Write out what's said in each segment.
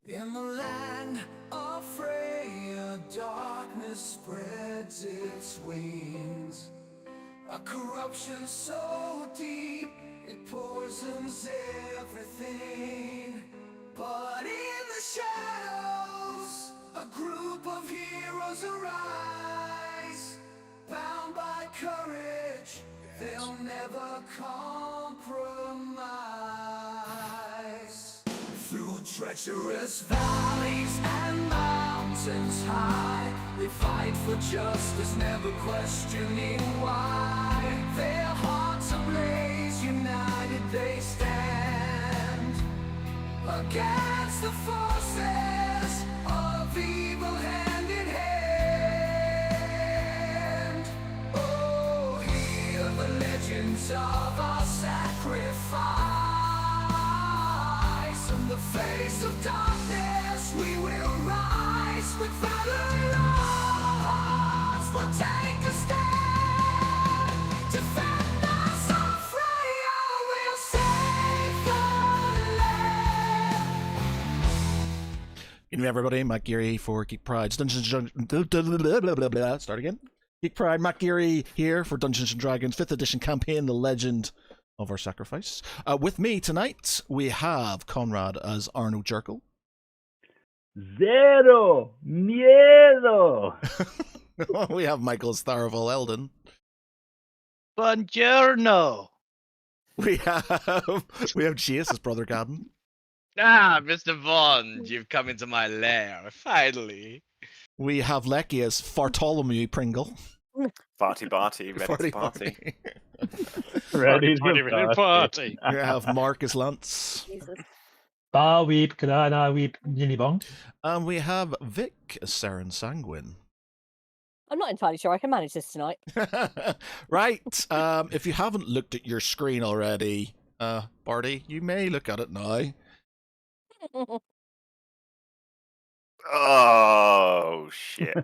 In the land of Freya, darkness spreads its wings. A corruption so deep, it poisons everything. But in the shadows, a group of heroes arise. Bound by courage, they'll never compromise. Through treacherous valleys and mountains high, they fight for justice, never questioning why. Their hearts ablaze, united they stand against the forces of evil hand in hand. Oh, hear the legends of our sacrifice. In the face of darkness, we will rise with valor in our hearts. We'll take a stand, defend us on Freya, we'll save the land. Good evening, everybody. Matt Geary for Geek Pride's Dungeons and Dragons. Start again. Geek Pride, Matt Geary here for Dungeons and Dragons 5th edition campaign, The Legend of Our Sacrifice. With me tonight, we have Conrad as Arno Jerkel. Zero miedo. We have Michael as Tharaval Eldon. Buongiorno. We have Chase as Brother Gadden. Ah, Mr. Bond, you've come into my lair, finally. We have Lecky as Fartolomew Pringle. Farty Barty, ready to party. Ready to party. We have Mark as Lance. Bar weep, Kadana weep, Bong. And we have Vic as Saren Sanguine. I'm not entirely sure I can manage this tonight. Right. If you haven't looked at your screen already, Barty, you may look at it now. Oh, shit.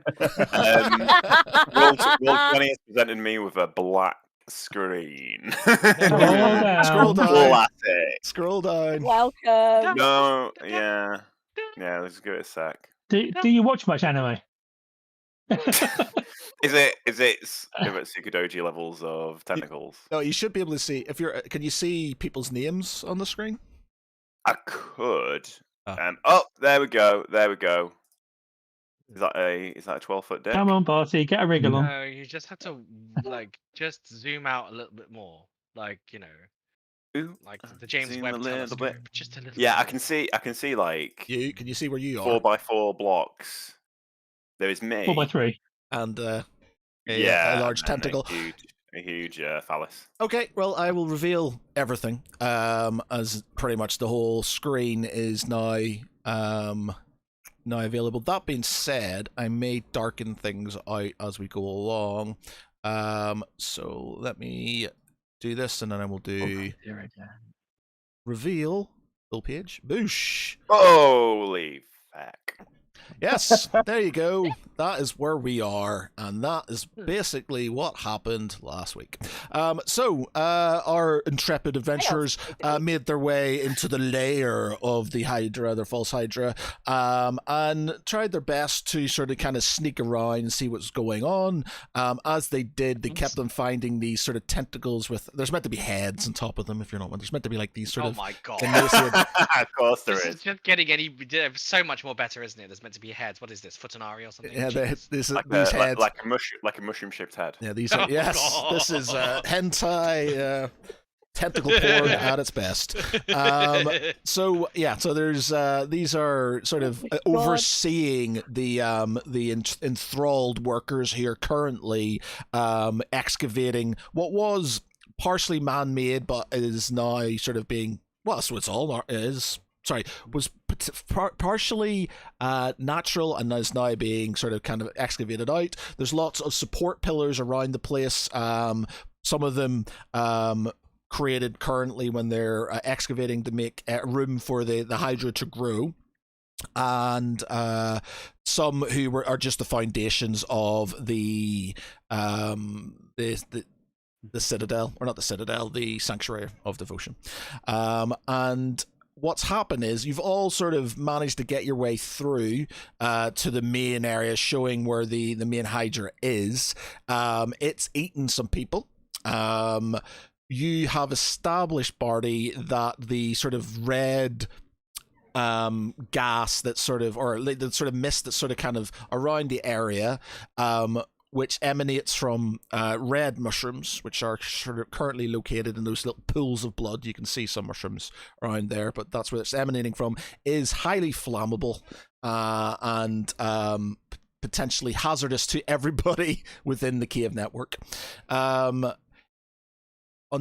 Roll20 has presented me with a black screen. Scroll down. Classic. Scroll down. Welcome. No, yeah. Yeah, let's give it a sec. Do you watch much anime? Is it Sukudoji levels of tentacles? No, you should be able to see. Can you see people's names on the screen? I could. Ah. Oh, there we go. Is that a 12-foot dick? Come on, Barty, get a wriggle on. No, you just have to, just zoom out a little bit more. Like, Ooh, like the James zoom Webb a little telescope. bit. Just a little Yeah, bit I can see like Can you see where you are? 4x4 blocks. There is me. 4x3. And a large and tentacle. A huge phallus. Okay, well, I will reveal everything. As pretty much the whole screen is now available. That being said, I may darken things out as we go along. So let me do this, and then I will do reveal full page. Boosh. Holy fuck. Yes, there you go. That is where we are, and that is basically what happened last week. So our intrepid adventurers made their way into the lair of the Hydra, their false Hydra, and tried their best to sort of kind of sneak around and see what's going on. As they did, they kept on finding these sort of tentacles with. There's meant to be heads on top of them. If you're not one, there's meant to be like these sort of. Oh my god! Of course there This is. is just getting so much more better, isn't it? There's meant to be heads. What is this? Futanari or something? Yeah, these Like heads. like a mushroom shaped head. Yeah, these are yes. This is hentai tentacle porn at its best. So there's these are sort of overseeing the enthralled workers here currently excavating what was partially man-made but is now sort of being so it's all is. Sorry, was partially natural and is now being sort of kind of excavated out. There's lots of support pillars around the place. Some of them created currently when they're excavating to make room for the Hydra to grow. And some who are just the foundations of the Citadel, or not the Citadel, the Sanctuary of Devotion. And what's happened is you've all sort of managed to get your way through to the main area, showing where the main Hydra is. It's eaten some people. You have established, Barty, that the sort of red gas that sort of, or the sort of mist that's sort of kind of around the area, which emanates from red mushrooms, which are sort of currently located in those little pools of blood. You can see some mushrooms around there, but that's where it's emanating from, is highly flammable and potentially hazardous to everybody within the cave network. On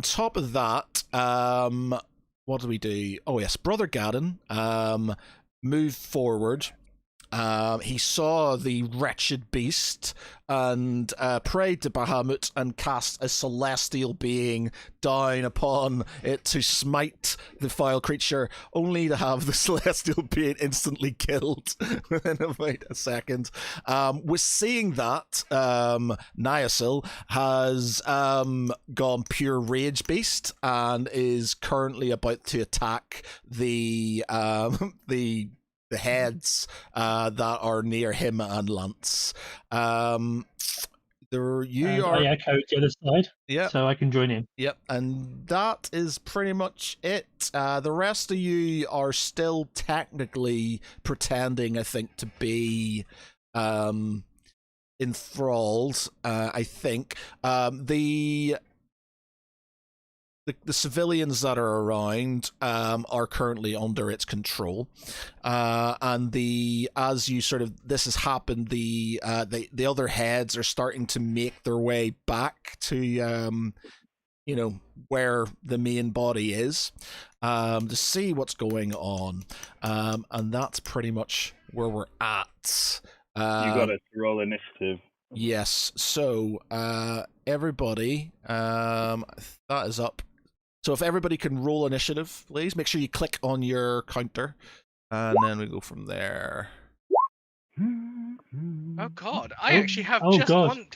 top of that, what do we do? Oh yes, Brother Gadden moved forward. He saw the wretched beast and prayed to Bahamut and cast a celestial being down upon it to smite the foul creature, only to have the celestial being instantly killed within about a second. With seeing that, Nyasil has gone pure rage beast and is currently about to attack the heads that are near him and Lance. You are. I echo the other side, Yeah. so I can join in. Yep, and that is pretty much it. The rest of you are still technically pretending, I think, to be enthralled. I think the civilians that are around are currently under its control, and as you sort of this has happened, the other heads are starting to make their way back to where the main body is, to see what's going on, and that's pretty much where we're at. You got to roll initiative. Yes, so everybody, that is up. So if everybody can roll initiative, please make sure you click on your counter, and then we go from there. Oh God, I actually have just God. one.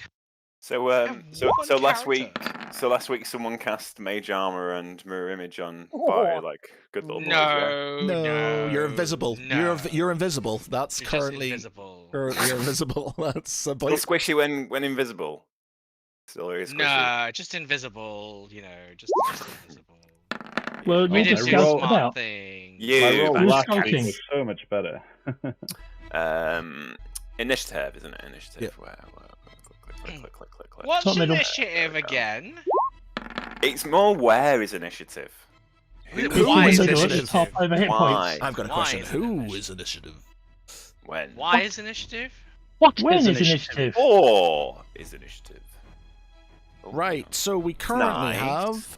So have so one last character. week someone cast mage armor and mirror image on Oh. Barty, like good little boys, yeah. No, You're invisible. No. You're invisible. That's You're just currently invisible. you're invisible. That's about. Still squishy when invisible. Still very squishy. No, just invisible. Just invisible. Well, We you did just do roll- scout smart about. thing. My You roll Who's last week scouting? was so much better. Initiative, isn't it? Initiative. Yeah. Where, click. What's Top middle. initiative There we go. again? It's more where is initiative. Who Who is is Middle, initiative? top over hit Why? points. I've got a Why question. is it Who initiative? is initiative? When? Why is initiative? What when is initiative? Or is initiative. Oh, Right, so we currently Nice. have,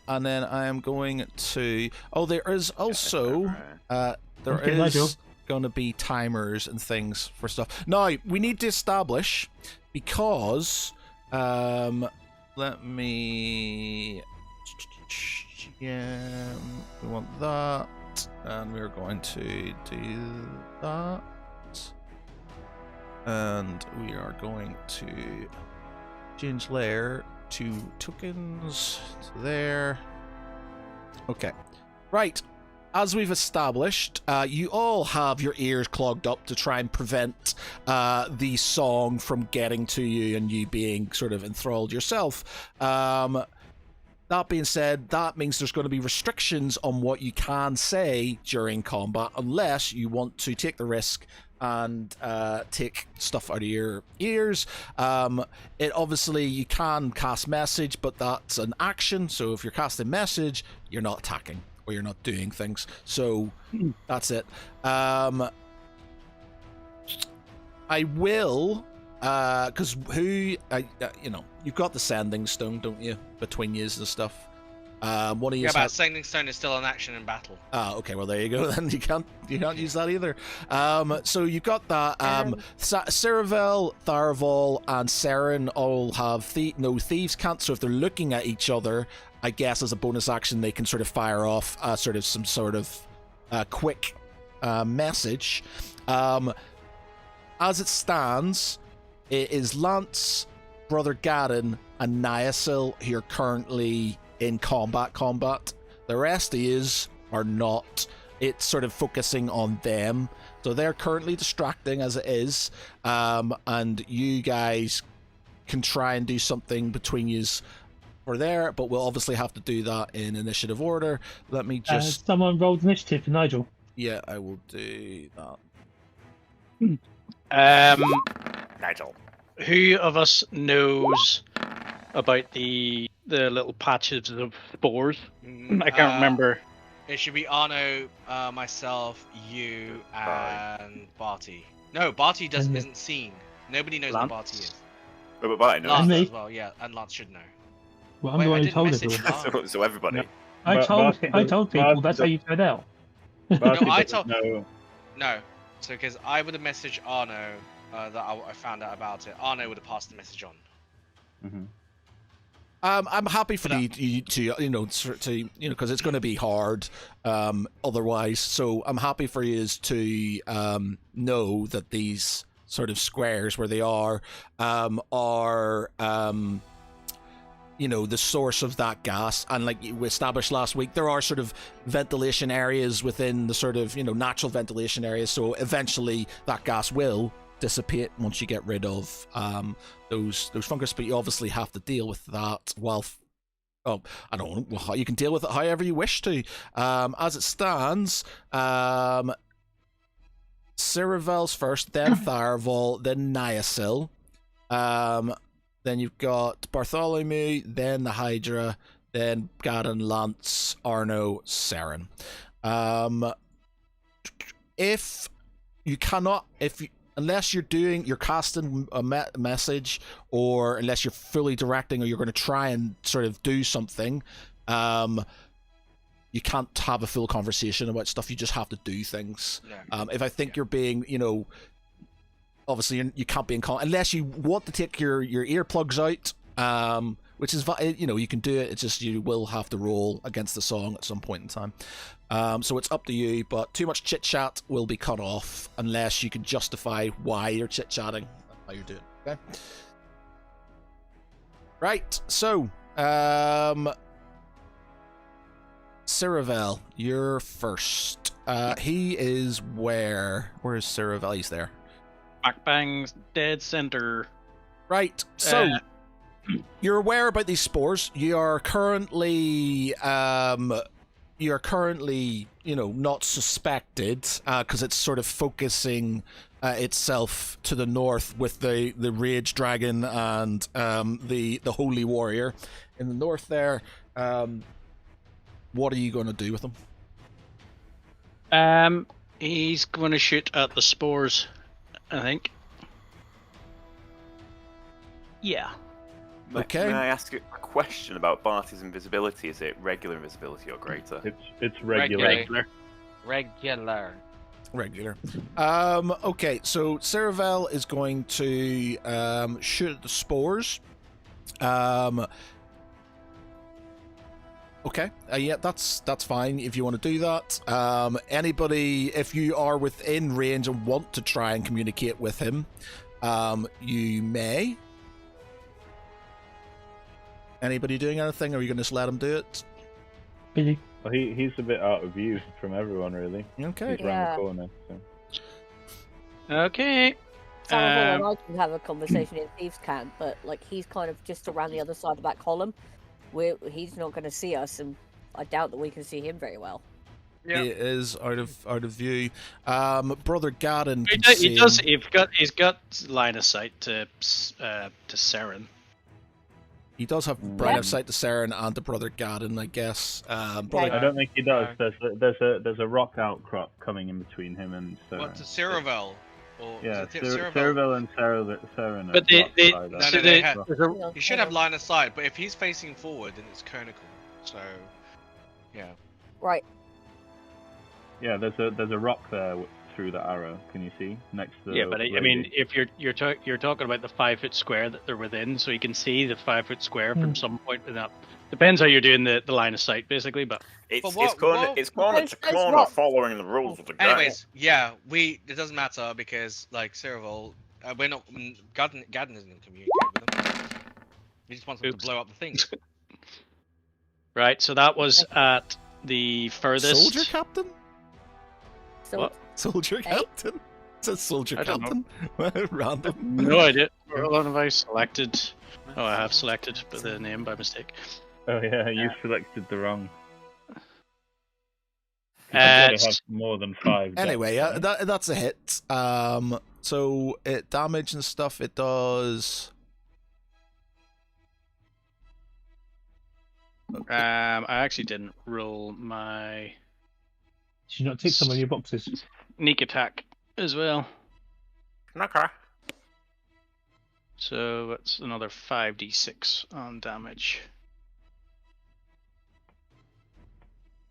and then I am going to. Oh, there is also, there Okay, Nigel. is going to be timers and things for stuff. Now we need to establish because, let me. Yeah, we want that, and we're going to do that, and we are going to change layer to tokens to there. Okay, right. As we've established, you all have your ears clogged up to try and prevent the song from getting to you and you being sort of enthralled yourself. That being said, that means there's going to be restrictions on what you can say during combat unless you want to take the risk and take stuff out of your ears. It obviously, you can cast message, but that's an action, so if you're casting message, you're not attacking or you're not doing things, so that's it. I will, because you've got the sending stone, don't you, between yous and stuff. One of you Yeah, but Sending Stone is still an action in battle. okay, well there you go. Then you can't use that either. So you've got that. Ceravel, Tharaval, and Saren all have no thieves can't. So if they're looking at each other, I guess as a bonus action they can sort of fire off some sort of quick message. As it stands, it is Lance, Brother Gadden, and Nyasil who are currently in combat. The rest is are not. It's sort of focusing on them, so they're currently distracting as it is, and you guys can try and do something between yous for there, but we'll obviously have to do that in initiative order. Let me just Someone rolled initiative for Nigel. yeah, I will do that. Nigel. Who of us knows about the little patches of spores? I can't remember. It should be Arno, myself, you, and Barty. No, Barty isn't seen. Nobody knows Lance? where Barty is. But I know. Lance me. as well, yeah, and Lance should know. Well, I'm Wait, the I one who didn't told message everyone. Lance. so everybody. No. I But told Barty people. does- That's how you found out. Barty No, I doesn't told- know. No, so because I would have messaged Arno that I found out about it. Arno would have passed the message on. Mhm. I'm happy for But, you to because it's going to be hard otherwise. So I'm happy for you to know that these sort of squares where they are the source of that gas. And like we established last week, there are sort of ventilation areas within the sort of natural ventilation areas. So eventually that gas will dissipate once you get rid of those fungus, but you obviously have to deal with that while I don't know, you can deal with it however you wish to. As it stands, Ciravel's first, then Tharval, then Niasil, then you've got Bartholomew, then the Hydra, then Gaddon, Lance, Arno, Saren. Unless you're casting a message, or unless you're fully directing, or you're going to try and sort of do something, you can't have a full conversation about stuff. You just have to do things. No. If I think you're being, obviously you can't be in unless you want to take your earplugs out, which is you can do it. It's just you will have to roll against the song at some point in time. So it's up to you, but too much chit chat will be cut off unless you can justify why you're chit chatting, how you're doing. Okay. Right. So, Ciravel, you're first. He is where? Where is Ciravel? He's there. Backbang's dead center. Right. So. You're aware about these spores. You are currently not suspected because it's sort of focusing itself to the north with the Rage Dragon and the Holy Warrior in the north there. What are you going to do with them? He's going to shoot at the spores, I think. Yeah. Okay. May I ask a question about Barty's invisibility? Is it regular invisibility or greater? It's regular. Regular. Okay, so Ciravel is going to shoot at the spores. Okay, yeah, that's fine if you want to do that. Anybody, if you are within range and want to try and communicate with him, you may. Anybody doing anything, or are you going to just let him do it? Billy. Well, he's a bit out of view from everyone, really. Okay. He's around the corner. So. Okay. Tharval and I can have a conversation in Thieves' Camp, but like he's kind of just around the other side of that column. He's not going to see us, and I doubt that we can see him very well. Yeah. He is out of view. Brother Gaddon He can see does. him. He's got line of sight to Saren. He does have line of sight to Saren and to Brother Gaddon, I guess. Brother, I don't think he does. No. There's a rock outcrop coming in between him and Sarah. What, to Ciravel? Or Yeah, is it Ciravel? Ciravel and Saren. But they- No, they have- There's a- He should have line of sight, but if he's facing forward, then it's conical. So, yeah. Right. Yeah, there's a rock there through the arrow. Can you see next to? Yeah, the but I lady? mean, if you're talking about the 5-foot square that they're within, so you can see the 5-foot square from some point without. Depends how you're doing the line of sight, basically. But It's But what- corner what- it's corner those- to those corner, rocks- following the rules of the game. Anyways, yeah, it doesn't matter because like Ciravel, we're not. Gadden isn't communicating with them. He just wants them Oops. to blow up the things. right, so that was at the furthest. Soldier captain? So What? Soldier Hey? captain? It says soldier I don't know. captain. Random. No idea. Hold on, have I selected? Oh, I have selected the name by mistake. Oh yeah, you selected the wrong. You Uh, can only it's- have more than 5. Anyway, decks, right? that's a hit. So it damage and stuff. It does. I actually didn't roll my Did you not take some of your boxes? sneak attack as well. Okay. So that's another 5d6 on damage.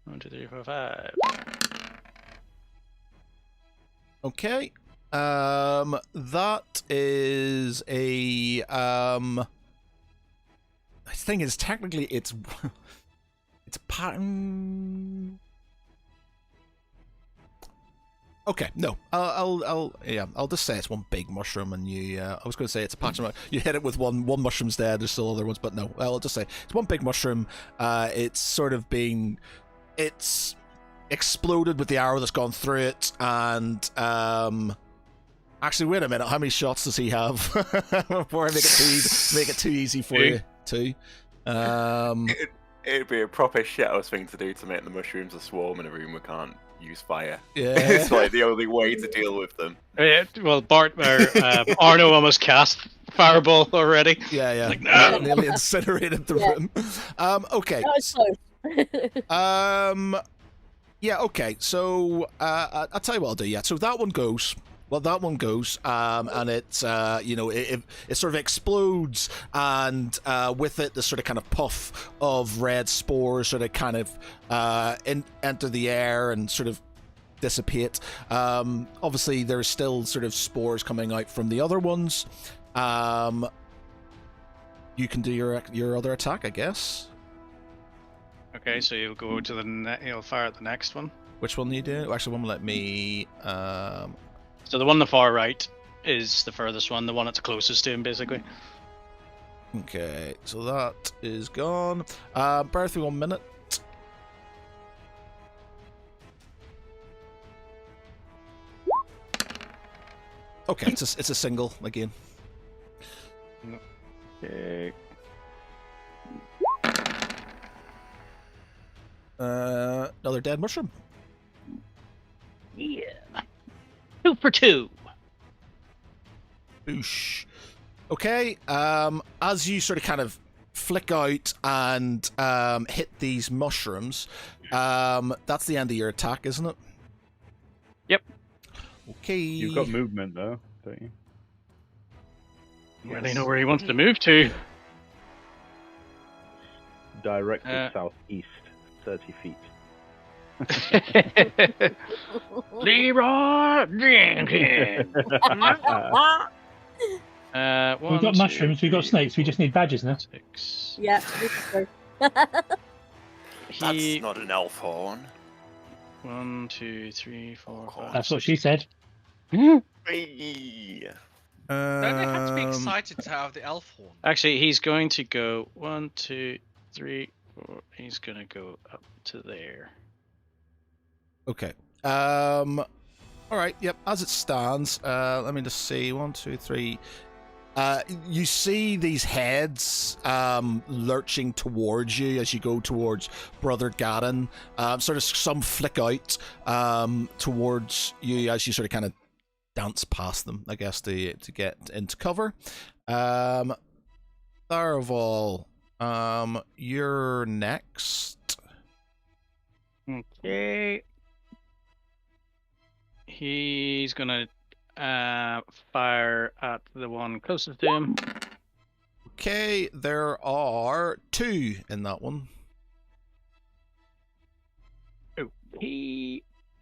1, 2, 3, 4, 5. Okay. That is a I think it's technically it's a pattern. Okay, no, I'll just say it's one big mushroom, and you. I was going to say it's a pattern. You hit it with one mushroom's dead. There's still other ones, but no, I'll just say it's one big mushroom. It's sort of being, it's exploded with the arrow that's gone through it, and actually, wait a minute. How many shots does he have? Before I make it too easy for you, too. It'd be a proper shithouse thing to do to make the mushrooms a swarm in a room we can't use fire. Yeah. It's like the only way to deal with them. Well, Arno almost cast Fireball already. Yeah. Like, no! Nearly incinerated the room. Okay. that was close. Yeah, okay. So I'll tell you what I'll do. Yeah, so that one goes. Well, that one goes, and it's it sort of explodes, and with it, the sort of kind of puff of red spores sort of kind of enter the air and sort of dissipate. Obviously, there's still sort of spores coming out from the other ones. You can do your other attack, I guess. Okay, so you'll go to you'll fire at the next one. Which one do you do? Actually, one will let me. So the one on the far right is the furthest one, the one that's closest to him, basically. Okay, so that is gone. Bear through 1 minute. Okay, it's a single again. Okay. Another dead mushroom. Yeah. 2 for 2. Boosh. Okay, as you sort of kind of flick out and hit these mushrooms, that's the end of your attack, isn't it? Yep. Okay. You've got movement though, don't you? Really know where he wants to move to. Directed southeast, 30 feet. Leroy Jenkins. We've got mushrooms, we've got snakes, we just need badges now. 6. Yeah. this is true. That's not an elf horn. 1, 2, 3, 4, 5. That's what she said. Hey. Don't they have to be excited to have the elf horn? Actually, he's going to go 1, 2, 3, 4. He's going to go up to there. Okay. All right. Yep. As it stands, let me just see. 1, 2, 3. You see these heads lurching towards you as you go towards Brother Gaddon. Sort of some flick out towards you as you sort of kind of dance past them, I guess, to get into cover. Tharaval, you're next. Okay. He's gonna fire at the one closest to him. Okay, there are 2 in that one. Do you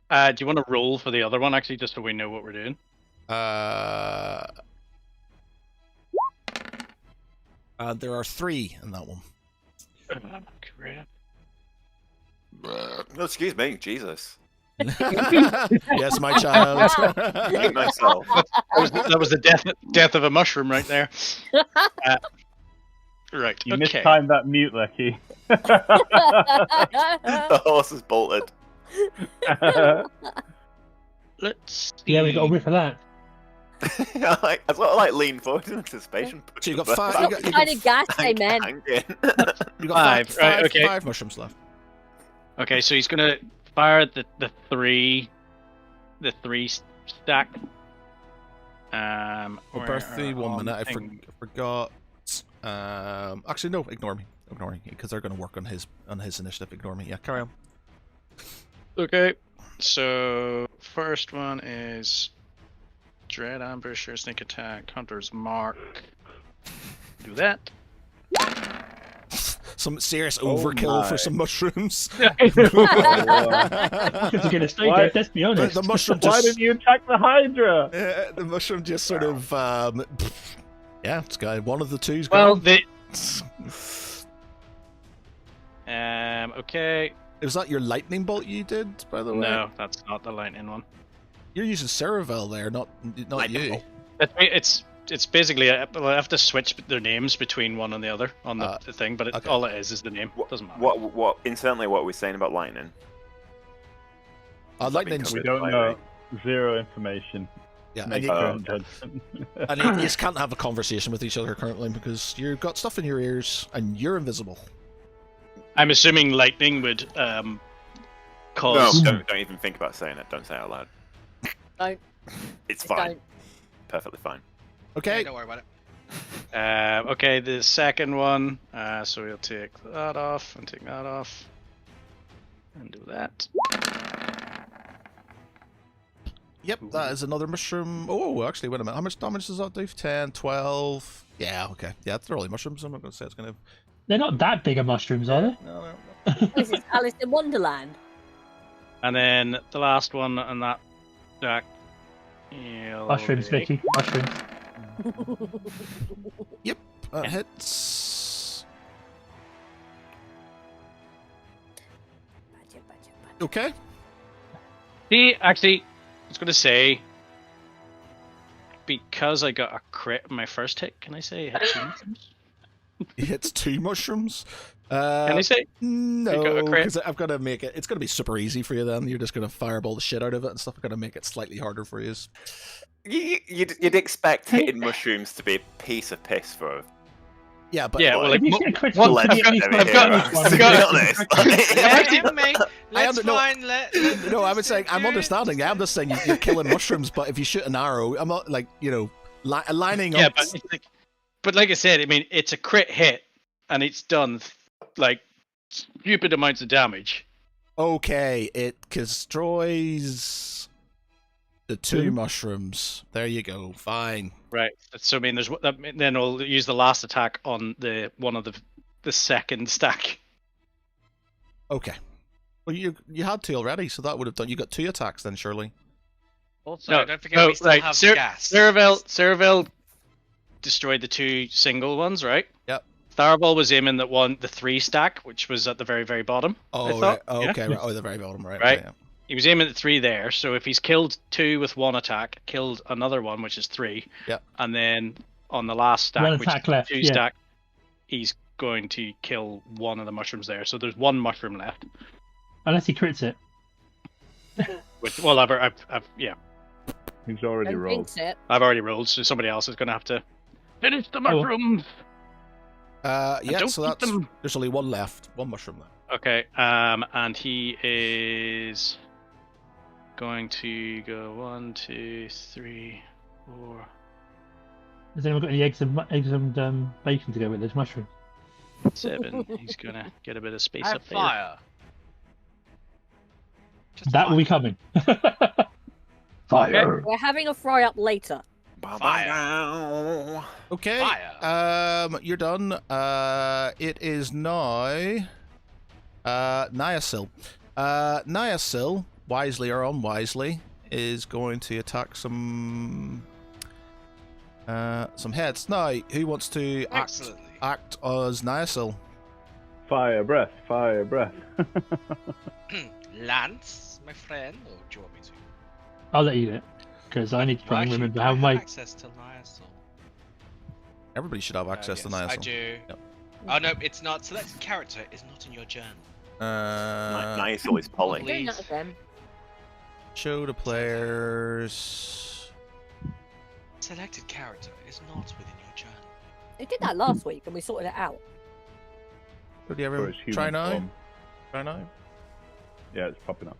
want to roll for the other one, actually, just so we know what we're doing? There are 3 in that one. Crap. No, excuse me, Jesus. Yes, my child. Hate myself. That was the death of a mushroom right there. Right. You okay. mistimed that mute, Lecky. The horse is bolted. Let's. Yeah, we got a see. whiff of that. I sort of like lean forward in anticipation. So you got But- five. What kind of gas they Hang- meant? hang in. You got Five, right, okay. 5 mushrooms left. Okay, so he's gonna fire the three stack. Well, where birthday, are 1 all minute. the I things? forgot. Actually, no. Ignore me, because they're going to work on his initiative. Ignore me. Yeah, carry on. Okay, so first one is Dread Ambusher, Sneak Attack, Hunter's Mark. Do that. Some serious Oh overkill my. for some mushrooms. Because you're gonna stay Why- dead, let's be honest. The mushroom Why just. didn't you attack the Hydra? The mushroom just sort of. Yeah, it's got one of the two's Well, gone. okay. Was that your lightning bolt you did, by the way? No, that's not the lightning one. You're using Cerevel there, not Lightning you. bolt. It's basically I have to switch their names between one and the other on the thing, but okay. all it is the name. Doesn't matter. What internally what are we saying about lightning? Lightning's. We don't know. Zero information. Yeah, Make and your you, own judgment. and you just can't have a conversation with each other currently because you've got stuff in your ears and you're invisible. I'm assuming lightning would No, cause. don't even think about saying it. Don't say it out loud. Don't. It's Just fine. don't. Perfectly fine. Okay. Yeah, don't worry about it. Okay, the second one. So we'll take that off and take that off, and do that. Yep, that is another mushroom. Oh, actually, wait a minute. How much damage does that do? 10, 12. Yeah, okay. Yeah, they're only mushrooms. I'm not going to say it's going to. They're not that big of mushrooms, are they? No. This is Alice in Wonderland. And then the last one on that stack. Mushrooms, Vicky. Mushrooms. Yep, that hits. Okay. See, actually, I was gonna say because I got a crit in my first hit. Can I say it hit 2 mushrooms? He hits 2 mushrooms. Can I say? No, got a crit? because I've got to make it. It's going to be super easy for you then. You're just going to fireball the shit out of it and stuff. I've got to make it slightly harder for you. You'd expect hitting mushrooms to be a piece of piss for. Yeah, but Yeah, well, like, If you mo- get a critical, Well, can you at least I've got- one? I've got- To be honest. Let him make. Let's no, find. Let no, I'm just saying I'm do it. understanding. I'm just saying you're killing mushrooms, but if you shoot an arrow, I'm not like lining yeah, up. but like I said, I mean, it's a crit hit, and it's done like stupid amounts of damage. Okay, it destroys the 2 mushrooms. There you go. Fine. Right. So I mean, then I'll use the last attack on the one of the second stack. Okay. Well, you had 2 already, so that would have done. You got 2 attacks then, surely. Also, don't forget we still right. have gas. Cerevel destroyed the 2 single ones, right? Yep. Tharball was aiming the 3 stack, which was at the very, very bottom. I Oh, thought. right. Oh, Yeah. okay. Right. Oh, the very bottom. Right. Right. Okay, yeah. He was aiming at 3 there, so if he's killed 2 with 1 attack, killed another one, which is 3, Yep. and then on the last stack, One which attack is left, 2 yeah. stack, he's going to kill one of the mushrooms there. So there's 1 mushroom left. Unless he crits it. Well, I've yeah, He's already Don't rolled. jinx it. I've already rolled, so somebody else is going to have to finish the well. mushrooms. Yeah. don't So eat that's them. there's only 1 left. 1 mushroom left. Okay, and he is going to go 1, 2, 3, 4. Has anyone got any eggs and bacon to go with those mushrooms? 7. He's gonna get a bit of space I up have there. fire. Just That will fire. be coming. Fire. We're having a fry up later. Fire. Okay. Fire. You're done. It is now. Niasil. Niasil, wisely or unwisely, is going to attack some heads. Now, who wants to Excellently. act as Niasil? Fire breath, fire breath. Lance, my friend, or do you want me to? I'll let you do it. Because I need to try and Actually, remember do I how have my... access to Niasil? Everybody should have access to Yes, Niasil. I do. Yep. Oh no, it's not. Selected character is not in your journal. Nice, always Polly. I'm doing that again. Show to players. Selected character is not within your journal. They did that last week, and we sorted it out. Do you For ever its human try now? form. Try now? Yeah, it's popping up.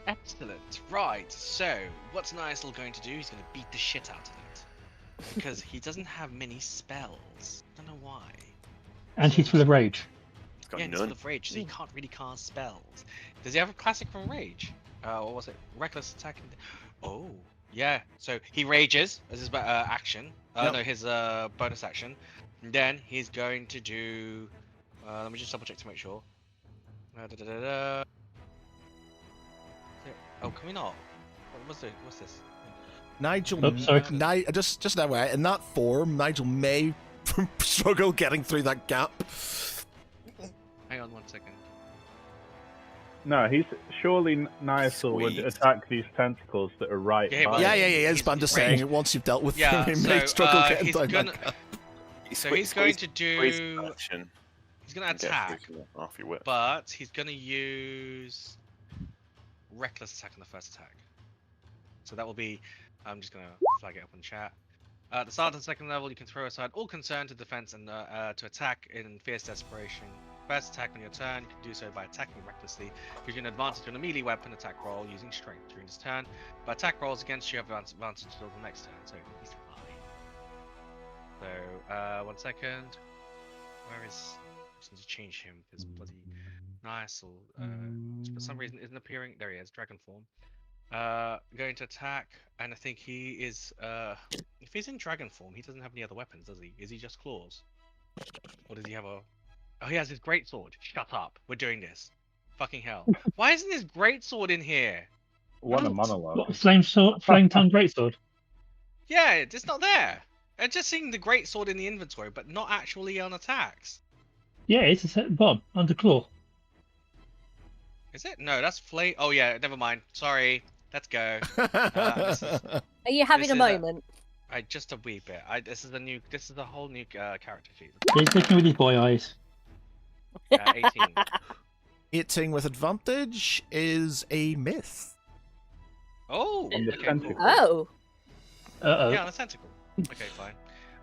Excellent. Right. So, what's Niasel going to do? He's going to beat the shit out of it because he doesn't have many spells. I don't know why. And he's full of rage. It's got Yeah, he's none. full of rage, so he can't really cast spells. Does he have a classic from Rage? What was it? Reckless attack. Oh, yeah. So he rages as his action. Yep. No, his bonus action. And then he's going to do. Let me just double check to make sure. Oh, can we not? What's this? Nigel, Oh, sorry. just that way. In that form, Nigel may struggle getting through that gap. Hang on 1 second. No, he's surely Niasel would Sweet. attack these tentacles that are right. Yeah, by but- Yeah, him. yes, but I'm just saying, once you've dealt with Yeah, him, he so, may struggle getting he's down gonna- that gap. So he's going to do. Action. He's going and to get attack, through off your whip. but he's going to use reckless attack on the first attack. So that will be. I'm just going to flag it up in chat. At the start of the second level, you can throw aside all concern to defense and to attack in fierce desperation. First attack on your turn, you can do so by attacking recklessly. Gives you an advantage on a melee weapon attack roll using strength during this turn. But attack rolls against you have advantage until the next turn, so he's fine. So, 1 second. Where is? I just need to change him. His bloody Niasel. For some reason isn't appearing. There he is, dragon form. Going to attack, and I think he is. If he's in dragon form, he doesn't have any other weapons, does he? Is he just claws? Or does he have a? Oh, he has his greatsword. Shut up. We're doing this. Fucking hell. Why isn't his greatsword in here? What a monologue. What, flame tongue greatsword? Yeah, it's not there. I'm just seeing the greatsword in the inventory, but not actually on attacks. Yeah, it's a set Bob under claw. Is it? No, that's flame. Oh yeah, never mind. Sorry. Let's go. Are you having This a is moment? Just a wee bit. This is a whole new character sheet. He's looking with his boy eyes. 18. Hitting with advantage is a myth. Oh. On the okay, tentacle. cool. Oh, Uh-oh. Yeah, on the tentacle. Okay, fine.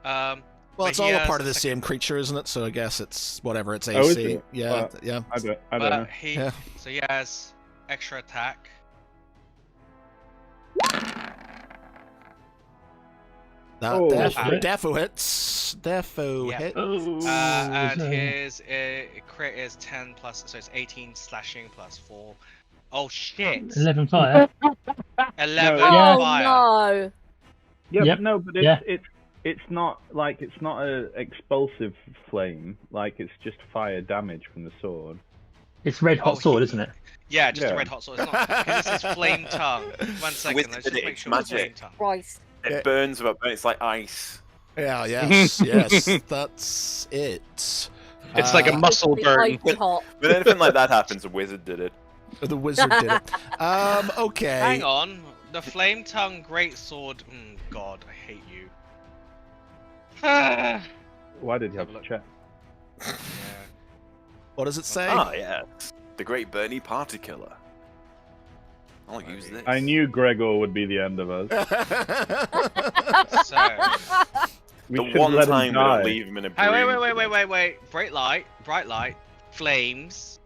Well, But it's he all a has part of the second- same creature, isn't it? So I guess it's whatever its AC. Oh, is it? Yeah, yeah. I don't But know. he Yeah. so he has extra attack. That Oh, defo hits. Defo Yeah. hit. Oh, And so- his crit is 10 plus, so it's 18 slashing plus 4. Oh shit! 11 fire. 11 Yeah. oh fire. no! Yeah, Yep. but no, but it's Yeah. it's not like it's not a expulsive flame. Like it's just fire damage from the sword. It's red hot Oh, sword, he- isn't it? Yeah, just Yeah. a red hot sword. It's not because this is flame tongue. 1 second, With let's it, just make it's sure it's flame magic. tongue. Christ. It Yeah. burns without burning. It's like ice. Yeah, yes, yes. That's it. It's like a muscle It's burn. icy hot. When anything like that happens, a wizard did it. The wizard did it. Okay. Hang on, the flame tongue greatsword. God, I hate you. Yeah. Why did you have Have a to check? What does it say? Ah, yeah. The Great Bernie Party Killer. I'll use this. I knew Gregor would be the end of us. So, We The should've one let him time we die. don't leave him in a hey, broom. wait. Bright light, flames.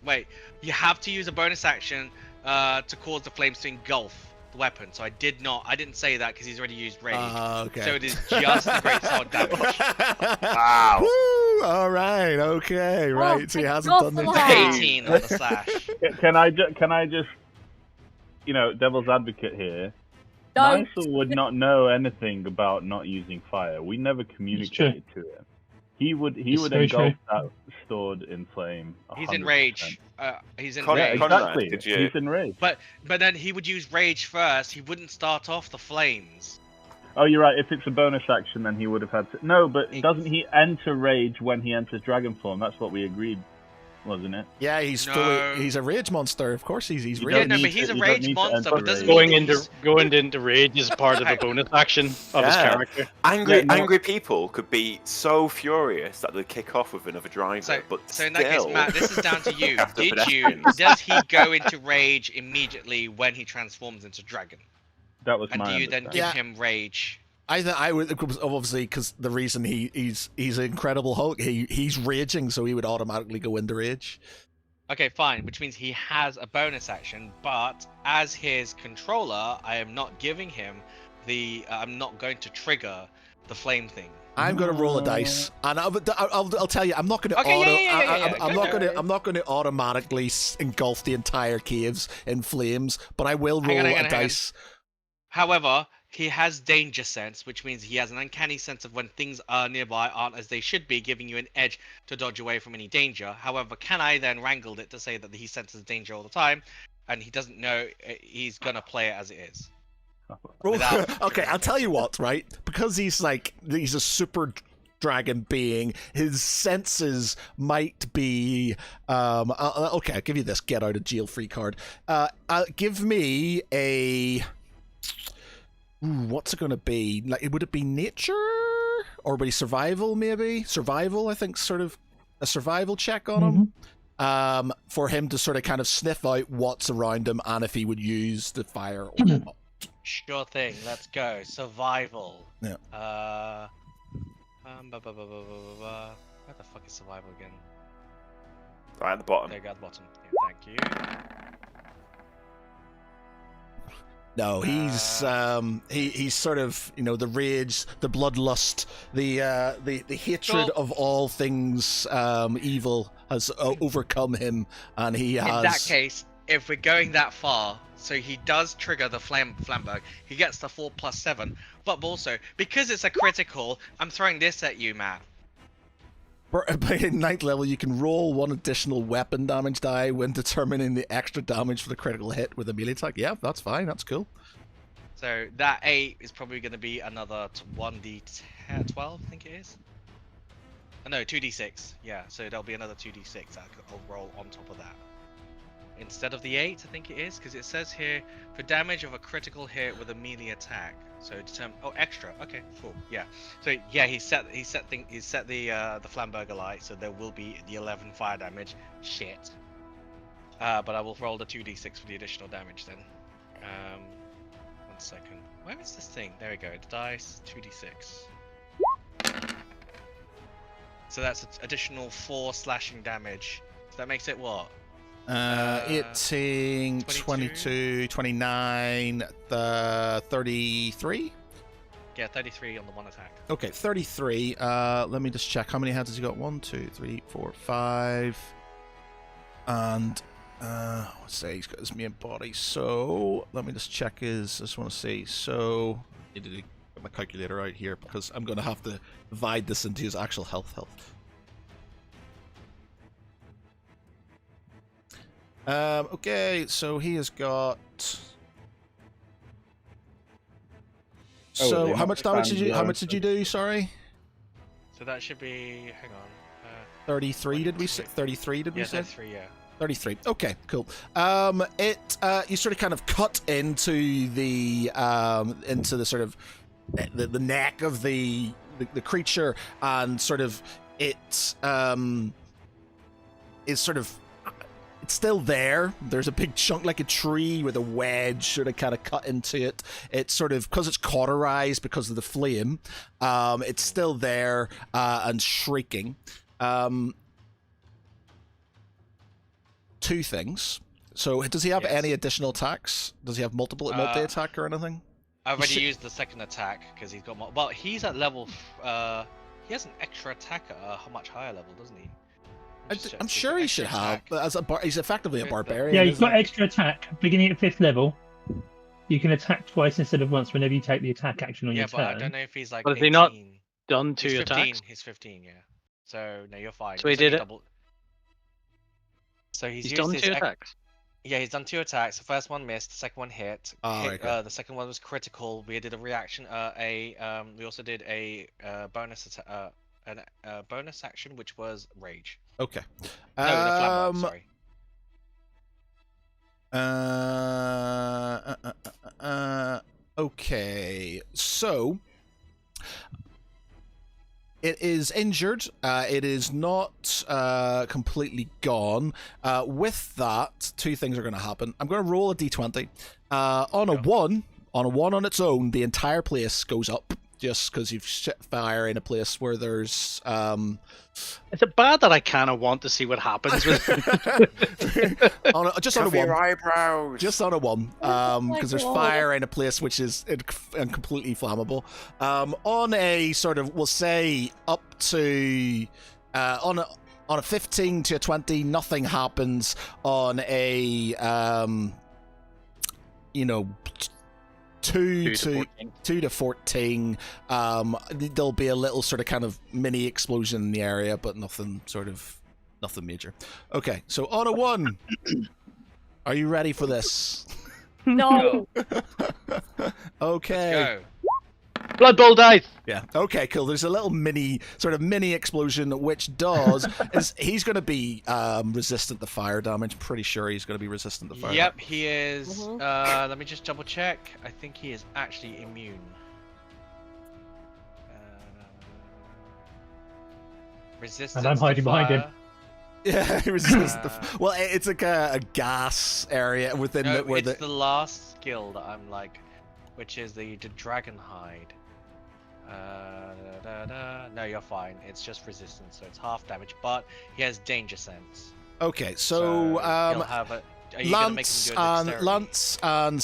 Wait, you have to use a bonus action to cause the flames to engulf the weapon. So I didn't say that because he's already used rage. Okay. So it is just the great sword damage. Wow. Woo! All right. Okay. Right. So he thank hasn't God done for the that. 18 on the slash. Can I just, devil's advocate here? Don't. Niasel would not know anything about not using fire. We never communicated to him. He would very engulf true. that sword in flame. He's in 100%. rage. He's in Con- Yeah, rage. Conrad, exactly. did you- He's in rage. But then he would use rage first. He wouldn't start off the flames. Oh, you're right. If it's a bonus action, then he would have had to. No, but doesn't he enter rage when he enters dragon form? That's what we agreed. wasn't it? Yeah, he's No. he's a rage monster. Of course, he's You Yeah, rage. don't no, but need he's to- a you don't rage need to monster, enter but doesn't rage. mean Going into rage is part of a bonus action of his Yeah. character. Angry Yeah, no. angry people could be so furious that they kick off with another driver, So, but so in that case, still Matt, this is down to you. after Did you? pedestrians. Does he go into rage immediately when he transforms into dragon? That was And my do you then give understanding. him rage? I would obviously, because the reason he's an Incredible Hulk, he's raging, so he would automatically go into rage. Okay, fine, which means he has a bonus action, but as his controller, I am not giving him the. I'm not going to trigger the flame thing. I'm going to roll a dice, and I'll tell you, I'm not going to Okay, yeah. I'm not going to automatically engulf the entire caves in flames, but I will roll Hang on. a dice. However, he has danger sense, which means he has an uncanny sense of when things are nearby aren't as they should be, giving you an edge to dodge away from any danger. However, can I then wrangle it to say that he senses danger all the time, and he doesn't know he's gonna play it as it is? Without Okay, I'll tell you what, right? Because he's a super dragon being, his senses might be okay, I'll give you this get out of jail free card. Give me a what's it gonna be? Like, would it be nature? Or would it be survival, maybe? Survival, I think, sort of a survival check on him. For him to sort of kind of sniff out what's around him and if he would use the fire or not. Sure thing. Let's go. Survival. Yeah. Where the fuck is survival again? Right at the bottom. There you go, at the bottom. Yeah, thank you. No, he's sort of, the rage, the bloodlust, the hatred of all things evil has overcome him, and he has. In that case, if we're going that far, so he does trigger the Flamberg, he gets the 4+7, but also because it's a critical, I'm throwing this at you, Matt. By 9th level, you can roll one additional weapon damage die when determining the extra damage for the critical hit with a melee attack. Yeah, that's fine. That's cool. So that 8 is probably going to be another 1d12, I think it is. No, 2d6. Yeah, so there'll be another 2d6 I'll roll on top of that. Instead of the 8, I think it is, because it says here for damage of a critical hit with a melee attack. So extra. Okay, cool. Yeah. So yeah, he set the Flamberger light, so there will be the 11 fire damage. Shit. But I will roll the 2d6 for the additional damage then. 1 second. Where is this thing? There we go. The dice, 2d6. So that's an additional 4 slashing damage. So that makes it what? 18, 22, 29, 33? Yeah, 33 on the one attack. Okay, 33. Let me just check. How many hands has he got? 1, 2, 3, 4, 5. And, let's say he's got his main body. So, let me just check his. I just want to see. So, I need to get my calculator out here because I'm going to have to divide this into his actual health. Okay, so he has got. So how much damage did you? How much did you do? Sorry. So that should be. Hang on. 33. Did we say 33? Did we say? 33. Yeah. 33. Okay, cool. You sort of kind of cut into the sort of the neck of the creature, and sort of it is sort of. It's still there. There's a big chunk like a tree with a wedge sort of kind of cut into it. It's sort of, because it's cauterized because of the flame, it's still there and shrieking. 2 things. So does he have any additional attacks? Does he have multi-attack or anything? I already used the second attack because he's got more. Well, he's at level. He has an extra attack at a much higher level, doesn't he? I'm sure he should have. But he's effectively a barbarian. Yeah, he's got extra attack. Beginning at 5th level, you can attack twice instead of once whenever you take the attack action on your turn. Yeah, but I don't know if he's like. But has 18. he not done 2 he's 15. attacks? He's 15, yeah. So no, you're fine. So he did it. So he's done 2 attacks. Yeah, he's done 2 attacks. The first one missed. The second one hit. Okay. The second one was critical. We did a reaction. We also did a bonus attack. a bonus action, which was rage. Okay. No, the flamboyant, sorry. Okay. So it is injured. It is not completely gone. With that, two things are going to happen. I'm going to roll a d20. On a one on its own, the entire place goes up. Just because you've set fire in a place where there's Is it bad that I kind of want to see what happens with just on a Cover your one, eyebrows. just on a one, because there's fire in a place which is completely flammable. On a sort of, we'll say up to on a 15 to a 20, nothing happens. On a 2 to 14, there'll be a little sort of kind of mini explosion in the area, but nothing major. Okay, so on a 1, are you ready for this? No. Okay. Go. Blood Bowl dice? Yeah. Okay, cool. There's a little mini explosion, which does is he's going to be resistant to fire damage. Pretty sure he's going to be resistant to fire. Yep, he is. Mhm. Let me just double check. I think he is actually immune. Resistance. And I'm hiding to behind him. fire. Yeah, he resists well, it's like a gas area within No, where it's the last skill that I'm like, which is the dragon hide. No, you're fine. It's just resistance, so it's half damage. But he has danger sense. Okay, so he'll have a. Are you gonna make him do a dexterity? Lance and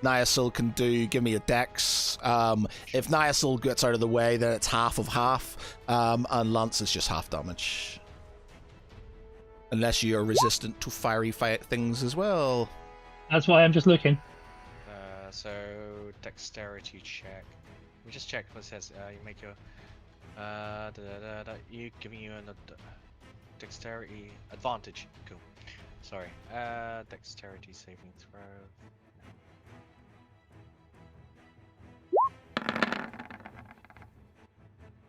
Niasil can give me a dex. If Niasil gets out of the way, then it's half of half, and Lance is just half damage. Unless you are resistant to fiery things as well. That's why I'm just looking. So dexterity check. Let me just check what it says. You make your you giving you an dexterity advantage. Cool. Sorry. Dexterity saving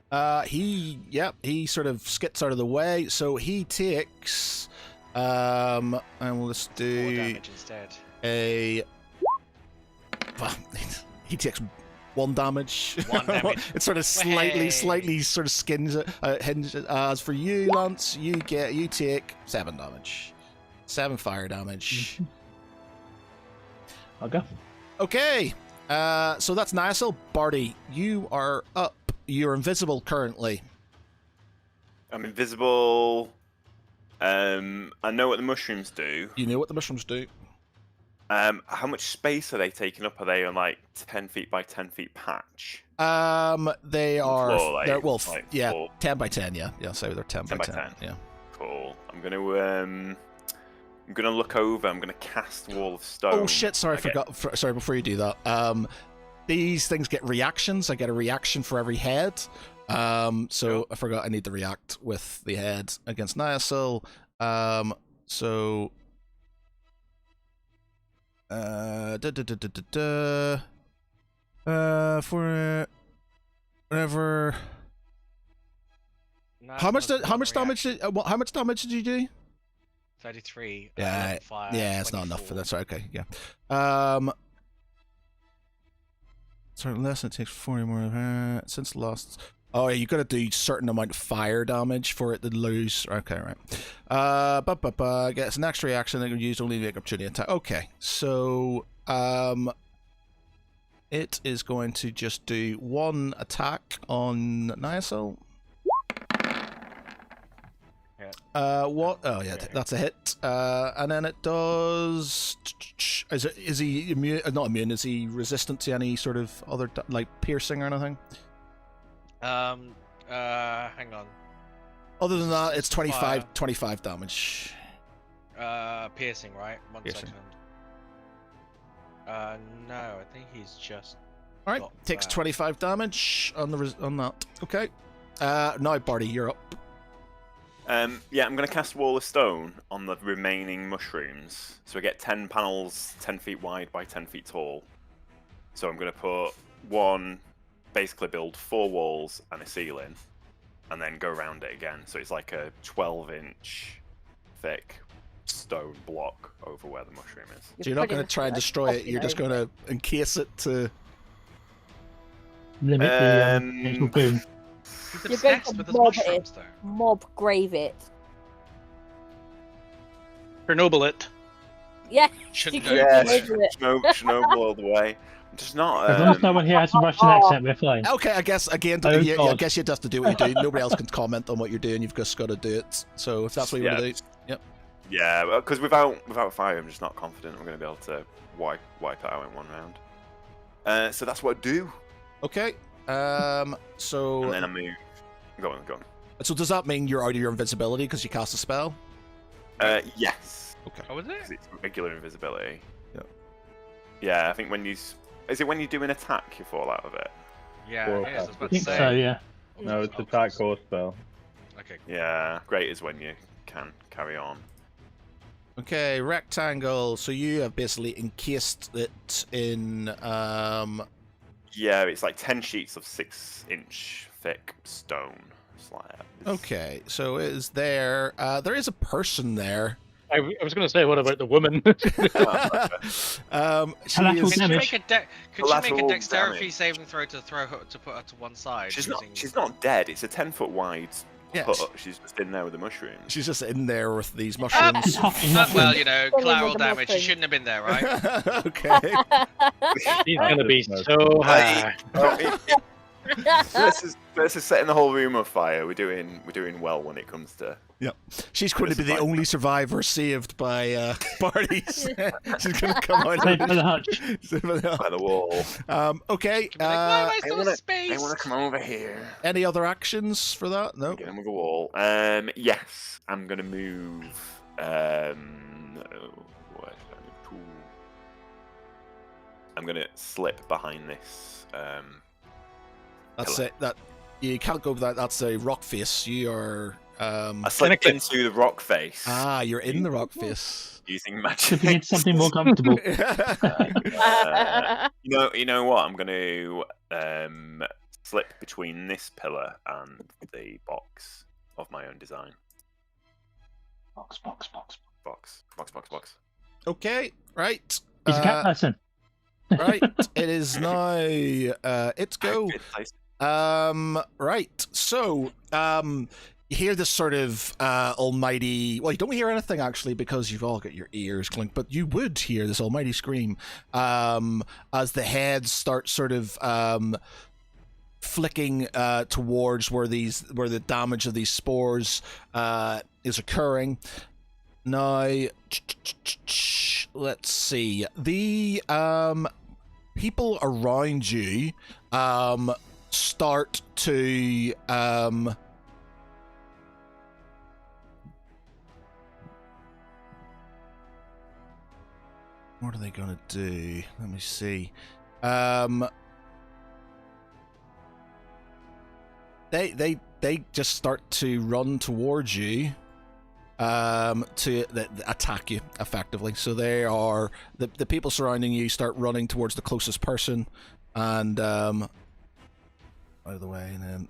throw. He sort of skips out of the way, so he takes and we'll just 4 do damage instead. he takes 1 damage. 1 damage. It sort of slightly sort of skins it. As for you, Lance, you take 7 damage. 7 fire damage. I'll go. Okay. So that's Niasil. Barty, you are up. You're invisible currently. I'm invisible. I know what the mushrooms do. You know what the mushrooms do. How much space are they taking up? Are they on like 10 feet by 10 feet patch? They are. Floor, They're, well, like yeah, floor. 10 by 10. Yeah, so they're 10 by 10. 10. Yeah. Cool. I'm gonna look over. I'm gonna cast Wall of Stone. Oh shit! Sorry, I forgot. Sorry, before you do that, these things get reactions. I get a reaction for every head. So Cool. I forgot I need to react with the head against Niasil. So. For whatever. How much damage did you do? 33. Yeah, fire, yeah, it's not enough for 24. that. So okay, yeah. Sorry, less it takes 40 more since last. Oh, yeah, you got to do certain amount of fire damage for it to lose. Okay, right. Gets an extra reaction that can be used only to make opportunity attack. Okay, so it is going to just do 1 attack on Niasil. What? Oh yeah, that's a hit. And then it does. Is he immune? Not immune. Is he resistant to any sort of other like piercing or anything? Hang on. Other than that, it's 25 Fire. damage. Piercing, right? One Piercing. second. No, I think he's just. All right, got takes that. 25 damage on that. Okay. Now Barty, you're up. Yeah, I'm going to cast Wall of Stone on the remaining mushrooms. So I get 10 panels 10 feet wide by 10 feet tall. So I'm going to put 1 basically build 4 walls and a ceiling, and then go around it again. So it's like a 12-inch thick stone block over where the mushroom is. So you're not going to try and destroy it. You're just going to encase it to limit the potential boom. He's You're going obsessed to with his mob mushrooms, it. though. Mob grave it. Chernobyl it. Yeah. Shouldn't You go. can Yeah, do it. Chernobyl all the way. Just not. As long as no one here has a Russian accent, we're fine. Okay, I guess again. Oh, Yeah, I God. guess you'd have to do what you're doing. Nobody else can comment on what you're doing. You've just got to do it. So if that's what you want to do, yep. Yeah, because without fire, I'm just not confident we're going to be able to wipe it out in one round. So that's what I do. Okay. So. And then I move. Go on. So does that mean you're out of your invincibility because you cast a spell? Yes. Okay. Oh, is 'Cause it? it's regular invisibility. Yeah. Yeah, I think when you. Is it when you do an attack you fall out of it? Yeah, Well, it is. I was I about to think say. so, yeah. No, it's attack or spell. Okay. Yeah, great is when you can carry on. Okay, rectangle. So you have basically encased it in. Yeah, it's like 10 sheets of 6-inch thick stone slabs. Okay, so it is there. There is a person there. I was going to say, what about the woman? She Collateral is. Could you damage. make a Collateral dexterity damage. saving throw to throw her, to put her to one side? She's using... not dead. It's a 10-foot wide Yes. hut. She's just in there with the mushrooms. She's just in there with these She's mushrooms. huffing, Well, huffing. you know, Probably collateral with the damage. She mushroom. shouldn't have been there, right? Okay. She's going to be so high. Versus setting the whole room on fire, we're doing well when it comes to. She's going to be the only survivor saved by parties. She's going to come out. Save for the hutch. By the wall. Okay. Be like, why am I I still wanna- space? They want to come over here. Any other actions for that? No. Get him with the wall. Yes, I'm gonna move. What should I move to? I'm gonna slip behind this. That's it. That you can't go with that. That's a rock face. You are. I slipped into the rock face You're in the rock face. using magic. Slipping into something more comfortable. You know what? I'm gonna slip between this pillar and the box of my own design. Box. Box. Okay. Right. He's a cat person. Right. It is now. It's go. Right. So, you hear this sort of almighty. Well, you don't hear anything actually because you've all got your ears clinked, but you would hear this almighty scream as the heads start sort of flicking towards where the damage of these spores is occurring. Now, let's see. The people around you start to what are they gonna do? Let me see. They just start to run towards you to attack you effectively. So they are the people surrounding you start running towards the closest person and out of the way, and then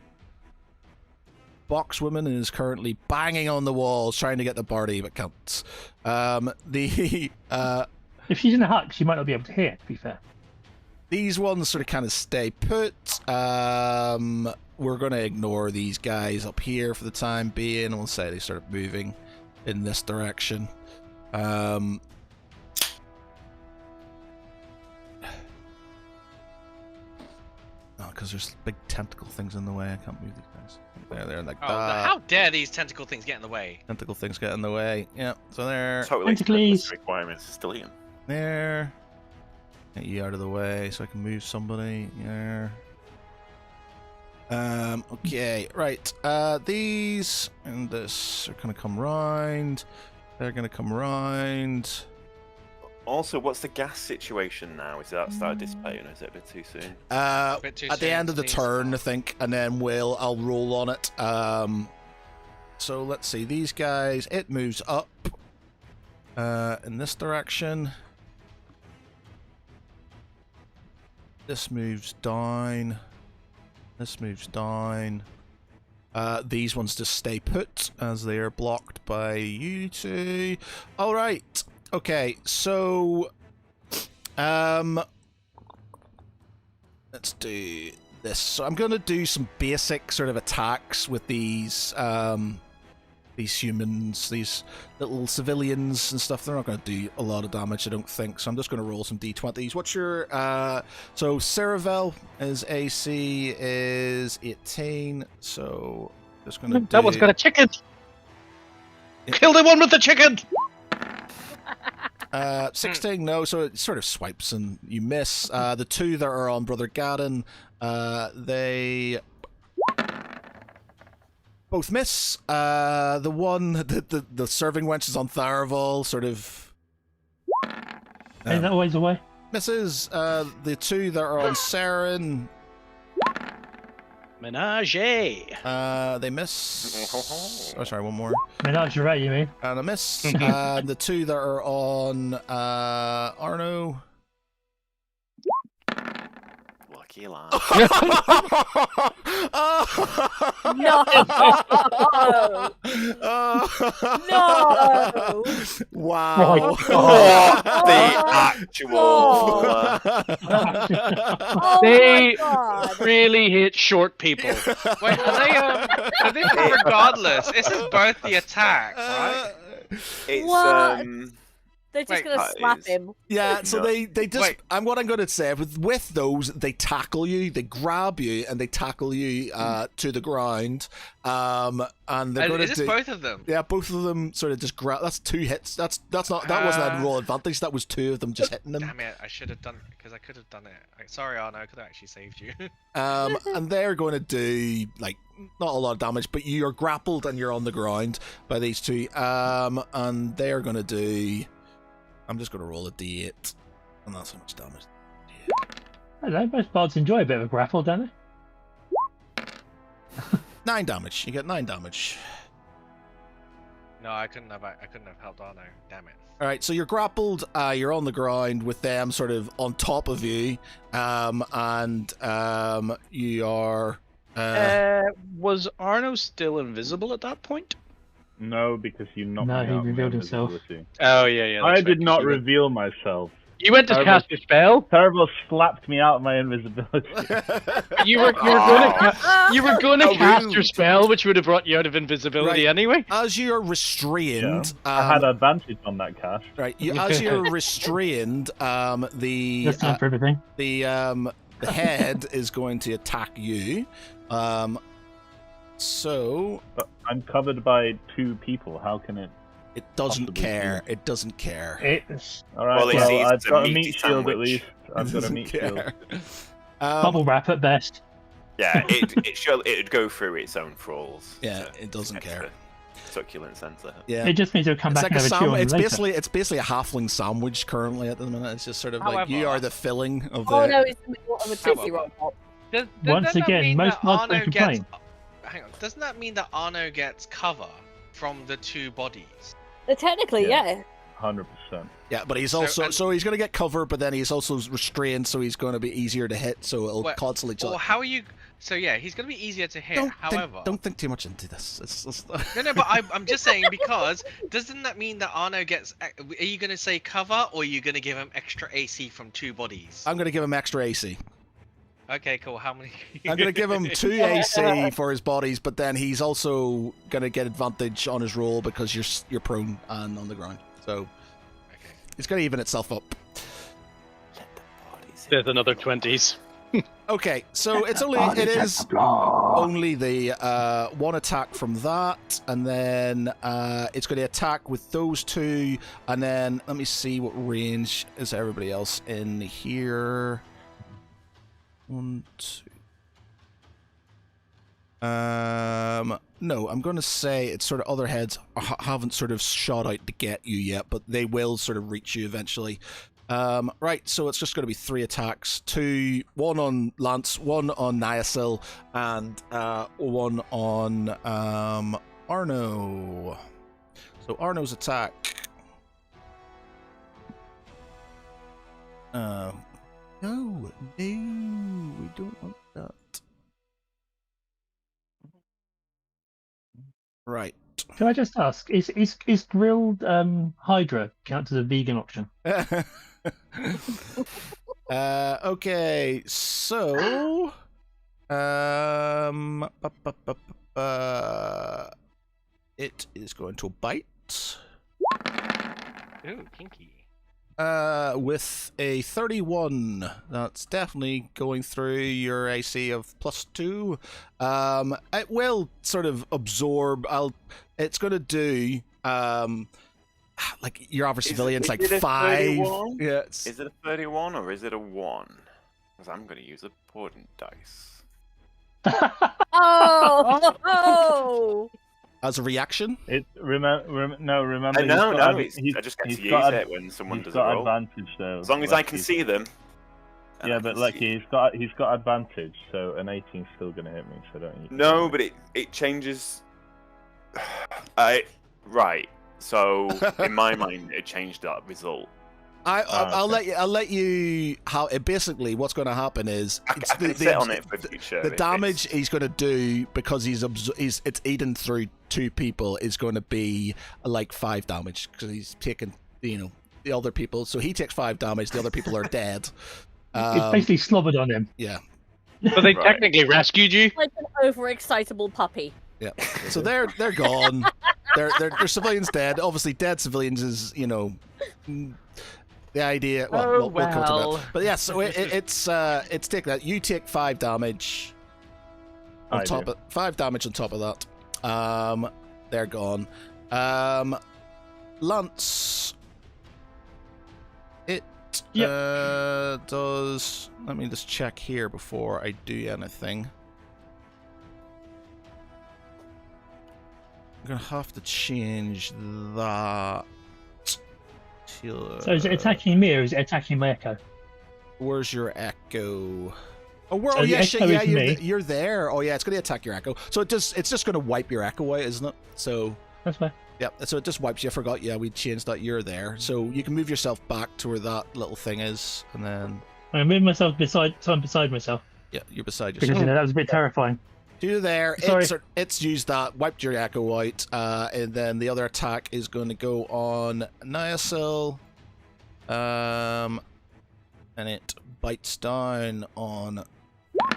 Boxwoman is currently banging on the walls trying to get the party but can't. If she's in a hut, she might not be able to hear, to be fair. These ones sort of kind of stay put. We're going to ignore these guys up here for the time being. We'll say they start moving in this direction. Because there's big tentacle things in the way. I can't move these guys. They're like Oh, that. how dare these tentacle things get in the way? Tentacle things get in the way. Yeah, so they're Totally Tentacles. requirements still in. there. Get you out of the way so I can move somebody. There. Okay, right. These and this are gonna come round. They're gonna come round. Also, what's the gas situation now? Is that started dissipating, or is it a bit too soon? Bit too At the soon end of the to turn, I start. think, and then I'll roll on it. So let's see. These guys, it moves up in this direction. This moves down. This moves down. These ones just stay put as they are blocked by you two. All right. Okay. So, let's do this. So I'm gonna do some basic sort of attacks with these humans, these little civilians and stuff. They're not gonna do a lot of damage, I don't think. So I'm just gonna roll some d20s. What's your so Ceravel is AC is 18. So just gonna do... That one's got a chicken. Kill the one with the chicken. 16, no, so it sort of swipes and you miss. The two that are on Brother Gaddon, they both miss. The one, the serving wench is on Tharaval, sort of... Is that always away? misses. The two that are on Saren, Menage. they miss. Oh, sorry, one more. Menagerie, you mean? And a miss. And the two that are on Arno. Lucky line. No! No! Wow. The actual. Oh They- my God. Really hit short people. Wait, are they regardless? This is both the attack, right? It's What? They're just Wait, gonna that slap is- him. Yeah, so No. they just... Wait. What I'm going to say, with those, they tackle you, they grab you, and they tackle you to the ground. And they're going Is to this do... both of them? Yeah, both of them sort of just grab... That's 2 hits. That wasn't a roll advantage. That was 2 of them just hitting them. Damn it! I should have done because I could have done it. Sorry, Arno. I could have actually saved you. And they're going to do, like, not a lot of damage, but you're grappled and you're on the ground by these two. And they're going to do... I'm just going to roll a d8. And that's how much damage. I don't know, most bards enjoy a bit of a grapple, don't they? 9 damage. You get 9 damage. No, I couldn't have helped Arno. Damn it. All right, so you're grappled. You're on the ground with them sort of on top of you. And you are... Was Arno still invisible at that point? No, because you knocked No, me he out of my revealed himself. invisibility. Oh yeah. I that's did right, not you went- reveal myself. You went to Terrible. cast your spell. Terrible slapped me out of my invisibility. You were going to How cast rude. your spell, which would have brought you out of invisibility Right. anyway. As you're restrained... I had advantage on that cast. Right, as you're restrained, the That's time for everything. the head is going to attack you. So But I'm covered by 2 people. How can it? it doesn't Possibly, care. It doesn't care. It's All right. Well, Well, it's I've got a meaty meat shield at sandwich. least. I've It got a doesn't meat shield. care. bubble wrap at best. Yeah, it'd go through its own thralls. Yeah, to it doesn't get to care. the Succulent center. Yeah. It just means it'll come It's back like and a have a chew on it's later. basically a halfling sandwich currently at the minute. It's just sort of like you However- are the filling of the. Oh no, it's the middle of a Tootsie Roll Pop. Once doesn't that again, mean most that mods Arno don't complain. Hang on. Doesn't that mean that Arno gets cover from the 2 bodies? Technically, yeah. 100%. Yeah, but he's So- also and- so he's going to get cover, but then he's also restrained, so he's going to be easier to hit. So it'll Well- constantly. Well, how are you? So yeah, he's going to be easier to hit. However, don't think too much into this. It's no, but I'm just saying because doesn't that mean that Arno gets? Are you going to say cover or are you going to give him extra AC from 2 bodies? I'm going to give him extra AC. Okay, cool. How many? I'm going to give him 2 AC for his bodies, but then he's also going to get advantage on his roll because you're prone and on the ground. So Okay. it's going to even itself up. Let the bodies. There's another 20s. Okay, so it is only the 1 attack from that, and then it's going to attack with those 2, and then let me see what range is everybody else in here. 1, 2. No, I'm going to say it's sort of other heads haven't sort of shot out to get you yet, but they will sort of reach you eventually. Right, so it's just going to be 3 attacks. 1 on Lance, 1 on Niasil, and 1 on Arno. So Arno's attack. No, we don't want that. Right. Can I just ask, is grilled Hydra count as a vegan option? Okay, so it is going to bite. Ooh, kinky. With a 31, that's definitely going through your AC of +2. It will sort of absorb. It's going to do like your average civilian's like it a 5. 31? Yeah. Is it a 31 or is it a 1? Because I'm going to use a portent dice. Oh! As a reaction. Remember. I just get to use it when someone does a roll. He's got advantage though. As long as I can see them. and Yeah, I but can like see- he's got advantage, so an 18's still gonna hit me. So don't you? No, but it changes. Right. So in my mind, it changed that result. I'll let you. How it basically what's going to happen is I can sit on it for future. the damage he's going to do because it's eaten through 2 people is going to be like 5 damage because he's taken the other people. So he takes 5 damage. The other people are dead. It's basically slobbered on him. Yeah. But they Right. technically rescued you. Like an overexcitable puppy. Yeah. So they're gone. They're civilians dead. Obviously, dead civilians is the idea. Well, we'll come to that. But yeah, so it's take that. You take 5 damage on top of 5 damage on top of that. They're gone. Lance. It does. Let me just check here before I do anything. I'm gonna have to change that. So is it attacking me or is it attacking my echo? Where's your echo? Oh, So the echo is me. you're there. Oh yeah, it's gonna attack your echo. So it's just gonna wipe your echo out, isn't it? So That's fine. yeah, so it just wipes you. I forgot. Yeah, we changed that. You're there, so you can move yourself back to where that little thing is, and then I moved myself beside myself yeah, you're beside because yourself. that was a bit terrifying. You're there. Sorry. It's used that, wiped your echo out, and then the other attack is going to go on Niasil, and it bites down on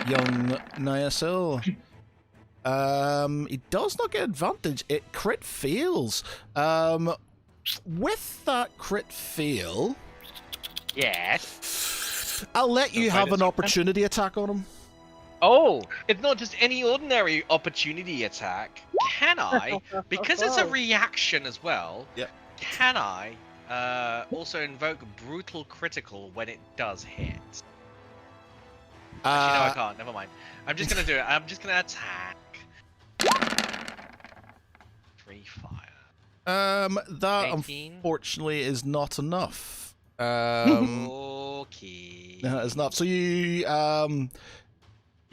young Niasil. He does not get advantage. It crit fails. With that crit fail, Yes. I'll let you So have fight an it. opportunity attack on him. Oh, it's not just any ordinary opportunity attack. Can I, because it's a reaction as well, Yep. can I also invoke brutal critical when it does hit? Actually, no, I can't. Never mind. I'm just going to do it. I'm just going to attack. 3 fire. That 18. unfortunately is not enough. Okay. No, it's not. So you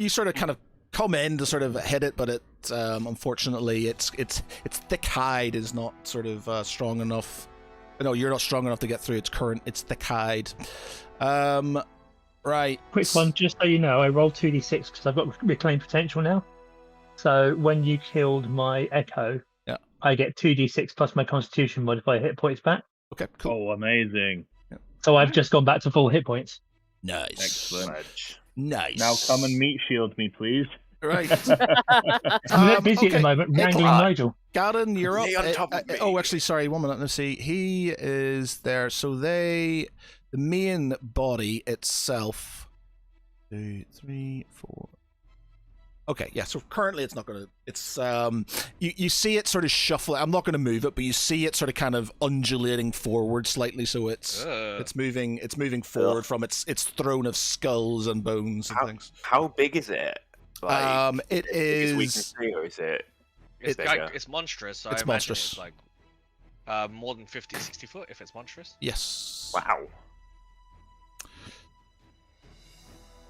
sort of kind of come in to sort of hit it, but it unfortunately its thick hide is not sort of strong enough. No, you're not strong enough to get through its thick hide. Right. Quick one, just so you know, I rolled 2d6 because I've got reclaim potential now. So when you killed my echo, yeah, I get 2d6 plus my constitution modifier hit points back. Okay, cool. Oh, amazing! So I've just gone back to full hit points. Nice. Excellent. Wedge. Nice. Now come and meat shield me, please. Right. I'm a bit busy at okay. the moment, wrangling Nicola. Nigel. Garen, you're up. Lay on top of me. Oh, actually, sorry. 1 minute. Let's see. He is there. So the main body itself. 2, 3, 4. Okay, yeah. So currently, it's not gonna. It's you see it sort of shuffling. I'm not gonna move it, but you see it sort of kind of undulating forward slightly. So it's moving. It's moving forward from its throne of skulls and bones and things. How big is it? Like, It as we can is. see, or is it? It's, bigger? it's monstrous, so It's I imagine monstrous. it's like more than 50, 60 foot if it's monstrous. Yes. Wow.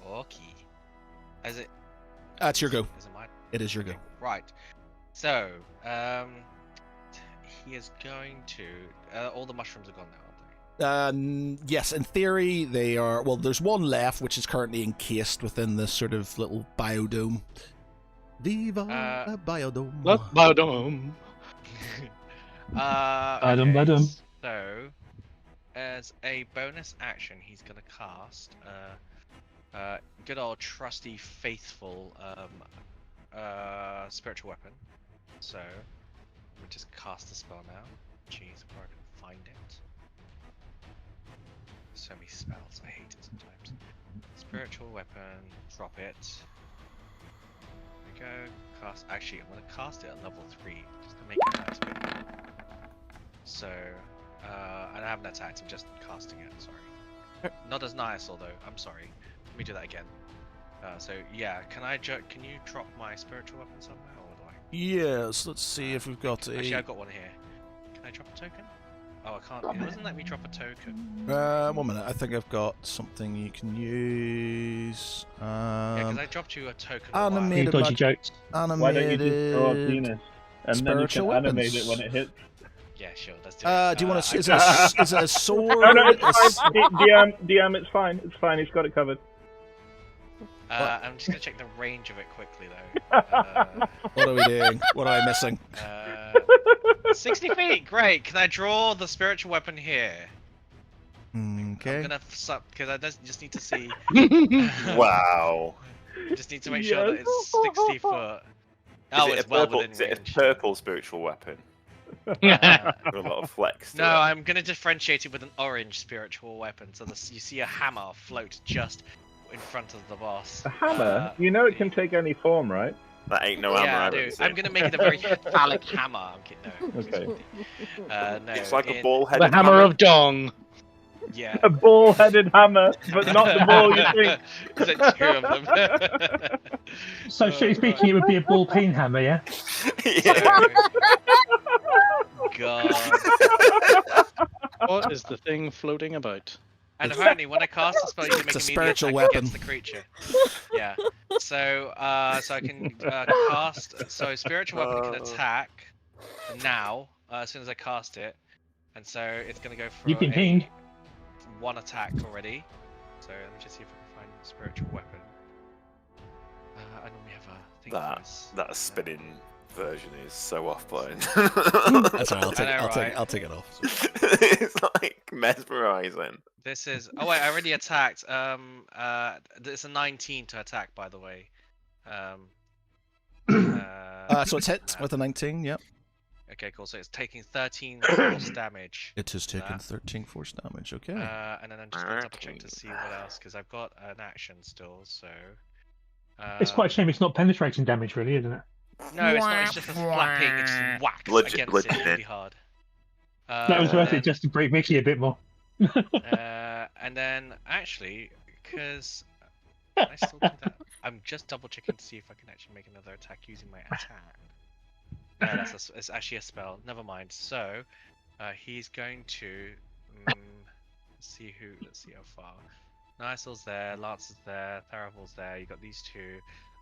Okay. Is it? That's your go. Is it mine? It is your go. Right. So, he is going to. All the mushrooms are gone now, aren't they? Yes, in theory they are. Well, there's one left, which is currently encased within this sort of little biodome. Viva Uh, Biodome. Badum. Badum, okay, badum. so as a bonus action, he's gonna cast good old trusty faithful spiritual weapon. So let me just cast the spell now. Jeez, before I can find it. So many spells, I hate it sometimes. Spiritual weapon, drop it. There we go. Cast. Actually, I'm gonna cast it at level 3 just to make it nice bit. So, I haven't attacked. I'm just casting it. Sorry. Not as nice, although. I'm sorry. Let me do that again. So yeah, can you drop my spiritual weapon somewhere, or do I? Yes, let's see if we've got a. Actually, I've got one here. Can I drop a token? Oh, I can't. It doesn't let me drop a token. 1 minute. I think I've got something you can use. Yeah, because I dropped you a token. Animated Dodgy jokes. Why don't you just draw a Animated. penis? And then you can spiritual animate weapons. it when it hits. Yeah, sure. Let's do it. Do you want to? I- Is it a sword? No, no, it's A s- fine. DM, it's fine. It's fine. He's got it covered. I'm just gonna check the range of it quickly though. What are we doing? What am I missing? 60 feet. Great. Can I draw the spiritual weapon here? I'm Okay. gonna because I just need to see. Wow. Just need to make sure that it's 60 foot. Oh, Is it it's a well purple, within is it a range. purple spiritual weapon? Uh, With a lot of flex. To no, it. I'm gonna differentiate it with an orange spiritual weapon. So you see a hammer float just in front of the boss. A hammer? You know it can take any form, right? That ain't no Yeah, hammer I I've do. ever I'm seen. gonna make it a very phallic hammer. I'm kidding. No. Okay. No. It's like a in- ball-headed The hammer of Dong. Yeah. A ball-headed hammer, but not the ball you think. Is it two of them? So, strictly speaking, it would be a ball peen hammer, yeah? Yeah. God. What is the thing floating about? And apparently, when I cast the spell, you can make It's a immediate spiritual attack weapon. against the creature. Yeah. So I can cast. So spiritual weapon can attack now as soon as I cast it, and so it's gonna go for You've been pinged. one attack already. So let me just see if I can find spiritual weapon. I normally have a thing for this. That spinning version is so off-putting. That's all right. I know, right? I'll take it off. It's like mesmerizing. This is. Oh wait, I already attacked. It's a 19 to attack, by the way. So it's hit with a 19. Yep. Okay, cool. So it's taking 13 force damage. It has taken That. 13 force damage. Okay. And then I'm just gonna double check to see what else, because I've got an action still. So. It's quite a shame it's not penetrating damage, really, isn't it? No, it's not. It's just a flat ping. It just whacks Legit- against it legit. really hard. That was worth it just to break Mickey a bit more. And then actually, because I still do that, I'm just double checking to see if I can actually make another attack using my attack. No, it's actually a spell. Never mind. So he's going to let's see how far. Nicel's there, Lance is there, Theravol's there. You got these two.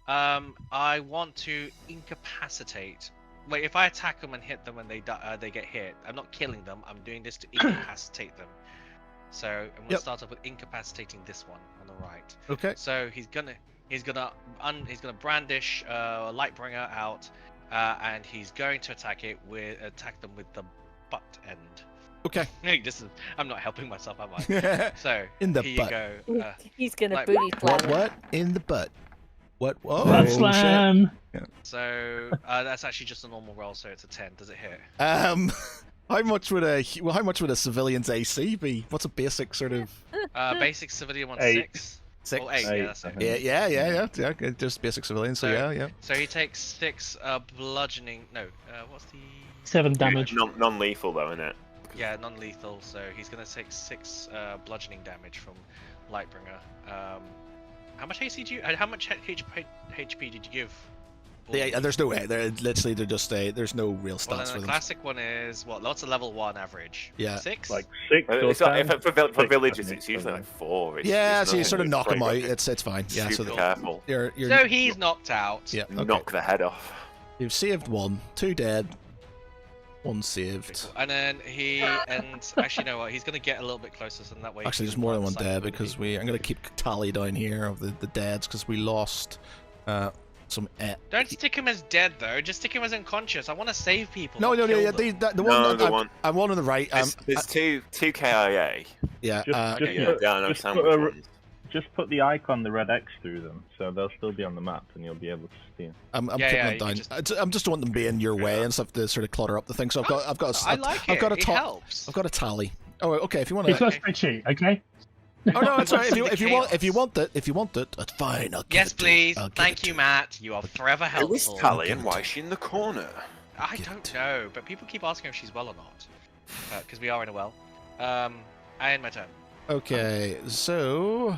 I want to incapacitate. Wait, if I attack them and hit them and they they get hit, I'm not killing them. I'm doing this to incapacitate them. So I'm gonna start off with incapacitating this one on the right. Okay. So he's gonna brandish Lightbringer out, and he's going to attack them with the butt end. Okay. Hey, I'm not helping myself, am I? So In the here butt. you go. He's gonna like- booty slam. What? In the butt. What? Oh, Butt shit. slam. So that's actually just a normal roll, so it's a 10. Does it hit? How much would a civilian's AC be? What's a basic sort of Basic civilian one's 8. 6. 6? Oh, 8. Yeah, that's it. Yeah. Just basic civilian. So yeah. So he takes 6 bludgeoning. No, what's the? 7 damage. Non-lethal though, isn't it? Yeah, non-lethal. So he's gonna take 6 bludgeoning damage from Lightbringer. How much AC do you? How much HP did you give? Yeah, there's no way. They're just there's no real Well, stats then for the them. classic one is what? Lots of level 1 average. Yeah. 6. Like 6 or It's like, 10. for villages, it's usually like 4. Yeah, it's so you nothing sort of that's knock them out. great. It's fine. Yeah, so Super careful. you're So he's knocked out. yeah. Okay. Knock the head off. You've saved 1, 2 dead, 1 saved. And then actually, you know what? He's gonna get a little bit closer, so that way. he Actually, can there's more than line 1 of sight dead with because people. I'm gonna keep tally down here of the deads because we lost some. Don't stick him as dead though. Just stick him as unconscious. I want to save people. No, not no, kill yeah, them. the No, one. the one. I'm one on the right. There's two KIA. Yeah. Just Yeah, put- yeah, I know just sandwich put a- ones. Just put the icon, the red X through them, so they'll still be on the map, and you'll be able to see them. I'm Yeah, putting yeah, them you down. can I'm just don't want them being your way Yeah. and stuff to sort of clutter up the thing. So I've got I like it. I've got a It top. helps. I've got a tally. Oh, okay. If you want It's to. not a spreadsheet, okay? Oh no, it's alright. want If you want it, that's fine. I'll give Yes, it to you. please. I'll give Thank it you, to Matt. You are forever Who is helpful. Tally Give and it why to is she in the corner? I Give it don't to know, but people keep asking if she's well or not. Because we are in a well. I end my turn. Okay, so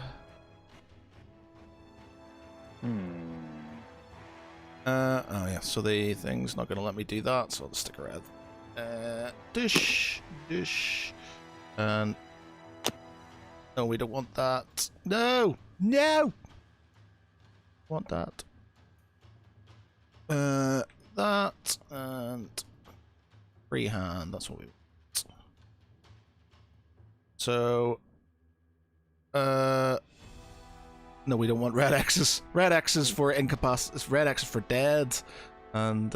oh yeah, so the thing's not gonna let me do that, so I'll just stick around. Dish, and no, we don't want that. No, want that. That and freehand. That's what we want. So, no, we don't want red X's. Red X's for incapacitated. Red X's for dead, and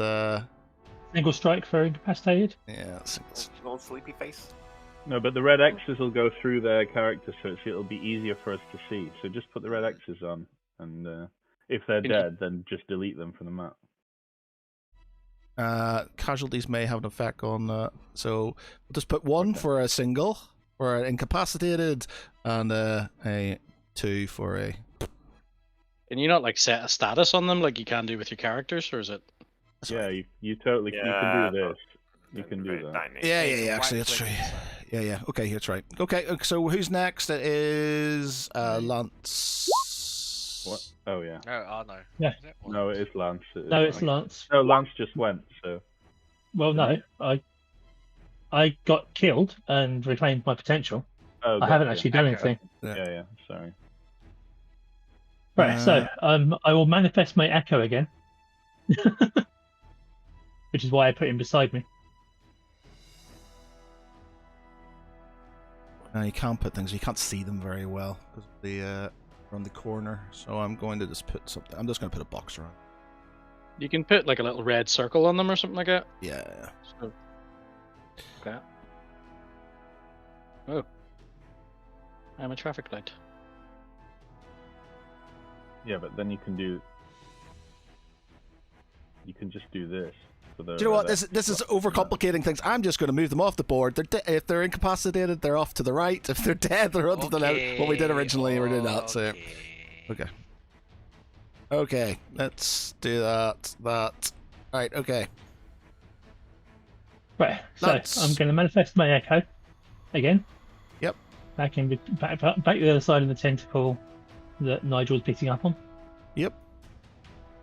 Single strike for incapacitated. yeah, singles. On sleepy face. No, but the red X's will go through their character, so it'll be easier for us to see. So just put the red X's on, and if they're Can you- dead, then just delete them from the map. Casualties may have an effect on. So we'll just put one for a single, for an incapacitated, and a 2 for a. Can you not like set a status on them like you can do with your characters, or is it? Yeah, you totally you can do this. You can do that. Yeah. Actually, that's true. Yeah. Okay, that's right. Okay, so who's next? It is Lance. What? Oh yeah. No. Yeah. Is it? No, it is Lance. No, it's Lance. No, Lance just went. So Well, no, I got killed and reclaimed my potential. oh, I haven't gotcha. actually done Okay. anything. Yeah. Sorry. Right, so I will manifest my echo again, which is why I put him beside me. You can't put things. You can't see them very well because they're on the corner. So I'm going to just put something. I'm just going to put a box around. You can put like a little red circle on them or something like that. Yeah. So, okay. Oh, I'm a traffic light. Yeah, but then you can just do this. For the Do you know what? red This is overcomplicating things. I'm just going to move them off the board. If they're incapacitated, they're off to the right. If they're dead, they're onto the left. What we did originally, we did that. So, okay, let's do that. Right. Okay. Right, so Lance. I'm going to manifest my echo again. Yep. Back to the other side of the tentacle that Nigel's picking up on. Yep.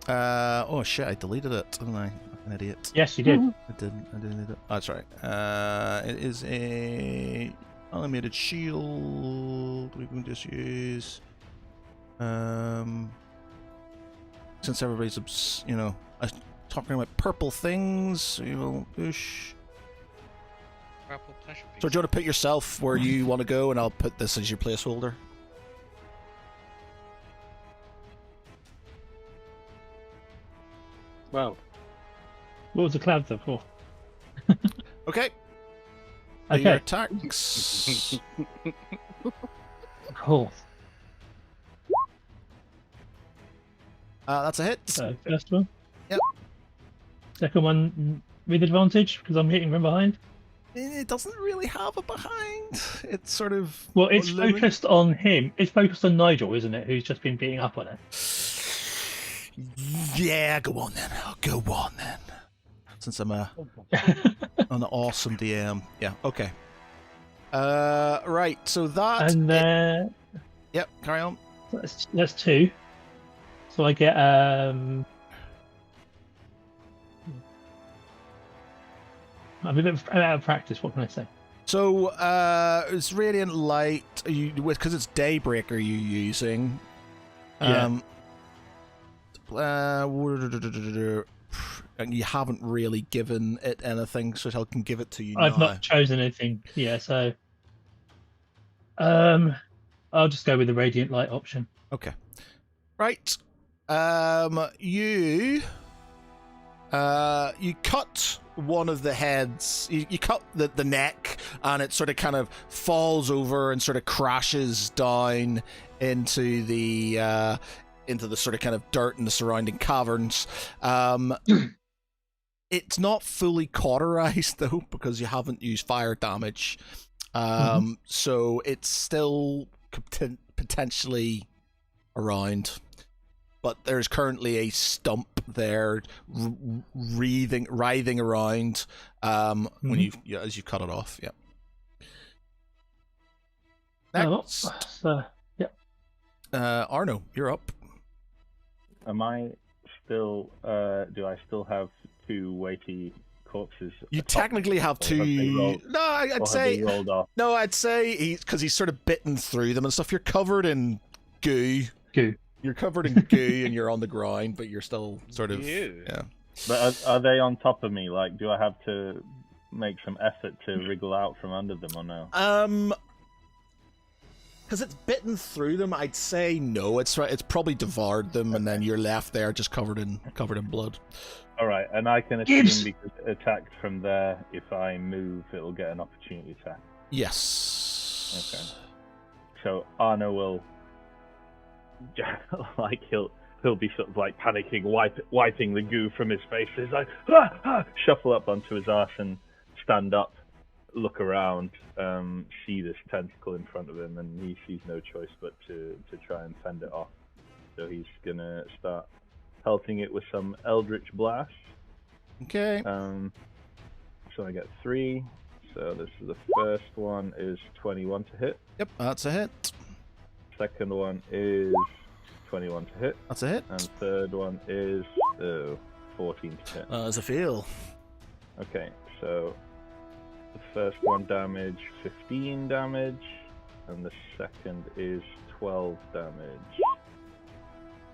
Oh shit! I deleted it, didn't I? Like an idiot. Yes, you did. I didn't. I deleted it. Oh, that's right. It is a animated shield. We can just use. Since everybody's talking about purple things, we will push. Purple pleasure So do you want to put yourself where you want to go, and I'll put this as your placeholder. Wow. What was the cloud there for? Okay. Okay. Your attacks. Cool. That's a hit. So first one. Yep. Second one with advantage because I'm hitting from behind. It doesn't really have a behind. It's sort of. Well, it's looming. focused on him. It's focused on Nigel, isn't it? Who's just been beating up on it. Yeah, go on then. Go on then. Since I'm an awesome DM. Yeah. Okay. Right. So that. And Yep. Carry on. that's 2. So I get I'm a bit out of practice. What can I say? So it's radiant light. Because it's Daybreaker you're using. Yeah. And you haven't really given it anything, so I can give it to you I've now. not chosen anything. Yeah, so I'll just go with the radiant light option. Okay. Right. You cut one of the heads. You cut the neck, and it sort of kind of falls over and sort of crashes down into the sort of kind of dirt in the surrounding caverns. It's not fully cauterized though, because you haven't used fire damage. So it's still potentially around, but there's currently a stump there writhing around when as you cut it off. Yeah. Next, Arno, you're up. Am I still? Do I still have 2 weighty corpses? You technically have 2. No, I'd say rolled off? no. I'd say because he's sort of bitten through them and stuff. You're covered in goo. You're covered in goo and you're on the ground, but you're still sort of yeah. But are they on top of me? Like, do I have to make some effort to wriggle out from under them or no? Because it's bitten through them, I'd say no. It's probably devoured them, and then you're left there just covered in blood. All right, and I can assume because it attacked from there, if I move, it'll get an opportunity attack. Yes. Okay. So Arno will, like, he'll be sort of like panicking, wiping the goo from his face. He's like, shuffle up onto his arse and stand up, look around, see this tentacle in front of him, and he sees no choice but to try and fend it off. So he's gonna start pelting it with some Eldritch Blast. Okay. So I get 3. So this is the first one is 21 to hit. Yep, that's a hit. Second one is 21 to hit. That's a hit. And third one is 14 to hit. That's a fail. Okay, so the first one damage, 15 damage, and the second is 12 damage.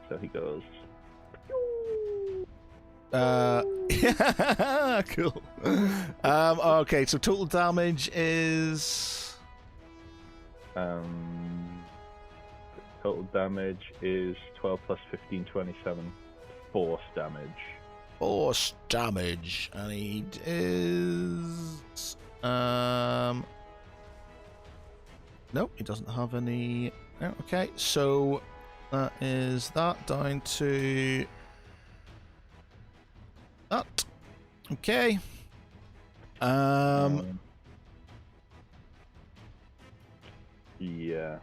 So he goes. Yeah, cool. Okay, so total damage is. Total damage is 12 plus 15, 27 force damage. Force damage, and he is. No, he doesn't have any. No, okay, so that is that down to that. Okay. Yeah,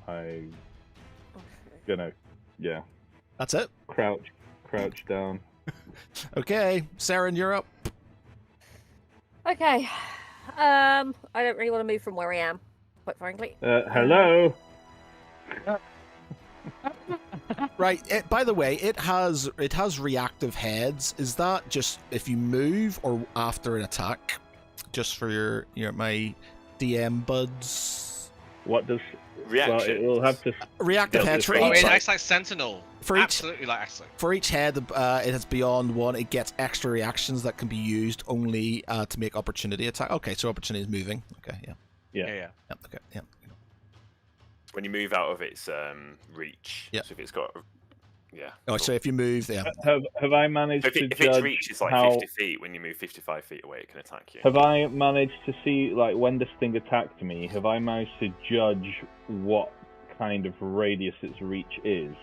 I gonna That's it. crouch down. Okay, Saren, you're up. Okay. I don't really want to move from where I am, quite frankly. Hello. Right. By the way, it has reactive heads. Is that just if you move or after an attack? Just for your my DM buds. What does Reaction? Well, it will have to Reactive heads for Oh, each. it acts like Sentinel. For each- Absolutely like Axel. For each head, it has beyond one. It gets extra reactions that can be used only to make opportunity attack. Okay, so opportunity is moving. Okay, yeah. Yeah. Yep, okay, yeah. When you move out of its reach, Yeah. so if it's got, Oh, so if you move, yeah. have I managed So if, to if judge its reach is like how 50 feet, when you move 55 feet away, it can attack you. have I managed to see, like, when this thing attacked me? Have I managed to judge what kind of radius its reach is?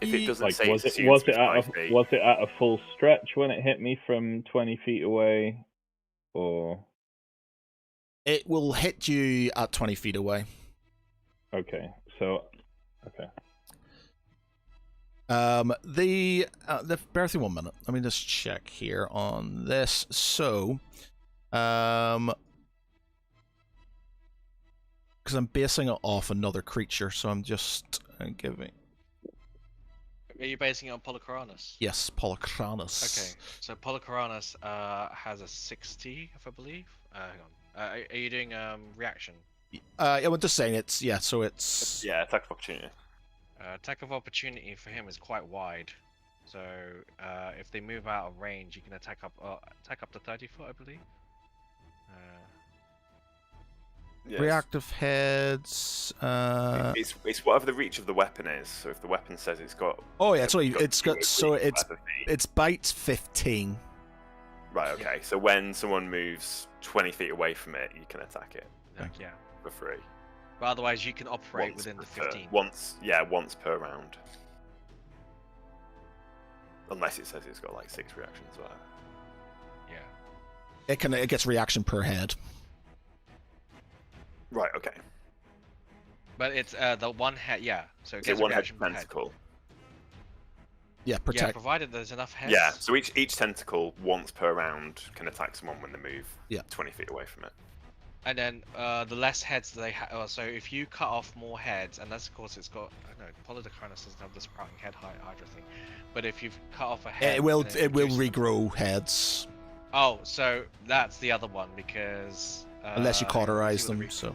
If it doesn't Like, say was it's it assumed at 55 feet, a full stretch when it hit me from 20 feet away, or It will hit you at 20 feet away. okay? So okay. The bear with me 1 minute. Let me just check here on this. So, because I'm basing it off another creature, so I'm just giving. Are you basing it on Polycoranus? Yes, Polychronus. Okay, so Polycoranus has a 60, if I believe. Hang on. Are you doing reaction? Yeah, I'm just saying it's so it's yeah, attack of opportunity. Attack of opportunity for him is quite wide. So if they move out of range, you can attack up to 30 foot, I believe. Yes. Reactive heads. It's whatever the reach of the weapon is. So if the weapon says it's got. Oh yeah, it's bites 15. Right. Okay. So when someone moves 20 feet away from it, you can attack it Yeah. for free. But otherwise, you can operate Once within the per 15. Once per round. Unless it says it's got like 6 reactions. Whatever. Yeah. It gets reaction per head. Right. Okay. But it's the one head. Yeah. So it Is it gets a one head reaction per head. tentacle? Yeah, Yeah, protect. provided there's enough heads. Yeah. So each tentacle once per round can attack someone when they move 20 feet away from it. And then the less heads they have. So if you cut off more heads, and that's of course it's got. I don't know. Polydocrinus doesn't have the sprouting head hydra thing. But if you've cut off a head, It will and then regrow heads Oh, so that's the other one because. unless you cauterize see what the them. So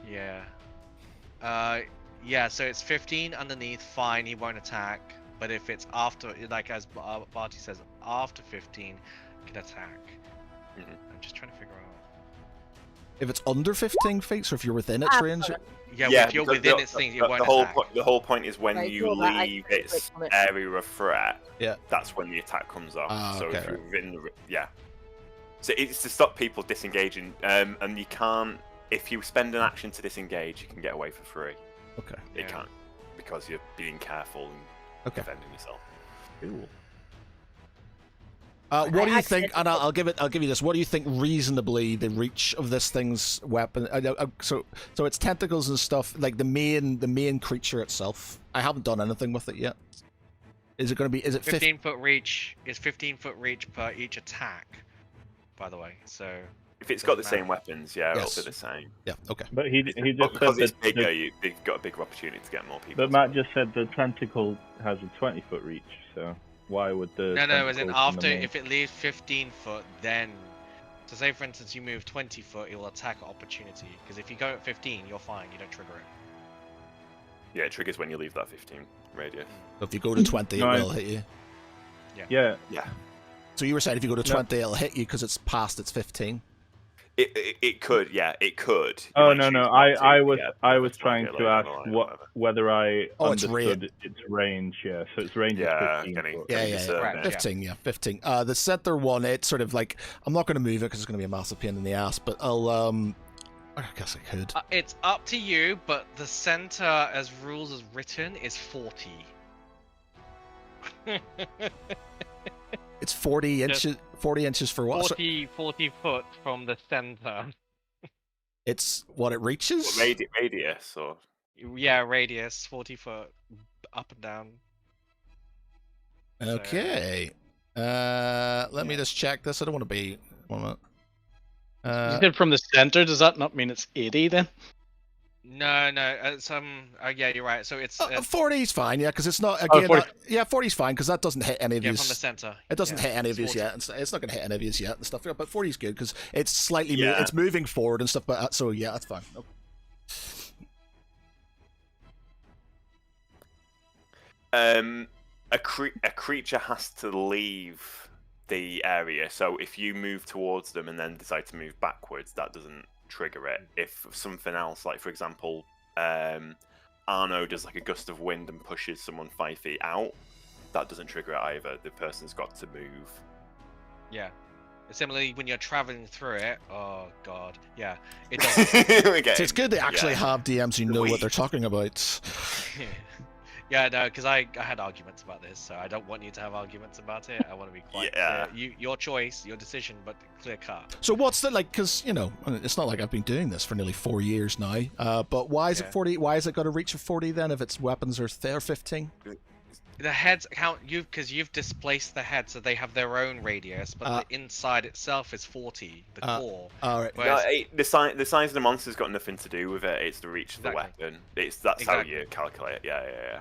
yeah. Yeah. So it's 15 underneath. Fine, he won't attack. But if it's after, like as Barty says, after 15, he can attack. Mhm. I'm just trying to figure out. if it's under 15 feet, so if you're within its range, Yeah, if you're because within its thing, you won't attack. The whole point is when Right, you well, that I leave can its click on it. area of threat. Yeah. That's when the attack comes off. So okay, if you're right. within So it's to stop people disengaging, and you can't. If you spend an action to disengage, you can get away for free. okay. You Yeah. can't because you're being careful and Okay. defending yourself. Cool. What do you think? And I'll give you this. What do you think reasonably the reach of this thing's weapon? So it's tentacles and stuff. Like the main creature itself. I haven't done anything with it yet. Is it going to be? Is it 15-foot reach is 15-foot reach per each attack. By the way, so. If it's got the Doesn't same matter. weapons, yeah, Yes. it'll be the same. Yeah. Okay. But he just Because said it's that. bigger, they've got a bigger opportunity to get more people. But Matt just said the tentacle has a 20-foot reach, so why would the No, as in tentacles after, in the main- if it leaves 15 foot, then. So say for instance you move 20 foot, it'll attack at opportunity. Because if you go at 15, you're fine, you don't trigger it. Yeah, it triggers when you leave that 15 radius. So if you go to 20, it No, will hit you. Yeah, Yeah. So you were saying if you go to 20, it'll hit you because it's past its 15. It could, yeah, it could. You Oh might no, choose no. not I to, was yeah, I because was it's trying might be to a ask little annoying, whether I Oh, it's understood its range. Yeah, so its range Yeah, is 15 getting- foot. Yeah, Maybe yeah, so, Correct, yeah. 15, yeah, 15. The center one, it's sort of like I'm not going to move it because it's going to be a massive pain in the ass. But I guess I could. It's up to you, but the center, as rules is written, is 40. It's 40 inches. 40 inches for what? So 40 foot from the center. it's what it reaches. What, radius or Yeah, radius 40 foot, up and down. Okay. Let me just check this. I don't want to be. 1 minute. You said from the center. Does that not mean it's 80 then? No, it's yeah, you're right. So it's 40 is fine, yeah, because it's not again. 40. Yeah, 40 is fine because that doesn't hit any of yeah, these. from the center. It doesn't Yeah, hit any of it's these 40. yet. It's not going to hit any of these yet and stuff. But 40 is good because it's slightly Yeah. it's moving forward and stuff. But so yeah, that's fine. Okay. a creature has to leave the area. So if you move towards them and then decide to move backwards, that doesn't trigger it. If something else, like for example, Arno does like a gust of wind and pushes someone 5 feet out, that doesn't trigger it either. The person's got to move. Yeah. Similarly, when you're traveling through it, oh god, yeah, it doesn't. Okay. So it's good they actually Yeah. have DMs who know what they're talking about. Yeah, no, because I had arguments about this, so I don't want you to have arguments about it. I want to be quite Yeah. clear. Your choice, your decision, but clear cut. So what's the like? Because it's not like I've been doing this for nearly 4 years now. But why is it Yeah. 40? Why has it got a reach of 40 then? If its weapons are 15? The heads count because you've displaced the head, so they have their own radius, but the inside itself is 40, the core. All right. No, Whereas, the size of the monster's got nothing to do with it. It's the reach of the Exactly. weapon. That's how Exactly. you calculate it. Yeah. yeah.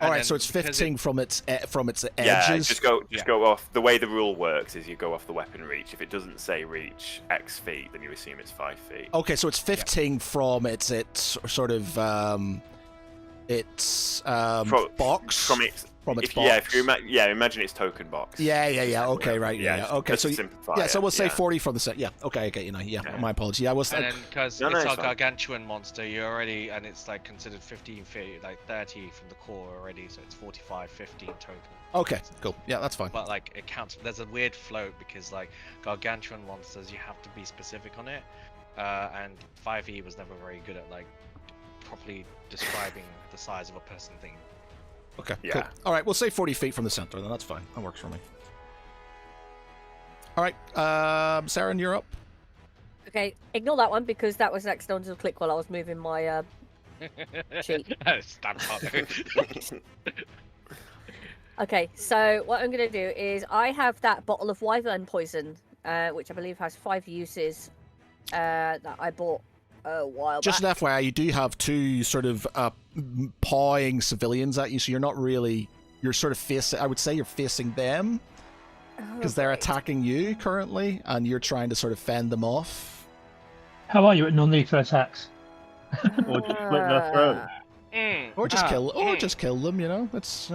All And right. then So it's because 15 from its edges. Yeah, just go Yeah. go off. The way the rule works is you go off the weapon reach. If it doesn't say reach X feet, then you assume it's 5 feet. Okay, so it's 15 from its sort of box From from its If, box. yeah, if you imagine it's token box. Yeah. Okay, right. Yeah. Okay, just so to simplify yeah, so it, we'll say yeah. 40 from the set. Yeah. Okay, I get you now. Yeah, my apologies. Yeah, I was. And then because No, it's it's our fine. gargantuan monster, you already and it's like considered 15 feet, like 30 from the core already, so it's 45, 15 total. Okay, cool. Yeah, that's fine. But like it counts. There's a weird float because like gargantuan monsters, you have to be specific on it, and 5e was never very good at like properly describing the size of a person thing. Okay, Yeah. cool. All right, we'll say 40 feet from the center, then that's fine. That works for me. All right, Saren, you're up. Okay, ignore that one because that was an accidental click while I was moving my sheet. Stab part. Okay, so what I'm going to do is I have that bottle of wyvern poison, which I believe has 5 uses that I bought a while Just back. an FYI, you do have two sort of pawing civilians at you, so you're not really. You're sort of facing. I would say you're facing them because they're Right. attacking you currently, and you're trying to sort of fend them off. How are you at non-lethal attacks? Or just split their throats. Or just kill them. You know, it's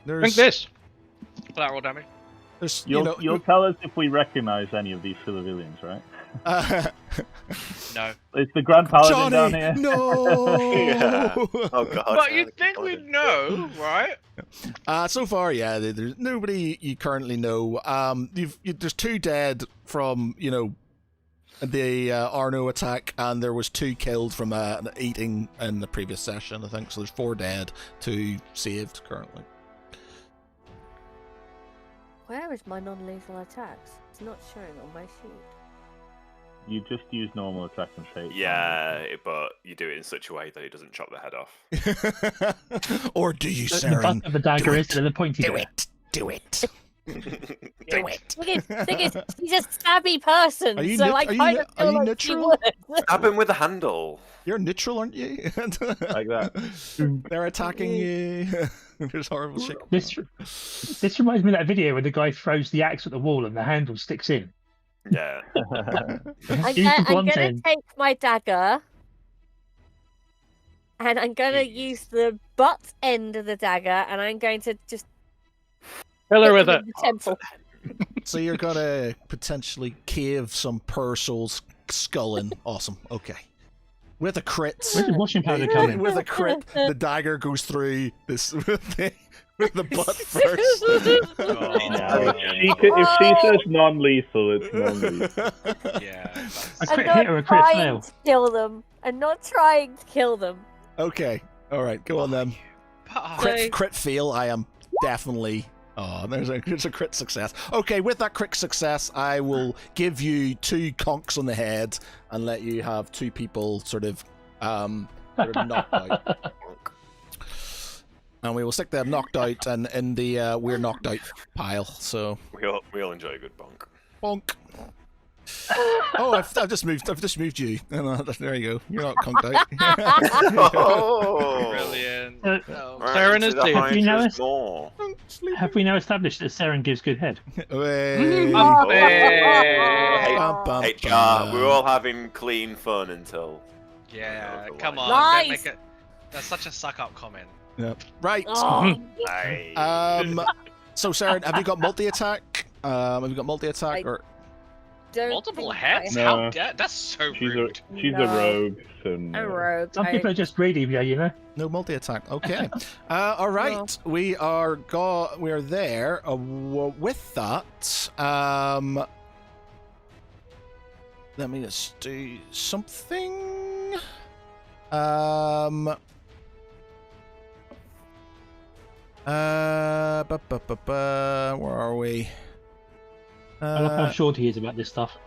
Drink there's this. Collateral damage. there's You'll tell us if we recognise any of these civilians, right? No. It's the Grand Paladin Johnny, down here. no. Yeah. Oh god. But you'd think we'd know, right? So far, yeah, there's nobody you currently know. There's 2 dead from the Arno attack, and there was 2 killed from an eating in the previous session, I think. So there's 4 dead, 2 saved currently. Where is my non-lethal attacks? It's not showing on my sheet. You just use normal attack and say. Yeah, but you do it in such a way that it doesn't chop the head off. Or do you, The Saren? butt of the dagger is to the pointy Do bit. it. Do it. Do it. Thing is, she's a stabby person, Are you so nit- I are you kind ni- of are feel you like she neutral? would. Stab him with a handle. You're neutral, aren't you? Like that. They're attacking you. There's horrible shit. This reminds me of that video where the guy throws the axe at the wall and the handle sticks in. Yeah. I'm Use the going blunt to end. take my dagger, and I'm going to use the butt end of the dagger, and I'm going to just Kill her hit with them it. in the temple. So you're gonna potentially cave some poor soul's skull in. Awesome. Okay. With a crit. Where's the washing powder coming? With a crit, the dagger goes through this with the butt first. If she says non-lethal, it's non-lethal. Yeah. A I'm crit not hit or a crit trying fail? to kill them. I'm not trying to kill them. Okay. All right. Go on then. Crit fail. I am definitely. Oh, there's a crit success. Okay, with that crit success, I will give you 2 conks on the head and let you have 2 people sort of knocked out. And we will stick them knocked out and in the we're knocked out pile. So We all enjoy a good bonk. bonk. Oh, I've just moved you. There you go. You're not conked out. Oh, Brilliant. Uh, No. Saren is dead. Have you Hydras noticed- more. Have we now established that Saren gives good head? Hey. Hey. Bum, bum, HR, bum. we're all having clean fun until. Yeah, Another come one. on. Don't Lies. make it. That's such a suck up comment. Yep. Right. Oh, Aye. So Saren, have you got multi-attack? Have you got multi-attack or? don't Multiple think heads? No. How dare? That's so She's rude. a No. rogue, so a no. rogue. Some people are just greedy, yeah, you know. No multi-attack. Okay. All right. No. We are there. With that, let me just do something. Where are we? I love how short he is about this stuff.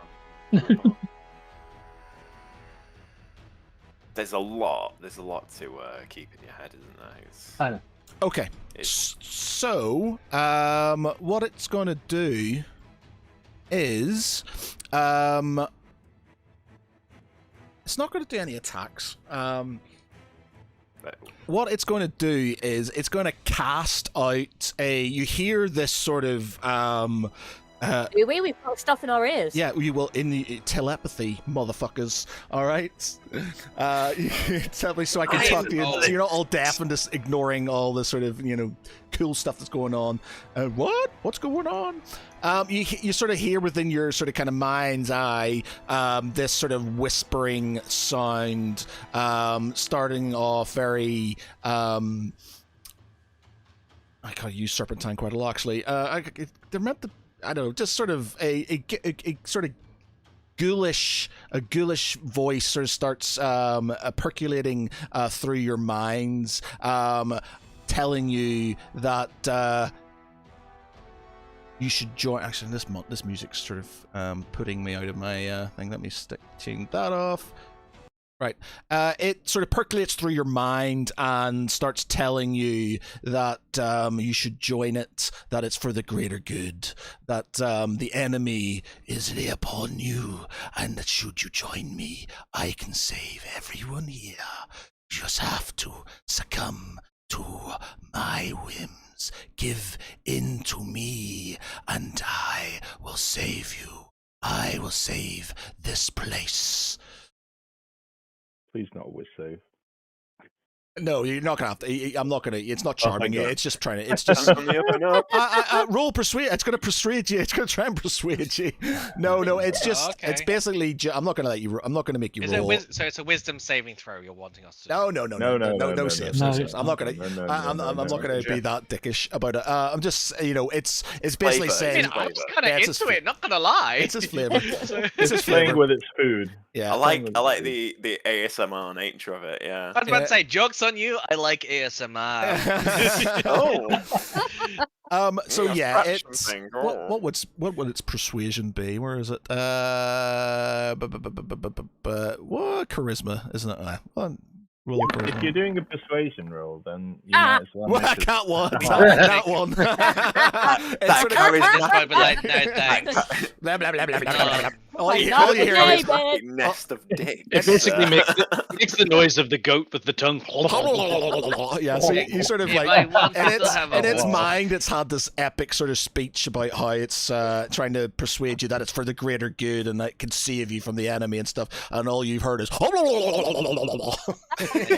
There's a lot to keep in your head, isn't there? I know. Okay. It's- So, what it's going to do is, it's not going to do any attacks. What it's going to do is it's going to cast out a. You hear this sort of Do we? We've got stuff in our ears. Yeah, you will in the telepathy, motherfuckers. All right, tell me so I can talk to you. So you're not all deaf and just ignoring all the sort of cool stuff that's going on. What's going on? You sort of hear within your sort of kind of mind's eye this sort of whispering sound, starting off very. I can't use serpentine quite a lot actually. They're meant to. I don't know, just sort of a sort of ghoulish voice sort of starts percolating through your minds, telling you that you should join. Actually, this music's sort of putting me out of my thing. Let me tune that off. Right. It sort of percolates through your mind and starts telling you that you should join it, that it's for the greater good, that the enemy is lay upon you, and that should you join me, I can save everyone here. You just have to succumb to my whims. Give in to me, and I will save you. I will save this place. Please not wish save. No, you're not gonna have to. I'm not gonna. It's not charming you. It's just trying to. It's just On the up and up. roll persuade. It's gonna persuade you. It's gonna try and persuade you. No. It's just. Okay. It's basically. I'm not gonna let you. I'm not gonna make you Is roll. it so it's a wisdom saving throw you're wanting us to do? No saves. I'm not gonna. No, I'm not gonna be that dickish about it. I'm just. It's basically flavor. saying. I was kind Yeah, of it's into it, not gonna lie. It's his flavor. It's his Playing flavor. with its food. Yeah. I like the ASMR nature of it. Yeah. I was about to say, jokes on you. I like ASMR. Oh. So yeah, fraction it's thing. what would its persuasion be? Where is it? What charisma, isn't it? Roll a charisma. If you're doing a persuasion roll, then you might as well. Well, make I it- can't one. That one. It's sort of- I'd be like, no thanks. blah, blah, blah, blah, blah, blah, No. blah. Oh All my you God, hear okay, is man. Nest of dicks. It basically makes the noise of the goat with the tongue. yeah. So you sort of If I like want in to its have a in its wall. mind, it's had this epic sort of speech about how it's trying to persuade you that it's for the greater good and that it can save you from the enemy and stuff. And all you've heard is. That's Like you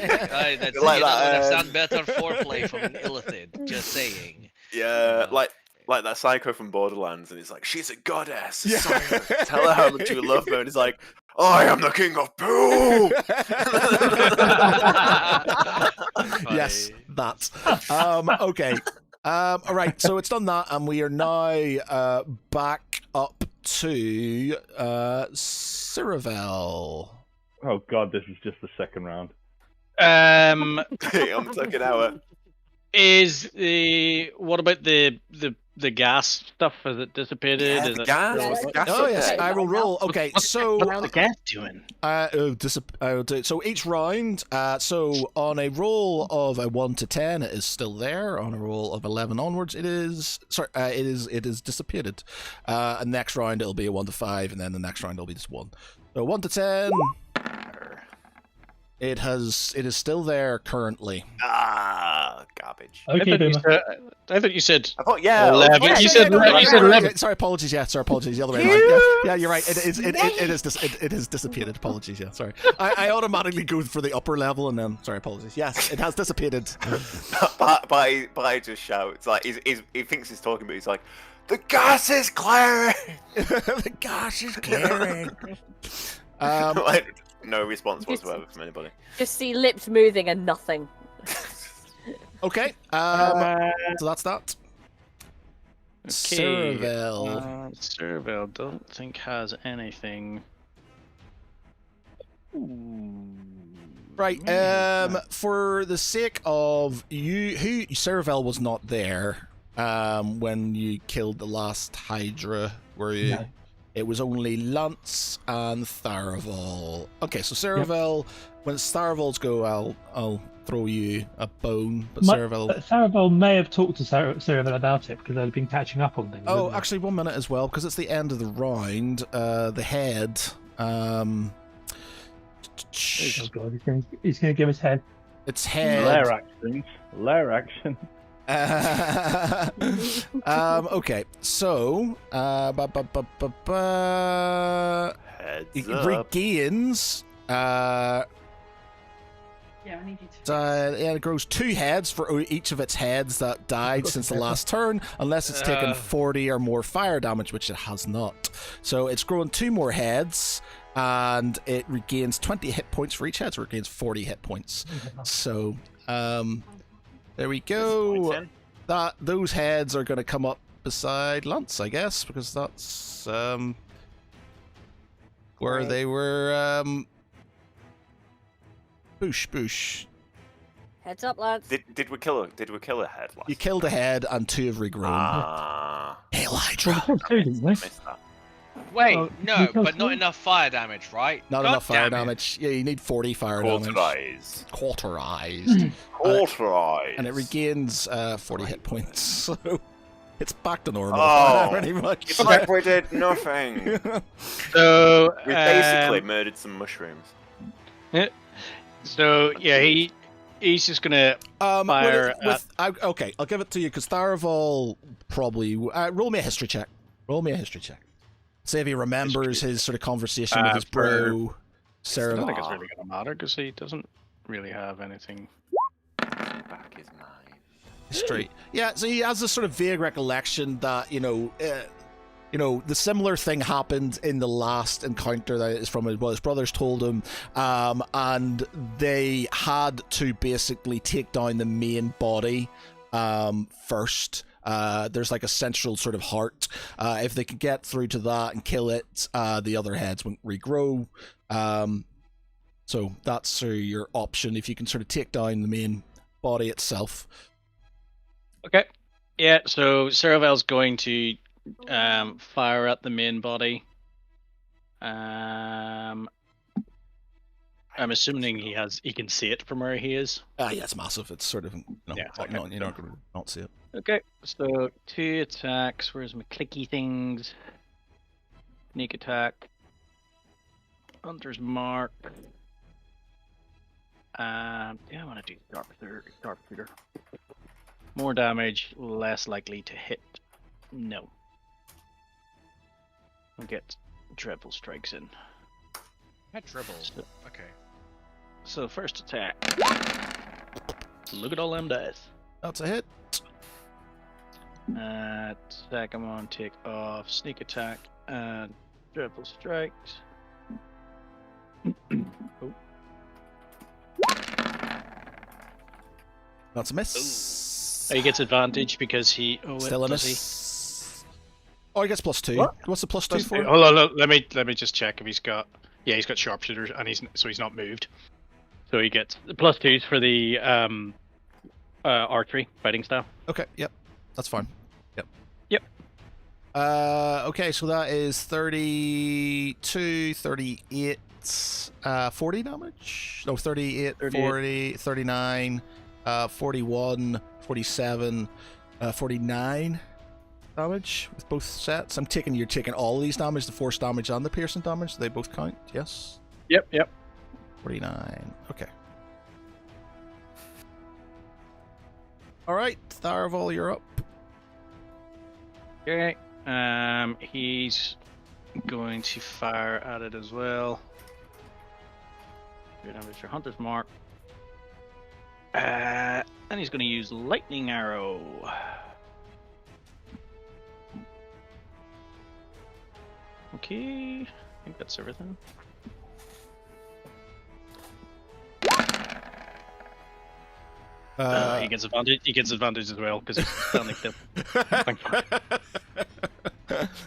know, that, would have sound better foreplay from Illithid. Just saying. Yeah, like that psycho from Borderlands, and he's like, "She's a goddess. Yeah. Sire, tell her how much you love her." And he's like, "I am the king of poo." Yes, that. Okay. All right. So it's done that, and we are now back up to Ciravel. Oh god, this is just the second round. I'm taking out. What about the gas stuff? Has it dissipated? Yeah, Is the it... gas. Yeah, Was the gas Oh up yes, there? I will roll. Okay, so What's the gas doing? I will do it. So each round, so on a roll of a 1 to 10, it is still there. On a roll of 11 onwards, it is dissipated. And next round it'll be a 1 to 5, and then the next round it'll be just 1. So 1 to 10, it is still there currently. Ah, garbage. Okay, Boomer. I thought you said I thought, yeah. 11. Yeah, You yeah, said no, you you're said right. 11. Sorry, apologies. Yeah, sorry, apologies. The other way around. Yeah, you're right. It is dissipated. Apologies. Yeah, sorry. I automatically go for the upper level and then sorry, apologies. Yes, it has dissipated. but I just shouts like he thinks he's talking, but he's like, "The gas is clearing." The gas is clearing. Like, no response whatsoever from anybody. Just see lips moving and nothing. Okay. So that's that. Ciravel. Ciravel don't think has anything. Right. For the sake of you, Ciravel was not there when you killed the last Hydra, were you? No. It was only Lance and Tharaval. Okay, so Ciravel, when Tharaval's go, I'll throw you a bone, but Ciravel. Ciravel may have talked to Ciravel about it because they've been catching up on things. Oh, haven't they? actually, 1 minute as well, because it's the end of the round. The head. Oh god, he's going to give his head. Its head. Lair action. Okay, so Heads it up. regains. Yeah, I need you to. Yeah, it grows 2 heads for each of its heads that died since the last turn, unless it's taken 40 or more fire damage, which it has not. So it's grown 2 more heads, and it regains 20 hit points for each head, so it regains 40 hit points. So, there we go. Disappointing. Those heads are going to come up beside Lance, I guess, because that's where Right. they were. Boosh. Heads up, lads. Did we kill a head last? You killed a head, and 2 have regrown. Ah, Hail Hydra. missed that. Wait, Oh, no, you killed but not two? enough fire damage, right? Not God enough fire damn it. damage. Yeah, you need 40 fire damage. Cauterize. Cauterized. Cauterize. And it regains 40 hit points. So it's back to normal. Oh. Pretty much. It's like we did nothing. So We basically murdered some mushrooms. So yeah, he's just gonna fire okay, I'll give it to you because Tharaval probably roll me a history check. See if he remembers his sort of conversation with his bro, I don't Sarah. think it's really gonna matter because he doesn't really have anything. Back is mine. History. Yeah, so he has this sort of vague recollection that the similar thing happened in the last encounter that is from what his brothers told him, and they had to basically take down the main body first. There's like a central sort of heart. If they could get through to that and kill it, the other heads won't regrow. So that's your option if you can sort of take down the main body itself. Okay. Yeah. So Saravel's going to fire at the main body. I'm assuming he can see it from where he is. Yeah, it's massive. It's sort of Yeah, okay. you're not going to not see it. Okay, so 2 attacks. Where's my clicky things? Sneak attack. Hunter's mark. Yeah, I want to do sharpshooter. More damage, less likely to hit. No. We'll get treble strikes in. That dribble. So, Okay. so first attack. Look at all them dice. That's a hit. Second one, take off, sneak attack, and triple strikes. Oh. That's a miss. He gets advantage because he. Oh, Still a does miss. Oh, he gets +2. What? What's the +2 He? for? Hold on, let me just check if he's got. Yeah, he's got sharpshooters, and he's not moved. So he gets the +2s for the archery fighting style. Okay, yep. That's fine. Yep. Yep. Okay, so that is 32, 38, 40 damage? No, 38, 40, 39, 41, 47, 49 damage with both sets. You're taking all of these damage, the force damage and the piercing damage. They both count, yes? Yep. 49. Okay. Alright, Tharaval, you're up. Okay. He's going to fire at it as well. Good damage for Hunter's Mark. And he's going to use Lightning Arrow. Okay. I think that's everything. He gets advantage. He gets advantage as well because he's standing still.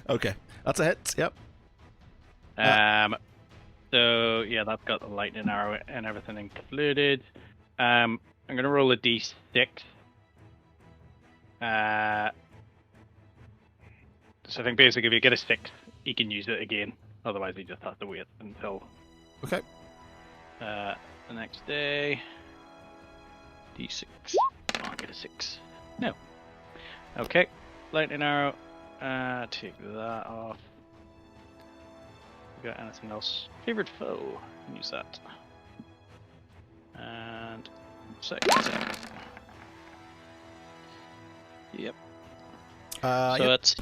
Okay, that's a hit. Yep. So yeah, that's got the lightning arrow and everything included. I'm gonna roll a d6. So I think basically if you get a 6, he can use it again. Otherwise, he just has to wait until Okay. the next day. D6. I'll get a 6. No. Okay. Lightning arrow. Take that off. We got anything else? Favorite foe. Use that. And second attack. Yep. So So it's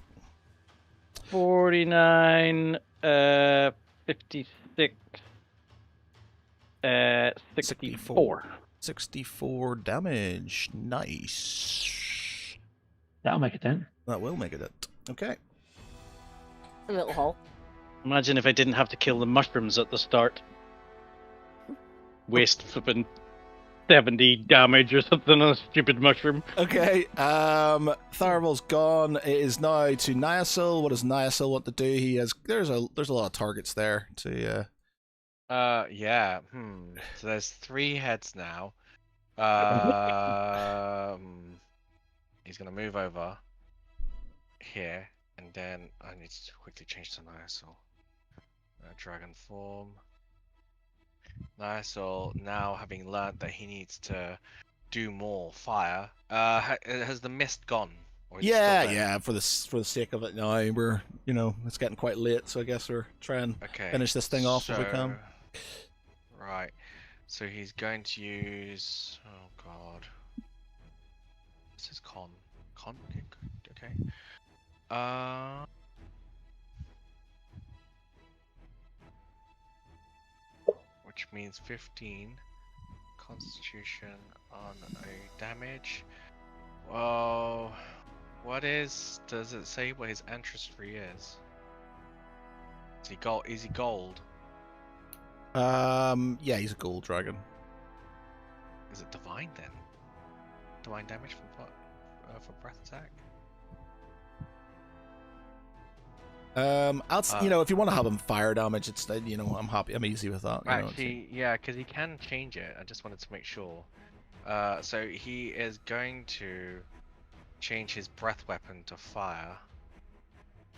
49, 56, 64. 64 damage. Nice. That'll make a dent. That will make it hit. Okay. A little hole. Imagine if I didn't have to kill the mushrooms at the start. Waste flipping 70 damage or something on a stupid mushroom. Okay. Tharavol's gone. It is now to Nyasil. What does Nyasil want to do? He has. There's a lot of targets there to. Yeah. So there's 3 heads now. He's gonna move over here, and then I need to quickly change to Niasul. Dragon form. Niasul, now having learned that he needs to do more fire, has the mist gone? Or is it still Yeah, there? yeah. For the sake of it, now we're it's getting quite late, so I guess we're trying to Okay. finish this thing off if we can. Right. So he's going to use. Oh God. This is con. Con. Okay. Good. Okay. Which means 15 Constitution on a damage. Whoa. Does it say what his ancestry is? Is he gold? Is he gold? Yeah, he's a gold dragon. Is it divine then? Divine damage for breath attack? if you want to have him fire damage, it's I'm happy. I'm easy with that. Actually, yeah, because he can change it. I just wanted to make sure. So he is going to change his breath weapon to fire,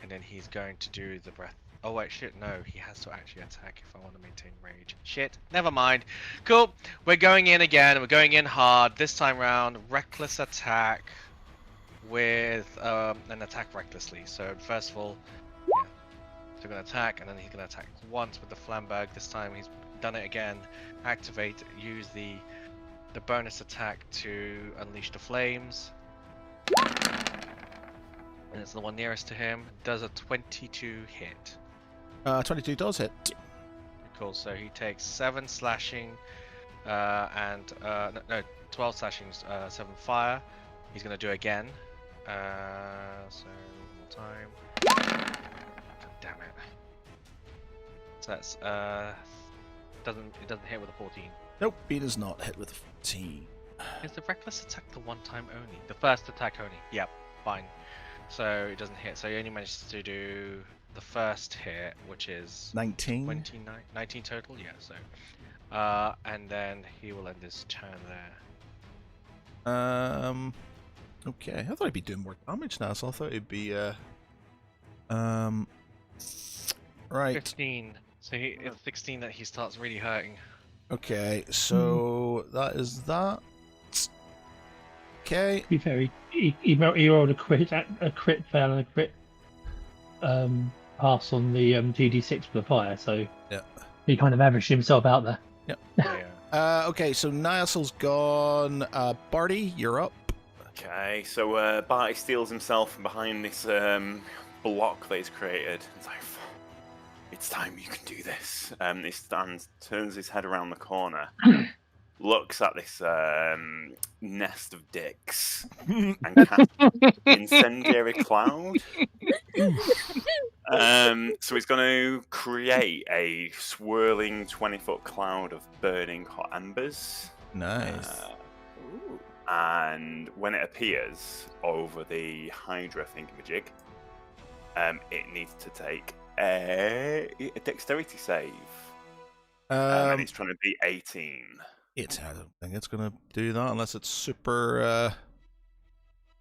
and then he's going to do the breath. Oh wait, shit, no, he has to actually attack if I want to maintain rage. Shit, never mind. Cool, we're going in again. We're going in hard this time round. Reckless attack with an attack recklessly. So first of all, yeah, so gonna attack, and then he's gonna attack once with the Flamberg. This time he's done it again. Activate, use the bonus attack to unleash the flames. And it's the one nearest to him. Does a 22 hit. 22 does hit. Cool. So he takes 7 slashing, and 12 slashing, 7 fire. He's gonna do it again. So one more time. God damn it. So that's it doesn't hit with a 14. Nope, he does not hit with a 14. Is the reckless attack the one time only? The first attack only. Yep, fine. So it doesn't hit. So he only manages to do the first hit, which is 19. 19 total. Yeah. So, and then he will end his turn there. Okay. I thought he'd be doing more damage now, so I thought he'd be right. 15. So it's 16 that he starts really hurting. Okay, so that is that. Okay. To be fair, he rolled a crit fail and a crit pass on the GD6 for the fire, so yeah, he kind of averaged himself out there. Yep. Yeah. Okay, so Niasil's gone. Barty, you're up. Okay, so Barty steals himself from behind this block that he's created. He's like, it's time you can do this. He stands, turns his head around the corner, looks at this nest of dicks, and casts Incendiary Cloud. So he's going to create a swirling 20-foot cloud of burning hot embers. Nice. And when it appears over the Hydra thingamajig, it needs to take a dexterity save. And it's trying to be 18. I don't think it's going to do that unless it's super.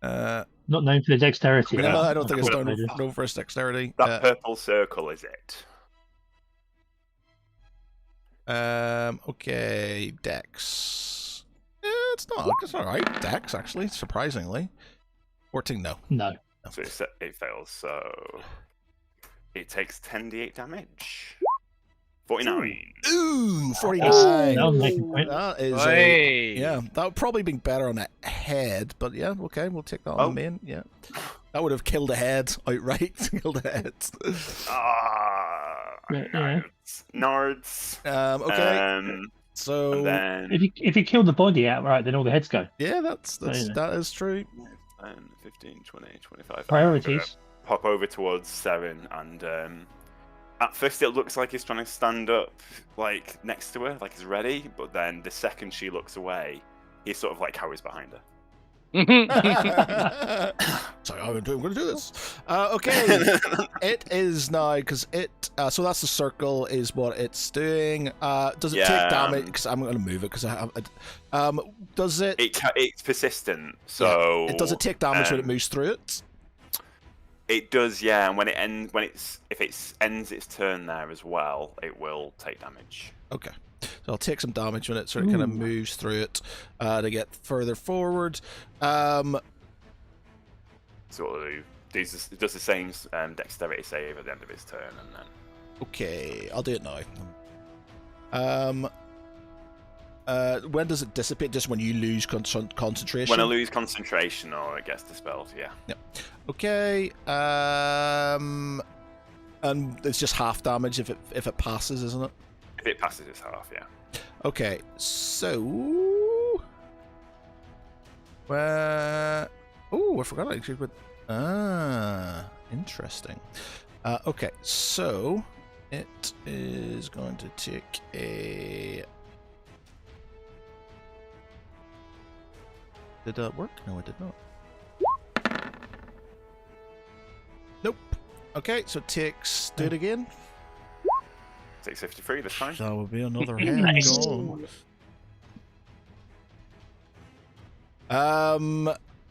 Not known for the dexterity. No, I don't think it's known known for its dexterity. That purple circle is it. Okay, Dex. It's not. It's all right. Dex, actually, surprisingly. 14, no. No. So it fails. So it takes 10d8 damage. 49. Ooh, 49. That'll make a point. That is Hey. yeah, that would probably be better on a head, but yeah, okay, we'll take that on the main. Yeah, that would have killed a head outright. Killed a head. Yeah. Nards. Okay. So And then If you kill the body outright, then all the heads go. yeah, that is true. 10, 15, 20, 25. Priorities. Pop over towards Seren, and at first it looks like he's trying to stand up, like next to her, like he's ready. But then the second she looks away, he sort of like cowers behind her. Sorry, I'm going to do this. Okay, it is now because it. So that's the circle is what it's doing. Does it take damage? Because I'm going to move it because I have. Does it? It's persistent, so Does it take damage when it moves through it? It does, yeah. And when it ends its turn there as well, it will take damage. Okay. So I'll take some damage when it sort of kind of moves through it to get further forward. So it does the same dexterity save at the end of its turn, and then. Okay, I'll do it now. When does it dissipate? Just when you lose concentration? When I lose concentration or it gets dispelled, yeah. Yep. Okay. And it's just half damage if it passes, isn't it? If it passes, it's half, yeah. Okay, so I forgot actually, but interesting. Okay, so it is going to take a. Did that work? No, it did not. Nope. Okay, so it takes. Do it again. 653 this time. That would be another head Nice. gone.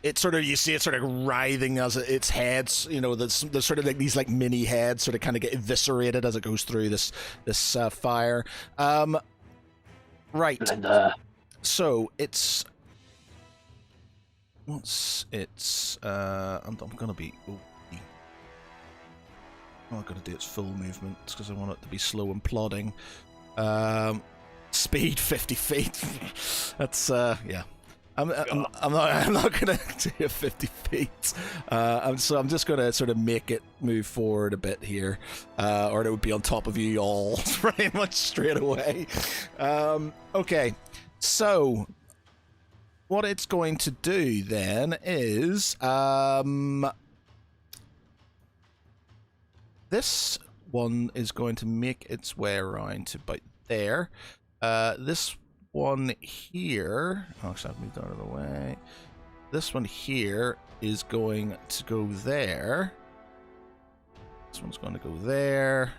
It sort of, you see it sort of writhing as its heads, there's sort of like these like mini heads sort of kind of get eviscerated as it goes through this fire. Right. So it's once it's I'm gonna be. I'm not going to do its full movement because I want it to be slow and plodding. Speed 50 feet. That's yeah. I'm not going to do 50 feet. So I'm just going to sort of make it move forward a bit here, or it would be on top of you all pretty much straight away. Okay, so what it's going to do then is this one is going to make its way around to about there. This one here... Oh, actually, I've moved out of the way. This one here is going to go there. This one's going to go there.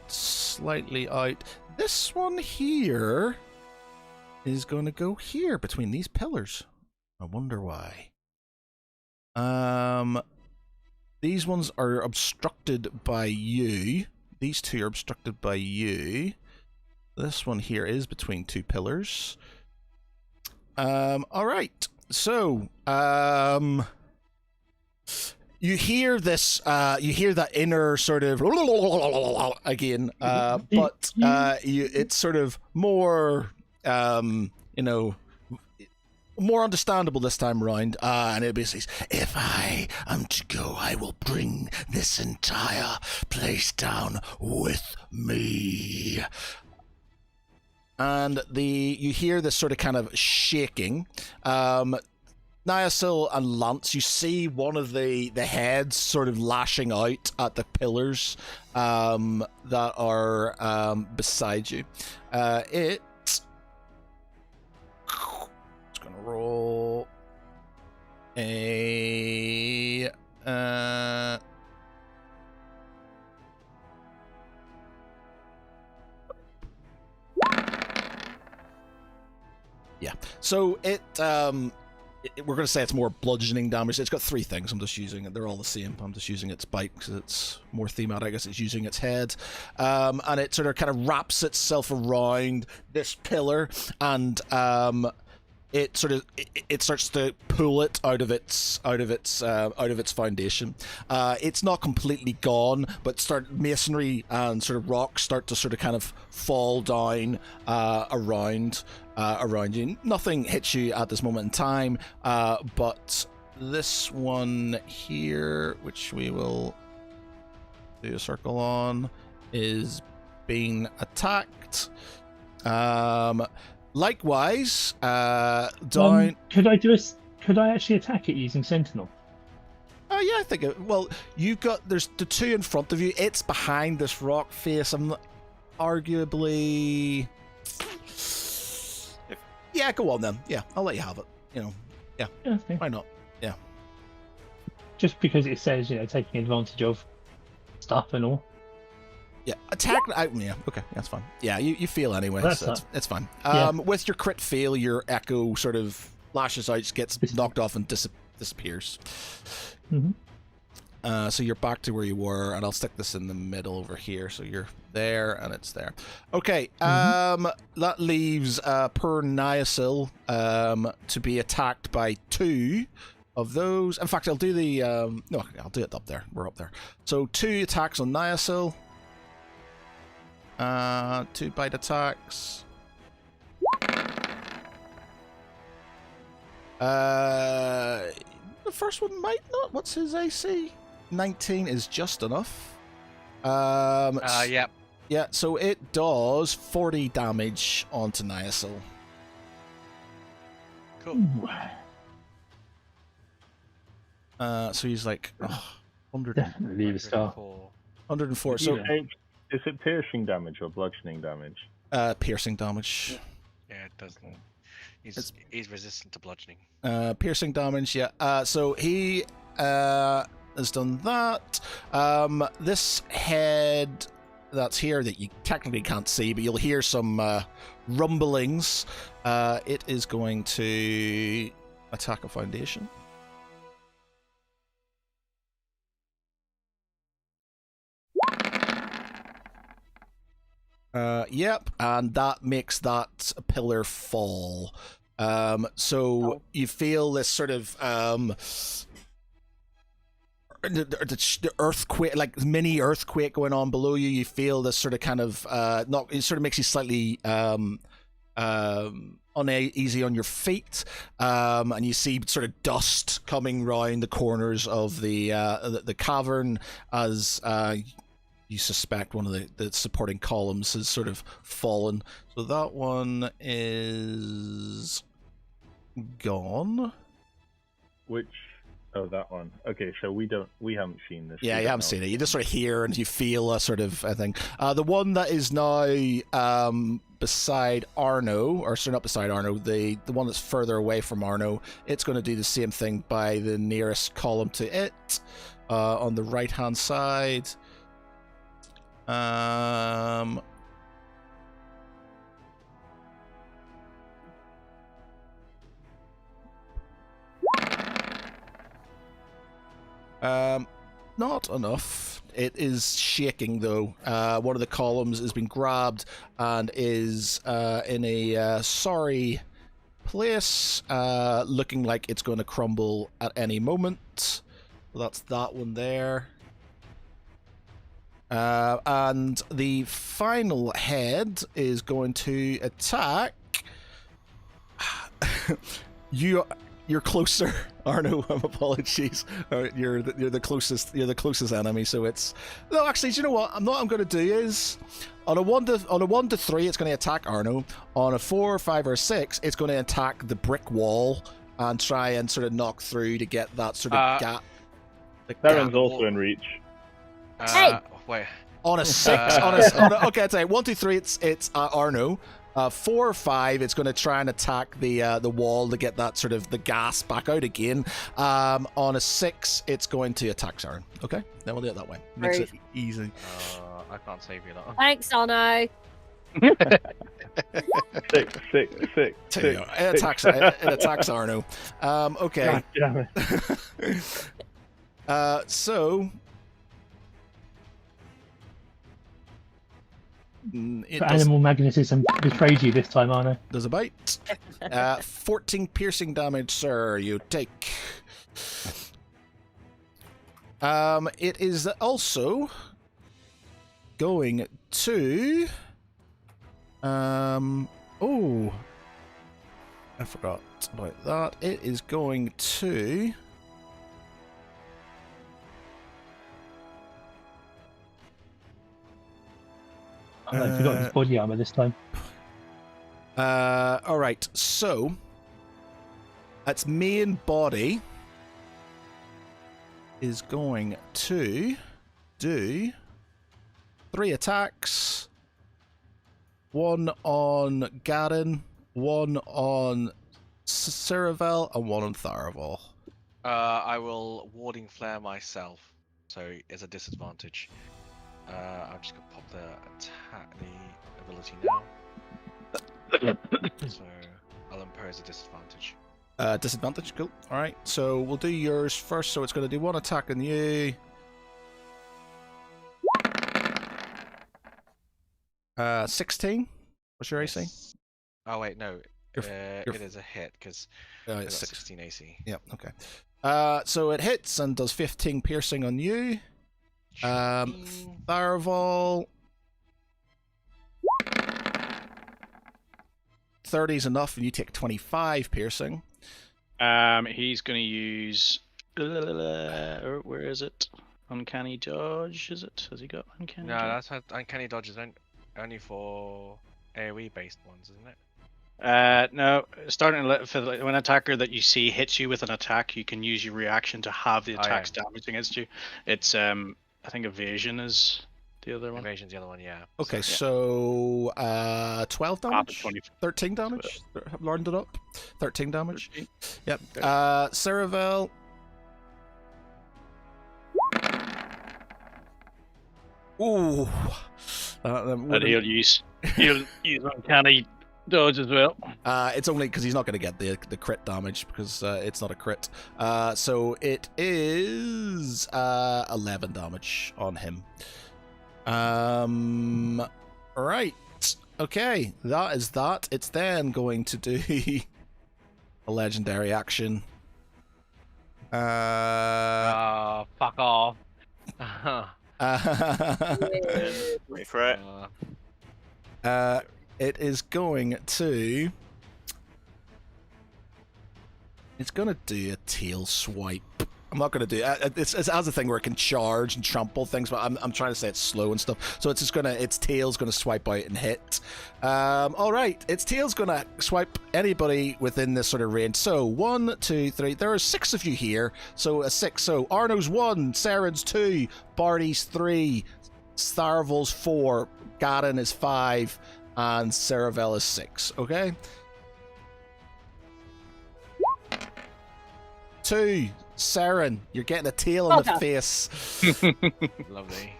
Slightly out. This one here is going to go here between these pillars. I wonder why. These ones are obstructed by you. These two are obstructed by you. This one here is between two pillars. Alright. So, you hear this, you hear that inner sort of again, but it's sort of more, more understandable this time around, and it basically says, if I am to go, I will bring this entire place down with me. And you hear this sort of kind of shaking. Niasil and Lance, you see one of the heads sort of lashing out at the pillars that are beside you. It's gonna roll a yeah. So we're going to say it's more bludgeoning damage. It's got three things. I'm just using it. They're all the same. I'm just using its bite because it's more thematic. I guess it's using its head. And it sort of kind of wraps itself around this pillar and it starts to pull it out of its foundation. It's not completely gone, but masonry and sort of rocks start to sort of kind of fall down around you. Nothing hits you at this moment in time, but this one here, which we will do a circle on, is being attacked. Likewise, down. Could I actually attack it using Sentinel? Oh yeah, I think. There's the two in front of you. It's behind this rock face. I'm arguably. Yeah, go on then. Yeah, I'll let you have it. Yeah. Okay. Why not? Yeah. Just because it says, taking advantage of stuff and all. Yeah, attack. Yeah, okay, that's fine. Yeah, you feel anyway, so it's fine. Yeah. With your crit fail, your echo sort of lashes out, gets knocked off, and disappears. Mm-hmm. So you're back to where you were, and I'll stick this in the middle over here. So you're there, and it's there. Okay. That leaves per Niasil to be attacked by 2 of those. In fact, I'll do the no, I'll do it up there. We're up there. So 2 attacks on Niasil. 2 bite attacks. The first one might not. What's his AC? 19 is just enough. Yep. Yeah, so it does 40 damage onto Niasil. Cool. So he's like 100, Definitely leave a star. 104. So Is it piercing damage or bludgeoning damage? piercing damage. Yeah, it doesn't. He's resistant to bludgeoning. Piercing damage, yeah. So he has done that. This head that's here that you technically can't see, but you'll hear some rumblings. It is going to attack a foundation. Yep, and that makes that pillar fall. So you feel this sort of the earthquake, like mini earthquake going on below you. You feel this sort of kind of it sort of makes you slightly uneasy on your feet, and you see sort of dust coming round the corners of the cavern as you suspect one of the supporting columns has sort of fallen. So that one is gone. Which? Oh, that one. Okay, so we haven't seen this. Yeah, you haven't seen it. You just sort of hear and you feel a sort of thing. The one that is now beside Arno, or sorry, not beside Arno, the one that's further away from Arno, it's going to do the same thing by the nearest column to it, on the right hand side. Not enough. It is shaking though. One of the columns has been grabbed and is in a sorry place, looking like it's going to crumble at any moment. Well, that's that one there. And the final head is going to attack. You're closer, Arno. Apologies. You're the closest. You're the closest enemy. So it's no. Actually, do you know what? I'm going to do is on a 1 to 3, it's going to attack Arno. On a 4, 5, or 6, it's going to attack the brick wall and try and sort of knock through to get that sort of gap. That one's also in reach. Hey! Wait. On a 6, okay, I'd say 1, 2, 3, it's Arno. 4 or 5, it's going to try and attack the wall to get that sort of the gas back out again. On a 6, it's going to attack Sharon. Okay, then we'll do it that way. Makes it easy. I can't save you that. Thanks, Arno. 6. It attacks Arno. Okay. God damn it. So It But does, animal magnetism betrayed you this time, Arno. does a bite. 14 piercing damage, sir. You take. It is also going to. Oh, I forgot about that. It is going to. I forgot his body armor this time. All right. So its main body is going to do 3 attacks. 1 on Garen, 1 on Ceravel, and 1 on Tharavel. I will warding flare myself, so it's a disadvantage. I'm just gonna pop the ability now. So I'll impose a disadvantage. Disadvantage, cool. All right, so we'll do yours first. So it's going to do 1 attack on you. 16. What's your AC? Yes. Oh wait, no. You're- It is a hit because It's got 6. 16 AC. Yeah, okay. So it hits and does 15 piercing on you. 15. Tharavel. 30 is enough, and you take 25 piercing. He's going to use. Where is it? Uncanny dodge, is it? Has he got uncanny No, dodge? that's how uncanny dodge is only for AoE based ones, isn't it? No, starting for when an attacker that you see hits you with an attack, you can use your reaction to have the Oh, yeah. attacks damage against you. It's I think evasion is the other one. Evasion's the other one, yeah. Okay, So, so 12 Half of damage? 20. 13 damage? Learned it up. 13 damage. 13. Yep. Okay. Ceravel. Ooh. And he'll use uncanny dodge as well. It's only because he's not going to get the crit damage because it's not a crit. So it is 11 damage on him. Right. Okay, that is that. It's then going to do a legendary action. Fuck off. Wait for it. It is going to. It's going to do a tail swipe. I'm not going to do it. It has a thing where it can charge and trample things, but I'm trying to say it's slow and stuff. So it's just gonna, its tail's going to swipe out and hit. All right, its tail's going to swipe anybody within this sort of range. So 1, 2, 3. There are 6 of you here. So a 6. So Arno's 1, Saren's 2, Barty's 3, Starvel's 4, Garen is 5, and Ceravel is 6. Okay. 2. Saren, you're getting a tail in the face. Lovely.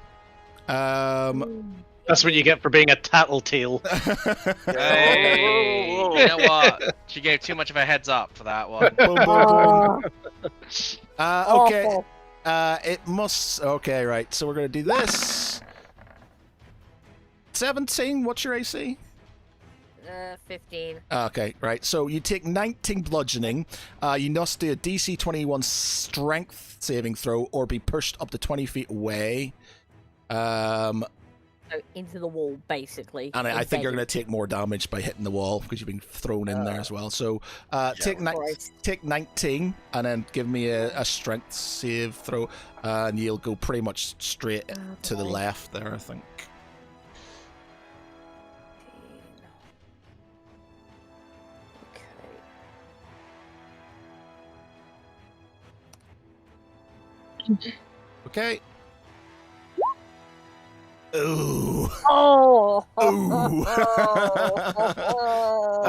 That's what you get for being a tattletale. Hey, you know what? She gave too much of a heads up for that one. Boom, boom, boom. Okay. Awful. It must. Okay, right. So we're gonna do this. 17. What's your AC? 15. Okay, right. So you take 19 bludgeoning. You must do a DC 21 strength saving throw or be pushed up to 20 feet away. So into the wall, basically. And I think you're going embedded. to take more damage by hitting the wall because you've been thrown in there as well. So take Christ. take 19 and then give me a strength save throw, and you'll go pretty much straight to the Okay. left there, I think. Okay. Ooh. Oh. Ooh.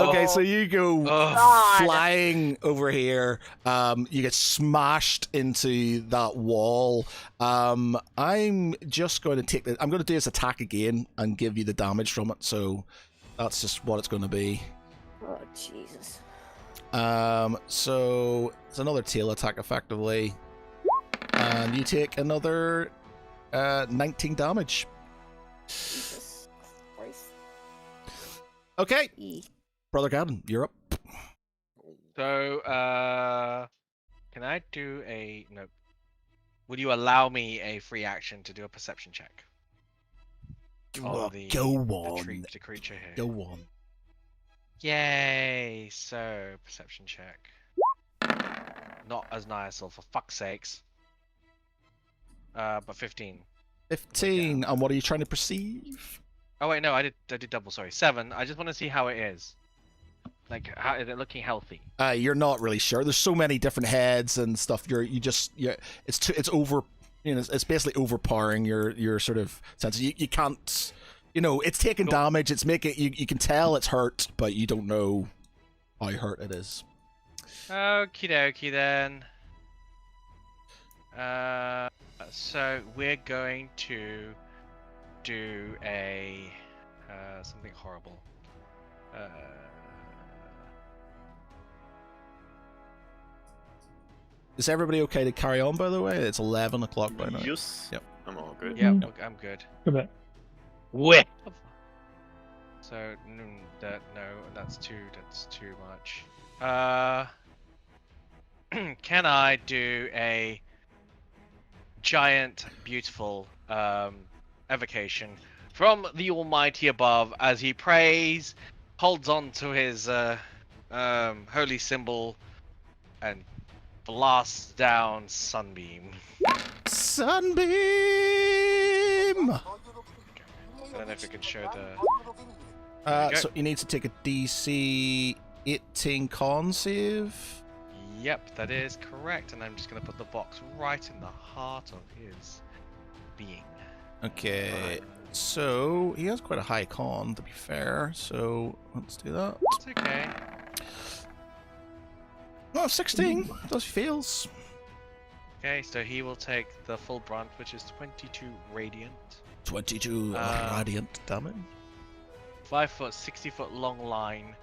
Okay, so you go God. flying over here. You get smashed into that wall. I'm just going to take I'm going to do this attack again and give you the damage from it. So that's just what it's going to be. Oh, Jesus. So it's another tail attack effectively, and you take another 19 damage. Jesus Christ. Okay, Ye- Brother Gavin, you're up. So, can I do a no? Would you allow me a free action to do a perception check on the the creature here? Go on. Yay! So perception check. Not as nice, or for fuck's sakes. But 15. 15. And what are you trying to perceive? Oh wait, no, I did double. Sorry, 7. I just want to see how it is. Like, how is it looking healthy? You're not really sure. There's so many different heads and stuff. It's over. It's basically overpowering your sort of sense. You can't. It's taking damage. It's making you can tell it's hurt, but you don't know how hurt it is. Okie dokie then. So we're going to do a something horrible. Is everybody okay to carry on? By the way, it's 11 o'clock by now. Yes. Yep. I'm all good. Yeah, I'm good. Correct. Whip. So no, that's too much. Can I do a giant, beautiful evocation from the Almighty above as he prays, holds on to his holy symbol, and blasts down Sunbeam. Sunbeam. I don't know if it can show the. So you need to take a DC 18 con save. Yep, that is correct, and I'm just gonna put the box right in the heart of his being. Okay. So he has quite a high con, to be fair. So let's do that. It's okay. Oh, 16. Those fails. Okay, so he will take the full brunt, which is 22 radiant. 22 radiant damage. 5 foot, 60 foot long line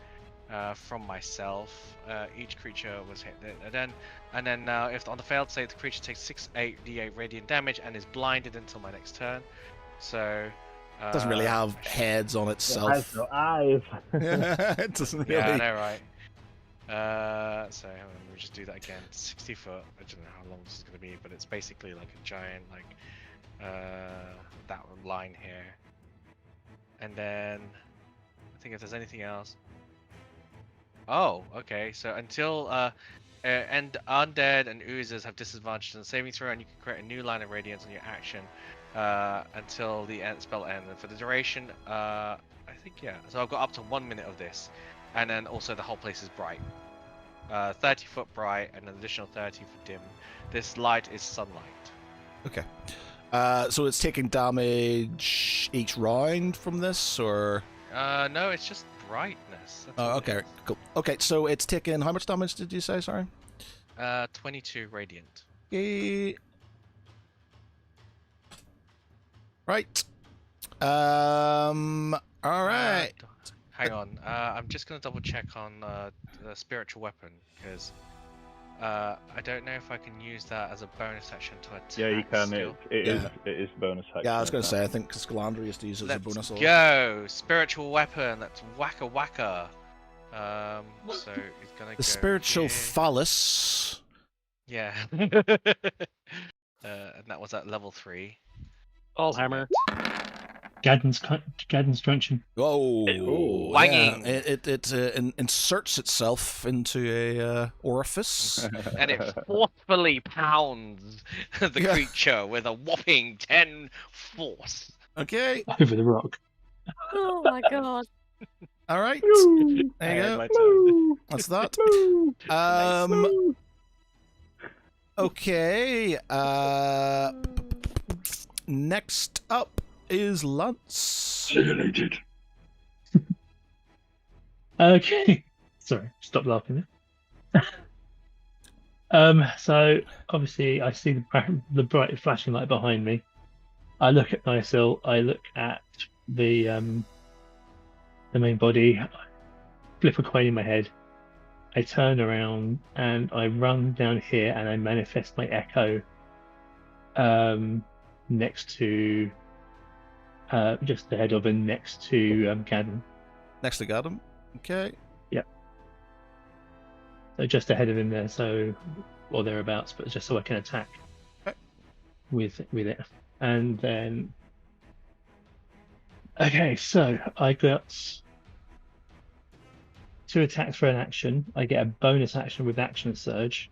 from myself. Each creature was hit. And then now, if on the failed save, the creature takes 8d8 radiant damage and is blinded until my next turn. So. Doesn't really have heads on It itself. has no eyes. It doesn't really. Yeah, I know, right? So hang on, let me just do that again. 60 foot. I don't know how long this is going to be, but it's basically like a giant, that line here. And then I think if there's anything else. Oh, okay. So until and undead and oozers have disadvantage on the saving throw, and you can create a new line of radiance on your action until the spell ends. And for the duration, I think So I've got up to 1 minute of this, and then also the whole place is bright. 30 foot bright and an additional 30 for dim. This light is sunlight. Okay. So it's taking damage each round from this, or? No, it's just brightness. That's all it Okay, is. cool. Okay, so it's taking how much damage did you say? Sorry. 22 radiant. Okay. Right. All right. Hang on. I'm just gonna double check on the spiritual weapon because I don't know if I can use that as a bonus action to attack. Yeah, you can. Still. It is bonus action. Yeah, I was going to say, I think Scalandra used to use it as a Let's bonus. go! Spiritual weapon. Let's wacka wacka. So it's gonna go The spiritual here. phallus. Yeah. And that was at level 3. All hammer. Gadden's Junction. Whoa. Wanging. Yeah. It inserts itself into a orifice. And it forcefully pounds the Yeah. creature with a whopping 10 force. Okay. Over the rock. Oh my god. All right. Woo! There you go. My turn. That's that. Woo! Um. Okay. Next up is Lance. Okay. Sorry, stop laughing there. So obviously I see the bright flashing light behind me. I look at Nysil, I look at the main body, flip a coin in my head. I turn around and I run down here and I manifest my echo next to just ahead of and next to Gadden. Next to Gadam. Okay. So just ahead of him there, or thereabouts, but just so I can attack Okay. with it. And then, okay, so I got 2 attacks for an action. I get a bonus action with action surge.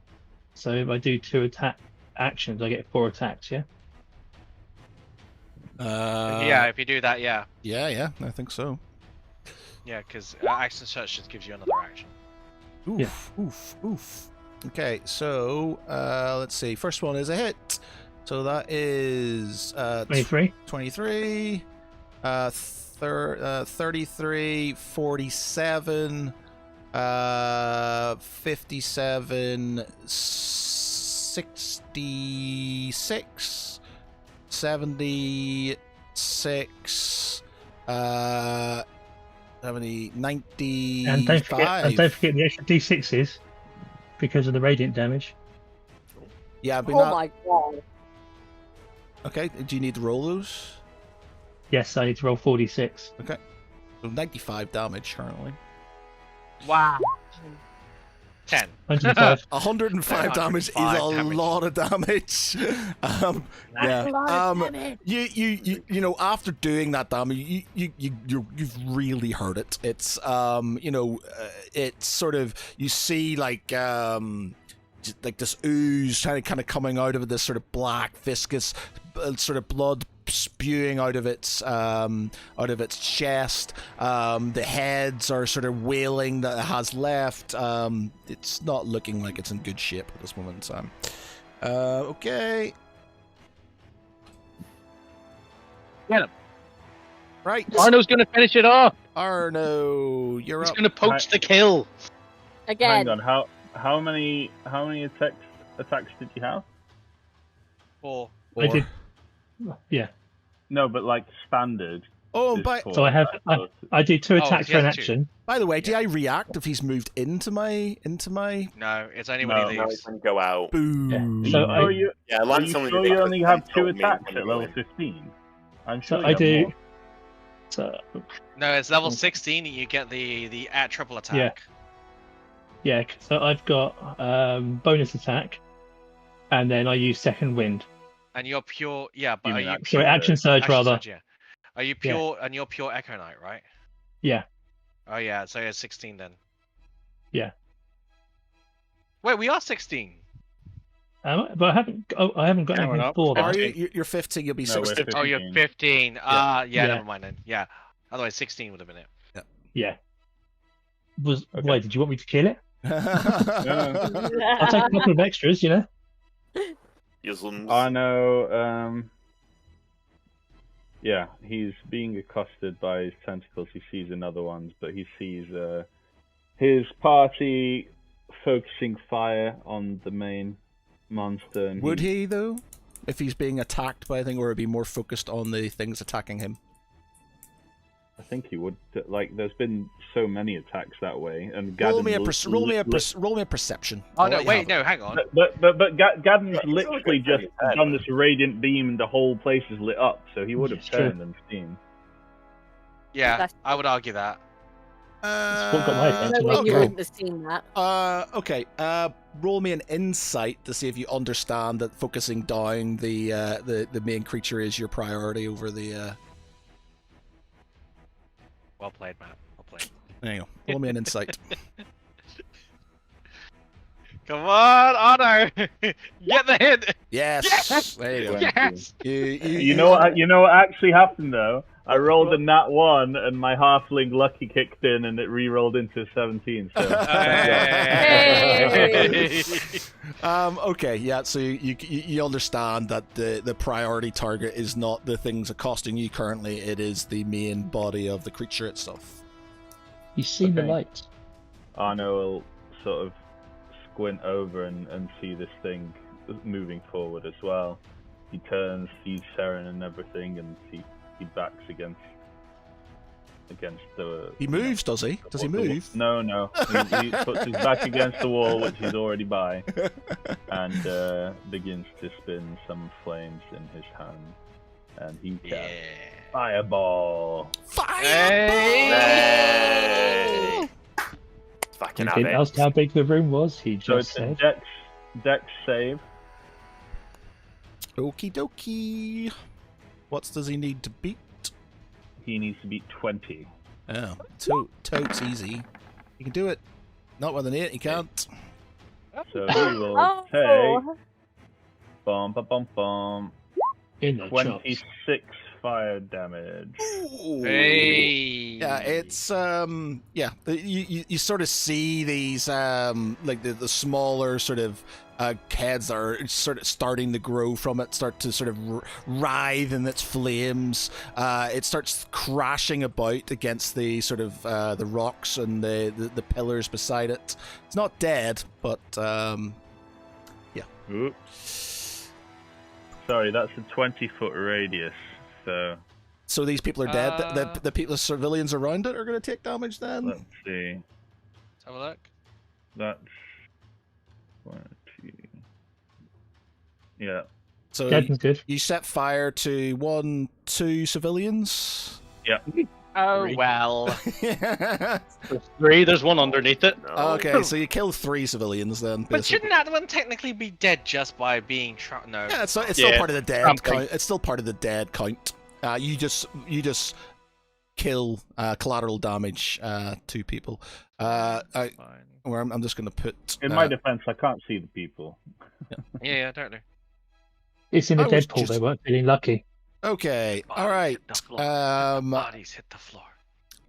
So if I do 2 attack actions, I get 4 attacks. Yeah. Yeah, if you do that, yeah. Yeah, I think so. Yeah, because action search just gives you another action. Oof. Okay, so let's see. First one is a hit. So that is 23. 23, 33, 47, 57, 66, 76, 70, 95. And don't forget the extra d6s because of the radiant damage. Yeah, but Oh my god. Okay, do you need to roll those? Yes, I need to roll 46. Okay. So 95 damage currently. Wow. 10. 105. 105 damage is a 105 damage. lot of damage. That's a lot of Yeah. damage. You know, after doing that damage, you've really hurt it. It's it's sort of, you see like this ooze kind of coming out of it, this sort of black viscous sort of blood spewing out of its chest. The heads are sort of wailing that it has left. It's not looking like it's in good shape at this moment in time. Okay. Get him. Right. Arno's going to finish it off. Arno, you're He's up. going to poach the kill. Again. Hang on, how many attacks did you have? 4. I did. Yeah. No, but like standard. Oh, is but four So I do 2 Oh, attacks he for an has 2. action. by the way, do I react if he's moved into my No, it's only when No, he No, leaves. it can go out. boo? Yeah. Are you So sure you, Yeah, are Lance you, only sure did it you because only he have 2 told me attacks when at you level went. 15? I'm So sure you I have do. more. So No, it's level 16 and you get the triple attack. yeah. So I've got bonus attack, and then I use second wind. And you're pure, yeah, but You are mean you action Sorry, action surge Action rather. surge, yeah. Are you pure, and you're pure Echo Knight, right? Yeah. Oh yeah, so it's 16 then. Yeah. Wait, we are 16. But I haven't got No, we're anything not. for Are that. you're 15, you'll be No, we're 16. Oh, you're 15. 15. Yeah, Yeah. never mind then. Yeah. Otherwise, 16 would have been it. Yeah. Okay. Why did you want me to kill it? No. I'll take a couple of extras, you know. Yuzlums. I know. Yeah, he's being accosted by his tentacles. He sees another ones, but he sees his party focusing fire on the main monster. And Would he, though? If he's being attacked by a thing, or would it be more focused on the things attacking him? I think he would. Like, there's been so many attacks that way, and Roll Gadden's me a perception. Oh I'll no, let you wait, have it. no, hang on. But Gadden's Yeah, he's literally already got just 10. done this radiant beam, and the whole place is lit up. So he would have It's true. turned and seen. Yeah, That's- I would argue that. It's what got my attention. No way you okay. wouldn't have seen that. Okay. Roll me an insight to see if you understand that focusing down the main creature is your priority over the. Well played, Matt. Well played. There you go. Roll me an insight. Come on, Arno! Get the hit! Yes. Yes! There you go. Yes! You know what actually happened though? I rolled a nat 1, and my halfling lucky kicked in, and it re-rolled into a 17. So Hey! Okay, yeah. So you understand that the priority target is not the things accosting you currently. It is the main body of the creature itself. You've seen the Okay. light. Arno will sort of squint over and see this thing moving forward as well. He turns, sees Sharon and everything, and he backs against the. He moves, does he? Does he move? No. He puts his back against the wall, which he's already by, and begins to spin some flames in his hand. And he Yeah. Fireball. Hey! Fucking He have didn't it. ask how big the room was. He So just it's a said. dex save. Okie dokie. What does he need to beat? He needs to beat 20. Oh, totes easy. You can do it. Not with an 8, you can't. So he will Oh, take bum, In the chops. 26 fire damage. Hey. Yeah, it's you sort of see these like the smaller sort of heads that are sort of starting to grow from it, start to sort of writhe in its flames. It starts crashing about against the sort of the rocks and the pillars beside it. It's not dead, but Oops. Sorry, that's a 20-foot radius. So these people are dead. The people, the civilians around it, are going to take damage then. let's see. Let's have a look. That's 1, 2. Yeah. So Dead's good. you set fire to 1, 2 civilians. Oh Three. well. Oh. There's 3. There's one underneath it. No. Okay, so you kill 3 civilians then. But Basically. shouldn't that one technically be dead just by being No. Yeah, it's still Yeah, part of the dead something. count. It's still part of the dead count. You just kill collateral damage to people. Fine. Where I'm just going to put. In my defense, I can't see the people. Yeah, totally. It's in I a was Deadpool. They just- weren't feeling lucky. Okay, all Bodies right. hit the floor. The Um, bodies hit the floor.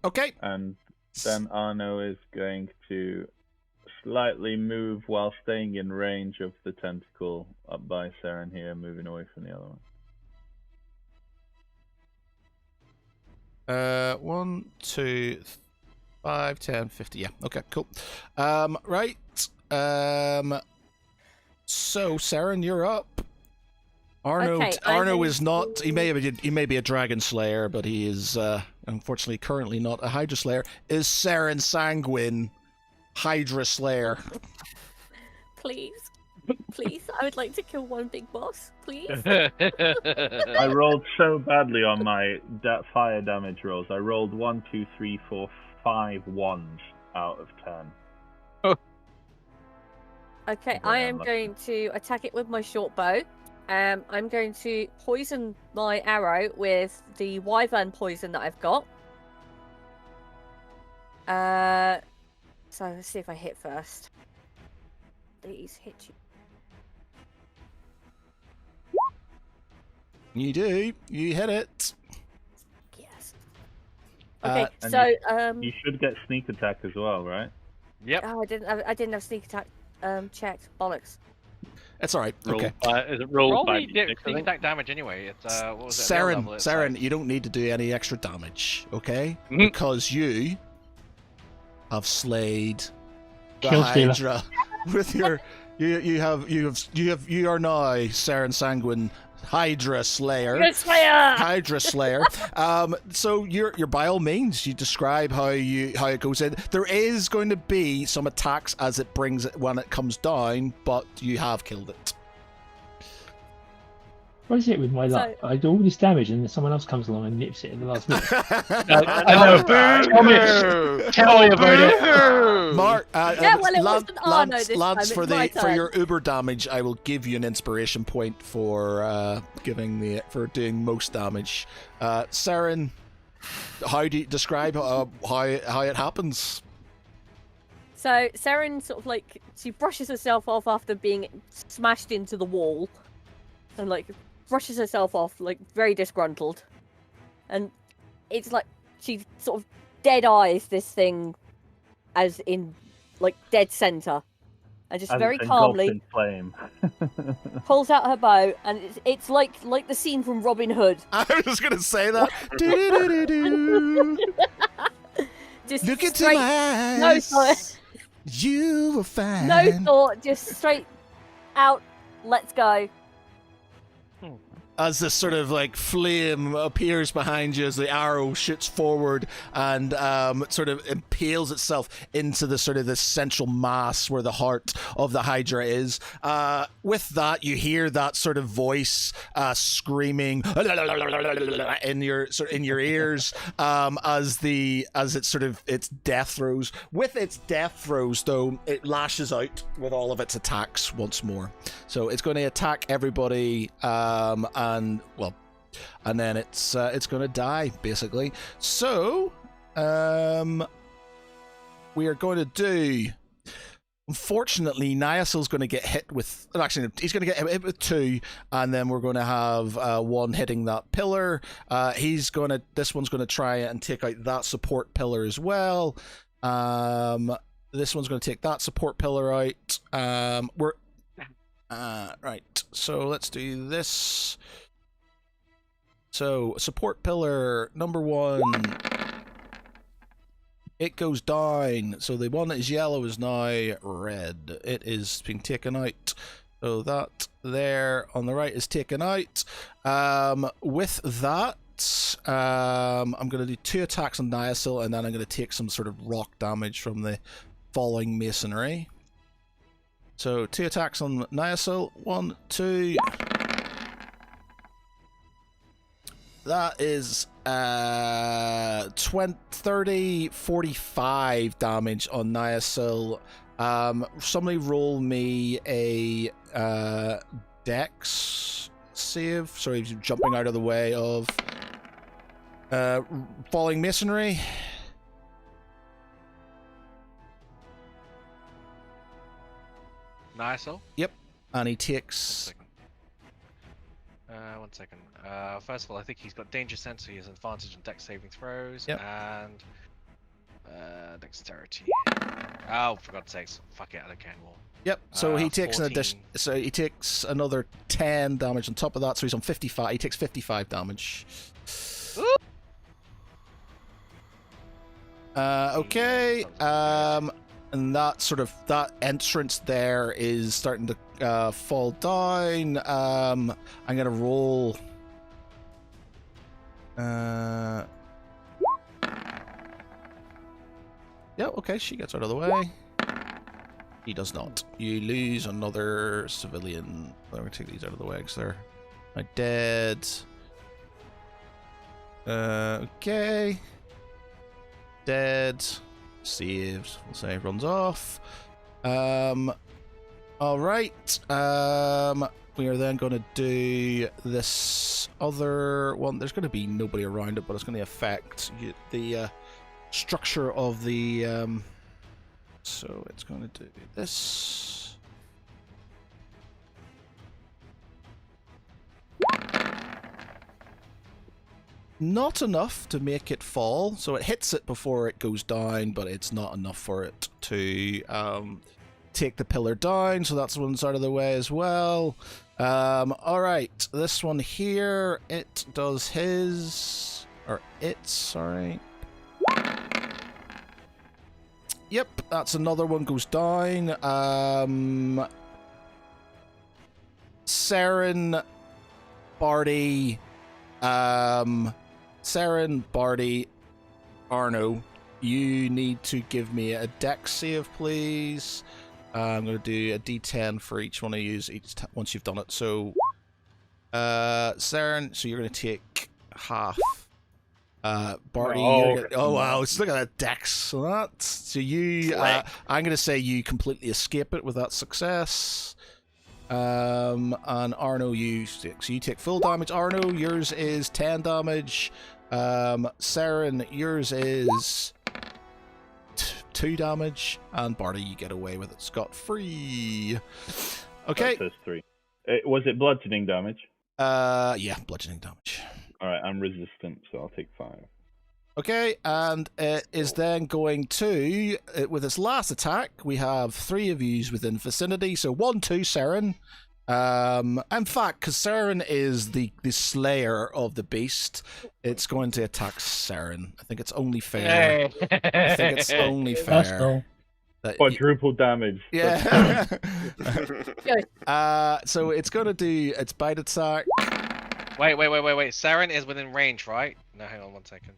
okay. And then Arno is going to slightly move while staying in range of the tentacle up by Saren here, moving away from the other one. 1, 2, 5, 10, 50. Yeah. Okay. Cool. Right. So Saren, you're up. Arno. Okay, I'm Arno going is not. to- He may be a dragon slayer, but he is unfortunately currently not a Hydra slayer. Is Saren Sanguine Hydra slayer? Please. Please, I would like to kill one big boss. Please. I rolled so badly on my fire damage rolls. I rolled 1, 2, 3, 4, 5 ones out of 10. Okay, Very I am unlucky. going to attack it with my short bow. I'm going to poison my arrow with the wyvern poison that I've got. So let's see if I hit first. Please hit you. You do. You hit it. Yes. Okay, Uh, and You should get sneak attack as well, right? Yep. Oh, I didn't have sneak attack checked. Bollocks. It's all right. Roll Okay. is it roll Roll 5 the d6, I sneak think? attack damage anyway. It's what was it? Low Saren, level, it's Saren, like- you don't need to do any extra damage, okay? Mhm. Because you have slayed the Kill stealer. Hydra with your you are now Saren Sanguine Hydra Slayer. Good Slayer! Hydra Slayer. So you're by all means you describe how it goes in. There is going to be some attacks as it brings it when it comes down, but you have killed it. What is it with my luck? I do all this damage and then someone else comes along and nips it in the last minute. I know. Tell me about it. Mark, Yeah, well, it wasn't Arno this Lance, time, for it's my for turn. your uber damage, I will give you an inspiration point for doing most damage. Saren, how do you describe how it happens? So Saren sort of like she brushes herself off after being smashed into the wall, and like brushes herself off like very disgruntled, and it's like she sort of dead eyes this thing as in like dead center, and just As very it's engulfed calmly in flame. pulls out her bow, and it's like the scene from Robin Hood. I was just gonna say that. Do-do-do-do-do. Just Look into straight, my no eyes. thought, You will find. no thought, just straight out. Let's go. as this sort of like flame appears behind you as the arrow shoots forward and sort of impales itself into the sort of the central mass where the heart of the Hydra is. With that, you hear that sort of voice screaming in your ears as its death throes. With its death throws, though, it lashes out with all of its attacks once more. So it's going to attack everybody. And then it's going to die basically. So we are going to do. Unfortunately, Niasil's going to get hit with. Actually, he's going to get hit with 2, and then we're going to have 1 hitting that pillar. This one's going to try and take out that support pillar as well. This one's going to take that support pillar out. Right, so let's do this. So, support pillar number 1. It goes down. So the one that is yellow is now red. It is being taken out. So that there on the right is taken out. With that, I'm going to do 2 attacks on Niasil, and then I'm going to take some sort of rock damage from the falling masonry. So 2 attacks on Niasil. 1, 2. That is 30, 45 damage on Niasil. Somebody roll me a Dex save. Sorry, jumping out of the way of falling masonry. Niasil? Yep. And he takes... 1 second. First of all, I think he's got danger sense, so he has advantage on dex saving throws. Yep. And dexterity. Oh, for God's sakes. Fuck it, I don't care anymore. Yep, so he takes 14. he takes another 10 damage on top of that, so he's on 55. He takes 55 damage. Okay. And that entrance there is starting to fall down. I'm gonna roll. Yeah, okay, she gets out of the way. He does not. You lose another civilian. I'm gonna take these out of the way because they're dead. Okay. Dead. Saves. We'll say runs off. Alright. We are then going to do this other one. There's going to be nobody around it, but it's going to affect the structure of the... So it's going to do this. Not enough to make it fall, so it hits it before it goes down, but it's not enough for it to take the pillar down, so that's one's out of the way as well. Alright, this one here, it does his... Or it, sorry. Yep, that's another one goes down. Saren, Barty, Saren, Barty, Arno, you need to give me a dex save, please. I'm going to do a d10 for each one of you once you've done it. So, Saren, so you're going to take half. Barty, oh wow, look at that dex. So you, I'm going to say you completely escape it with that success. And Arno, so you take full damage. Arno, yours is 10 damage. Saren, yours is 2 damage, and Barty, you get away with it scot-free. Okay. That says 3. Was it bludgeoning damage? Yeah, bludgeoning damage. Alright, I'm resistant, so I'll take 5. Okay, and it is then going to, with its last attack, we have 3 of you within vicinity, so 1, 2, Saren. In fact, because Saren is the slayer of the beast, it's going to attack Saren. I think it's only fair. I think it's only fair. Quadruple damage. Yeah. So it's going to do its bite attack. Wait. Saren is within range, right? No, hang on 1 second.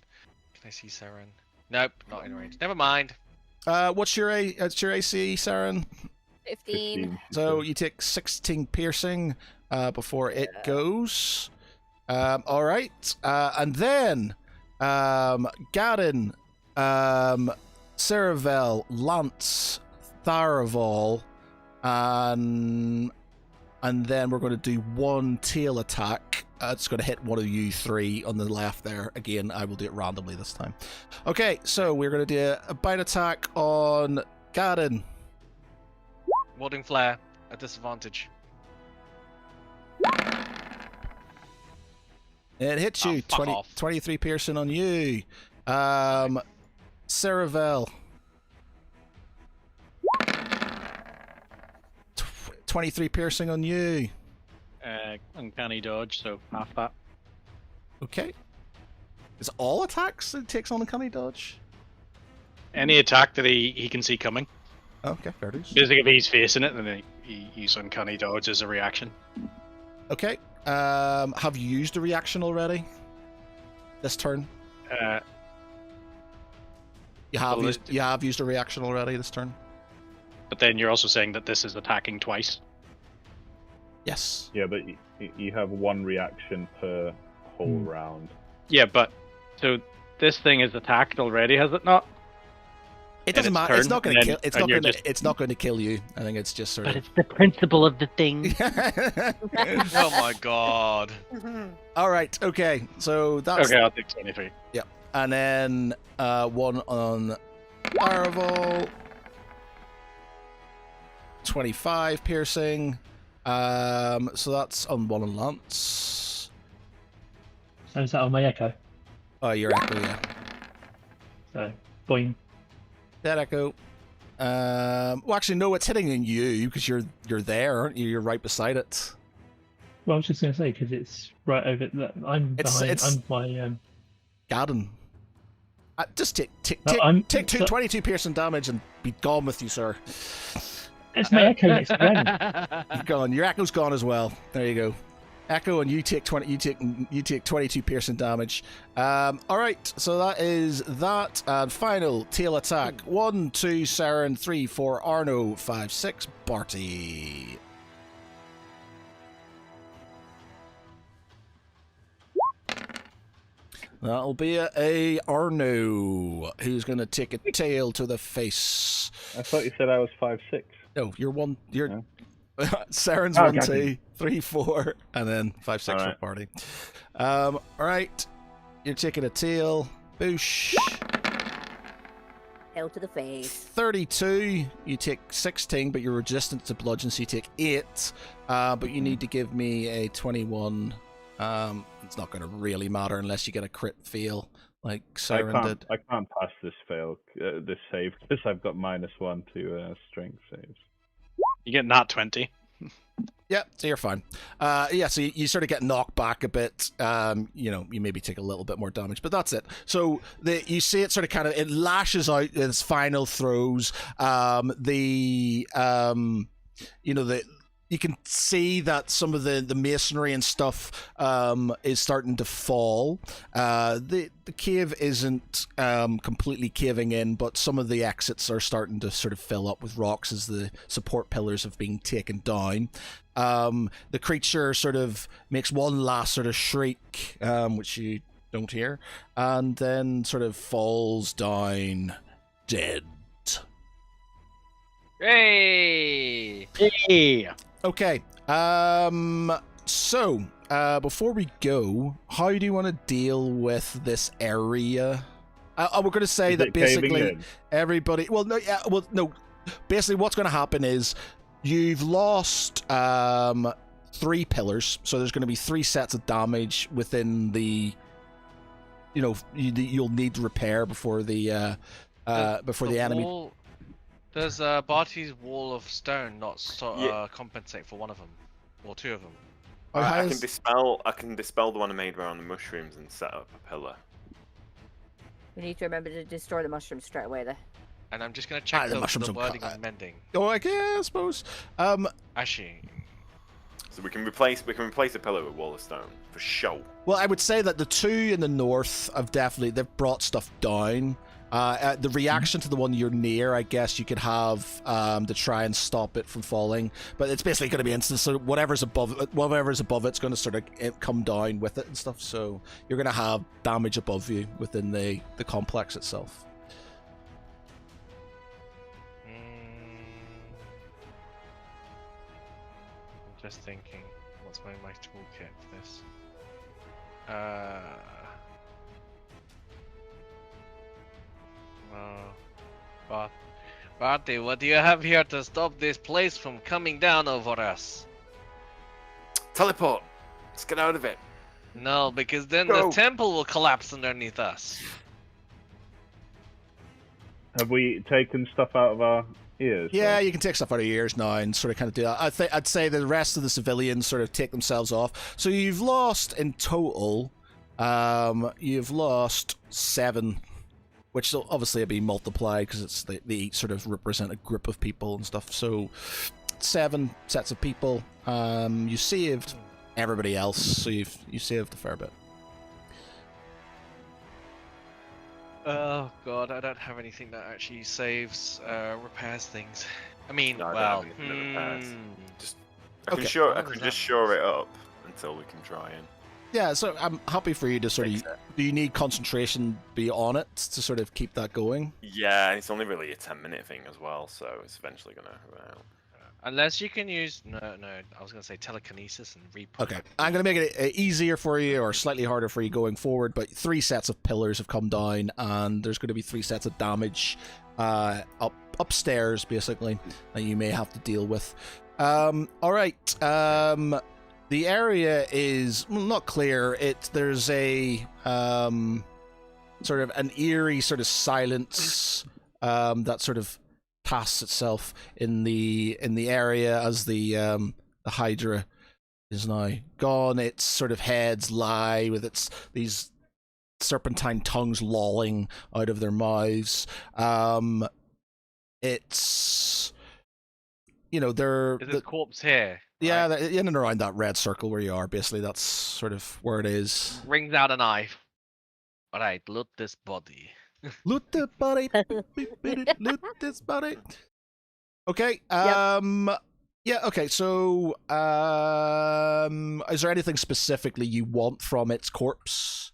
Can I see Saren? Nope, not in range. Never mind. What's your AC, Saren? 15. So you take 16 piercing before it goes. All right, and then Garin, Ceravel, Lance, Tharaval, and then we're going to do one tail attack. It's going to hit one of you three on the left there. Again, I will do it randomly this time. Okay, so we're going to do a bite attack on Garin. Warding flare at disadvantage. It hits you. Oh, fuck off. 23 piercing on you. Ceravel. 23 piercing on you. Uncanny dodge, so half that. Okay. Is it all attacks it takes on uncanny dodge? Any attack that he can see coming. Okay, fair dues. Basically, if he's facing it, then he uses uncanny dodge as a reaction. Okay. Have you used a reaction already? This turn? You have used a reaction already this turn? But then you're also saying that this is attacking twice. Yes. Yeah, but you have one reaction per whole round. Yeah, but so this thing is attacked already, has it not? It doesn't matter. It's not going to kill. Just... It's not going to kill you. I think it's just sort But of. it's the principle of the thing. Oh my god. All right. Okay. So that's Okay, I'll take 23. yeah, and then one on Araval. 25 piercing. So that's on one on Lance. So is that on my echo? Oh, your echo, yeah. So, boing. That echo. Well, actually, no, it's hitting in you because you're there, aren't you? You're right beside it. Well, I was just going to say, because it's right over... I'm behind... I'm my... Garden. Just take No, 22 piercing damage and be gone with you, sir. It's my echo next to Dragon. You're gone. Your echo's gone as well. There you go. Echo, and you take 22 piercing damage. All right, so that is that. And final tail attack. 1, 2, Saren. 3, 4, Arno. 5, 6, Barty. That'll be a Arno who's going to take a tail to the face. I thought you said I was 5'6". No, you're one. You're No. Saren's Oh, 1, gotcha. 2, 3, 4, and then 5, 6 for Alright. Party. All right, you're taking a tail. Boosh. Tail to the face. 32. You take 16, but you're resistant to bludgeon, so you take 8. But you need to give me a 21. It's not going to really matter unless you get a crit fail, like Saren did. I can't pass this this save because I've got -1 to strength saves. You get nat 20. Yeah, so you're fine. Yeah, so you sort of get knocked back a bit. You maybe take a little bit more damage, but that's it. So you see it sort of it lashes out in its final throws. You can see that some of the masonry and stuff is starting to fall. The cave isn't completely caving in, but some of the exits are starting to sort of fill up with rocks as the support pillars have been taken down. The creature sort of makes one last sort of shriek, which you don't hear, and then sort of falls down dead. Hey! Hey! Okay. So before we go, how do you want to deal with this area? We're going to say Is that it caving basically in? everybody. Well, no. Yeah. Well, no. Basically, what's going to happen is you've lost 3 pillars, so there's going to be 3 sets of damage within the. You'll need to repair before the enemy. Wall, does Barty's wall of stone not compensate for one of them or 2 of them? I can dispel the one I made around the mushrooms and set up a pillar. We need to remember to destroy the mushrooms straight away there. And I'm just gonna check the mushrooms the will wording cut on mending. Oh, I suppose. Actually, So we can replace a pillar with wall of stone for show. Well, I would say that the two in the north have they've brought stuff down. The reaction to the one you're near, I guess you could have to try and stop it from falling, but it's basically going to be instant. So whatever's above it's going to sort of come down with it and stuff. So you're going to have damage above you within the complex itself. I'm just thinking, what's my toolkit for this? Barty, what do you have here to stop this place from coming down over us? Teleport. Let's get out of it. No, because then Go. the temple will collapse underneath us. Have we taken stuff out of our ears? Yeah, or- you can take stuff out of your ears now and sort of kind of do that. I'd say the rest of the civilians sort of take themselves off. So you've lost in total, you've lost 7, which will obviously be multiplied because they each sort of represent a group of people and stuff. So 7 sets of people. You saved everybody else, so you saved a fair bit. Oh god, I don't have anything that actually saves, repairs things. I mean, No, I don't well, have anything that repairs. Okay. I What can was just that? shore it up until we can try and Yeah, so I'm happy for you to sort of. fix it. Do you need concentration be on it to sort of keep that going? Yeah, it's only really a 10-minute thing as well, so it's eventually gonna run out. unless you can use I was gonna say telekinesis and replay. Okay, I'm going to make it easier for you or slightly harder for you going forward, but 3 sets of pillars have come down, and there's going to be 3 sets of damage upstairs, basically, that you may have to deal with. All right. The area is not clear. There's a sort of an eerie sort of silence that sort of casts itself in the area as the Hydra is now gone. Its sort of heads lie with these serpentine tongues lolling out of their mouths. It's they're Is this corpse here? yeah, right? they're in and around that red circle where you are. Basically, that's sort of where it is. Brings out a knife. Alright, loot this body. Loot the body. Loot this body. Okay. Yeah. Okay. So, is there anything specifically you want from its corpse?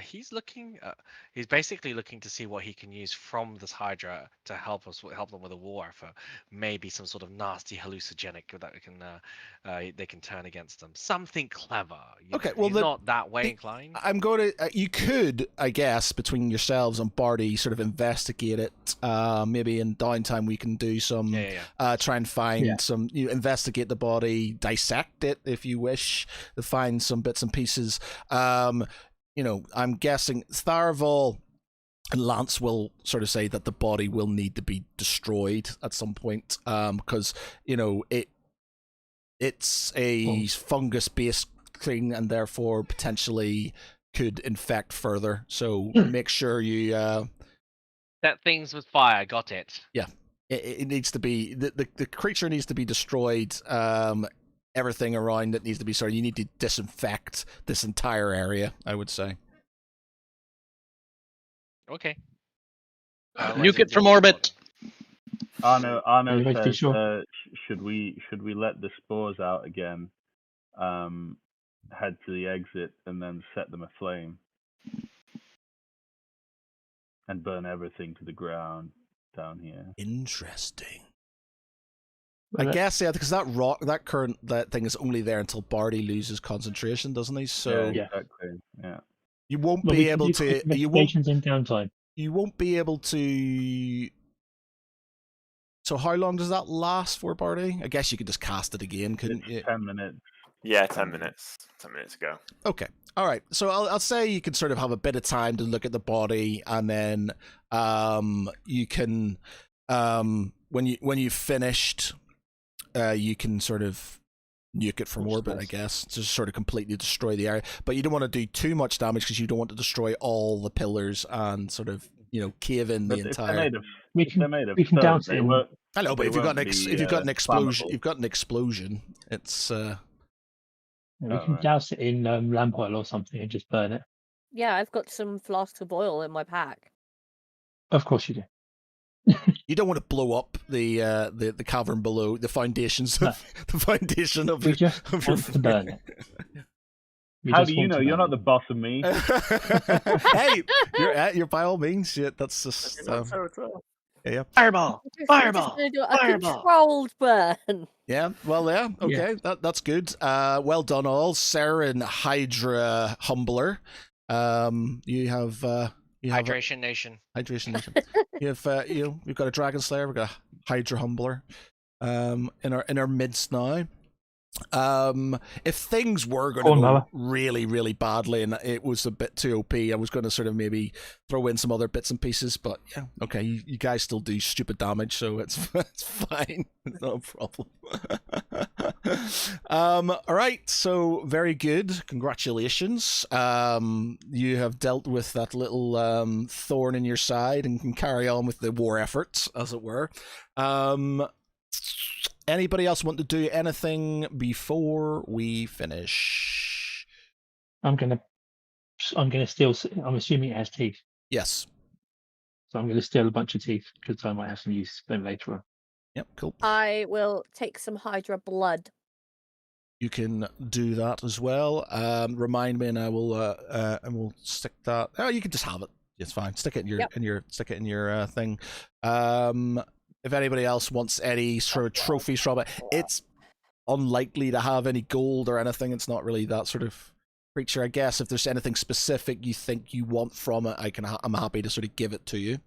He's looking. He's basically looking to see what he can use from this Hydra to help them with a war for maybe some sort of nasty hallucinogenic that they can turn against them. Something clever. Okay, well, he's not that way inclined. I'm going to. You could, I guess, between yourselves and Barty, sort of investigate it. Maybe in downtime we can do some. Yeah. Try and find some. Investigate the body, dissect it if you wish, to find some bits and pieces. I'm guessing Tharval and Lance will sort of say that the body will need to be destroyed at some point, because it's a fungus-based thing and therefore potentially could infect further. So make sure you Set things with fire. Got it. it needs to be the creature needs to be destroyed. Everything around it needs to be sorted. You need to disinfect this entire area, I would say. Okay. Nuke it from orbit. Arno Anyway, says, sure. should we let the spores out again, head to the exit, and then set them aflame, and burn everything to the ground down here? Interesting. Well, I guess because that thing is only there until Barty loses concentration, doesn't he? So Yeah, exactly. Yeah. you won't well, be we can able do to. quick You won't. investigations in downtime. You won't be able to. So how long does that last for, Barty? I guess you could just cast it again, couldn't It's you? 10 minutes. Yeah, 10 minutes. 10 minutes ago. Okay. All right. So I'll say you can sort of have a bit of time to look at the body, and then you can when you've finished, you can sort of nuke it from orbit, I guess, to sort of completely destroy the area. But you don't want to do too much damage because you don't want to destroy all the pillars and sort of cave in But the if they're entire. made of, We if they're can made of we can stone, douse it they in won't I know, but They if you've got won't if you've got an explosion, flammable. you've got an explosion. It's We Oh, can right. douse it in lamp oil or something and just burn it. Yeah, I've got some flasks of oil in my pack. Of course you do. you don't want to blow up the cavern below the foundations No. of the foundation of We your just of your want to burn it. We How just do you want know? to You're burn not the boss of me. hey, you're by all means. Yeah, that's just yeah. Fireball! We're just Fireball! gonna do a Fireball! controlled burn. Yeah, well, yeah, Yeah. okay, that's good. Well done, all. Saren Hydra Humbler. You have Hydration Nation. Hydration Nation. We've got a Dragon Slayer. We've got a Hydra Humbler. In our midst now. If things were going to go Mother. really, really badly and it was a bit too OP, I was going to sort of maybe throw in some other bits and pieces, but yeah, okay, you guys still do stupid damage, so it's fine, no problem. All right, so very good, congratulations. You have dealt with that little thorn in your side and can carry on with the war effort, as it were. Anybody else want to do anything before we finish? I'm gonna steal. I'm assuming it has teeth, Yes. so I'm gonna steal a bunch of teeth because I might have some use for them later on. Yep, cool. I will take some Hydra blood. You can do that as well. Remind me, and I will stick that. Oh, you can just have it. It's fine. Stick it in your stick it in your thing. If anybody else wants any sort of trophies from it, it's unlikely to have any gold or anything. It's not really that sort of creature. I guess if there's anything specific you think you want from it, I'm happy to sort of give it to you.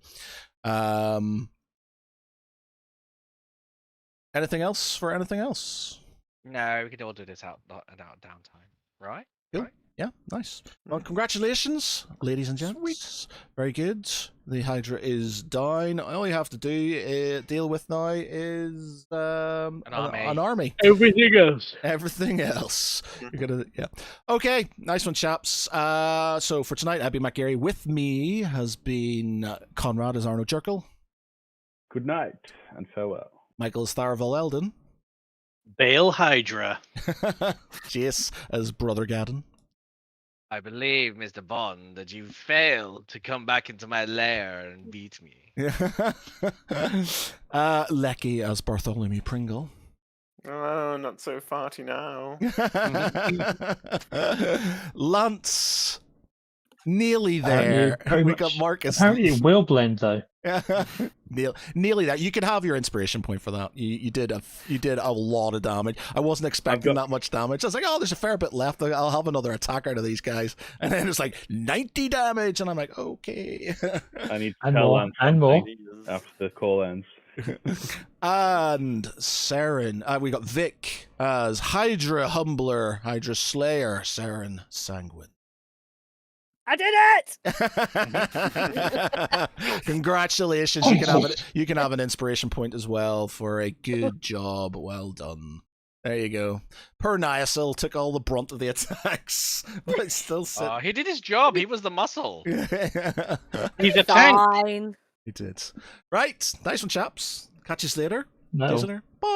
Anything else for anything else? No, we could all do this out downtime, right? Cool. Yeah, nice. Well, congratulations, ladies and gents. Very good. The Hydra is down. All you have to do deal with now is an army. Everything else. Everything else. You're gonna Okay, nice one, chaps. So for tonight, I've been Matt Gary. With me has been Conrad as Arno Jerkel. Good night and farewell. Michael as Tharavel Eldon. Bale Hydra. Jace as Brother Gadden. I believe, Mr. Bond, that you failed to come back into my lair and beat me. Lecky as Bartholomew Pringle. Oh, not so farty now. Lance, nearly there. We got Marcus. Apparently, it will blend though. Nearly there. You can have your inspiration point for that. You did a lot of damage. I wasn't expecting that much damage. I was like, oh, there's a fair bit left. I'll have another attacker to these guys, and then it's like 90 damage, and I'm like, okay. I need to And tell more, Lance and more. something after the call ends. And Saren, we got Vic as Hydra Humbler, Hydra Slayer, Saren Sanguine. I did it! Congratulations! You can have an inspiration point as well for a good job. Well done. There you go. Per Niasil took all the brunt of the attacks, but still He did his job. He was the muscle. He's a tank. Fine. He did. Right, nice one, chaps. Catch you later. No. Bye.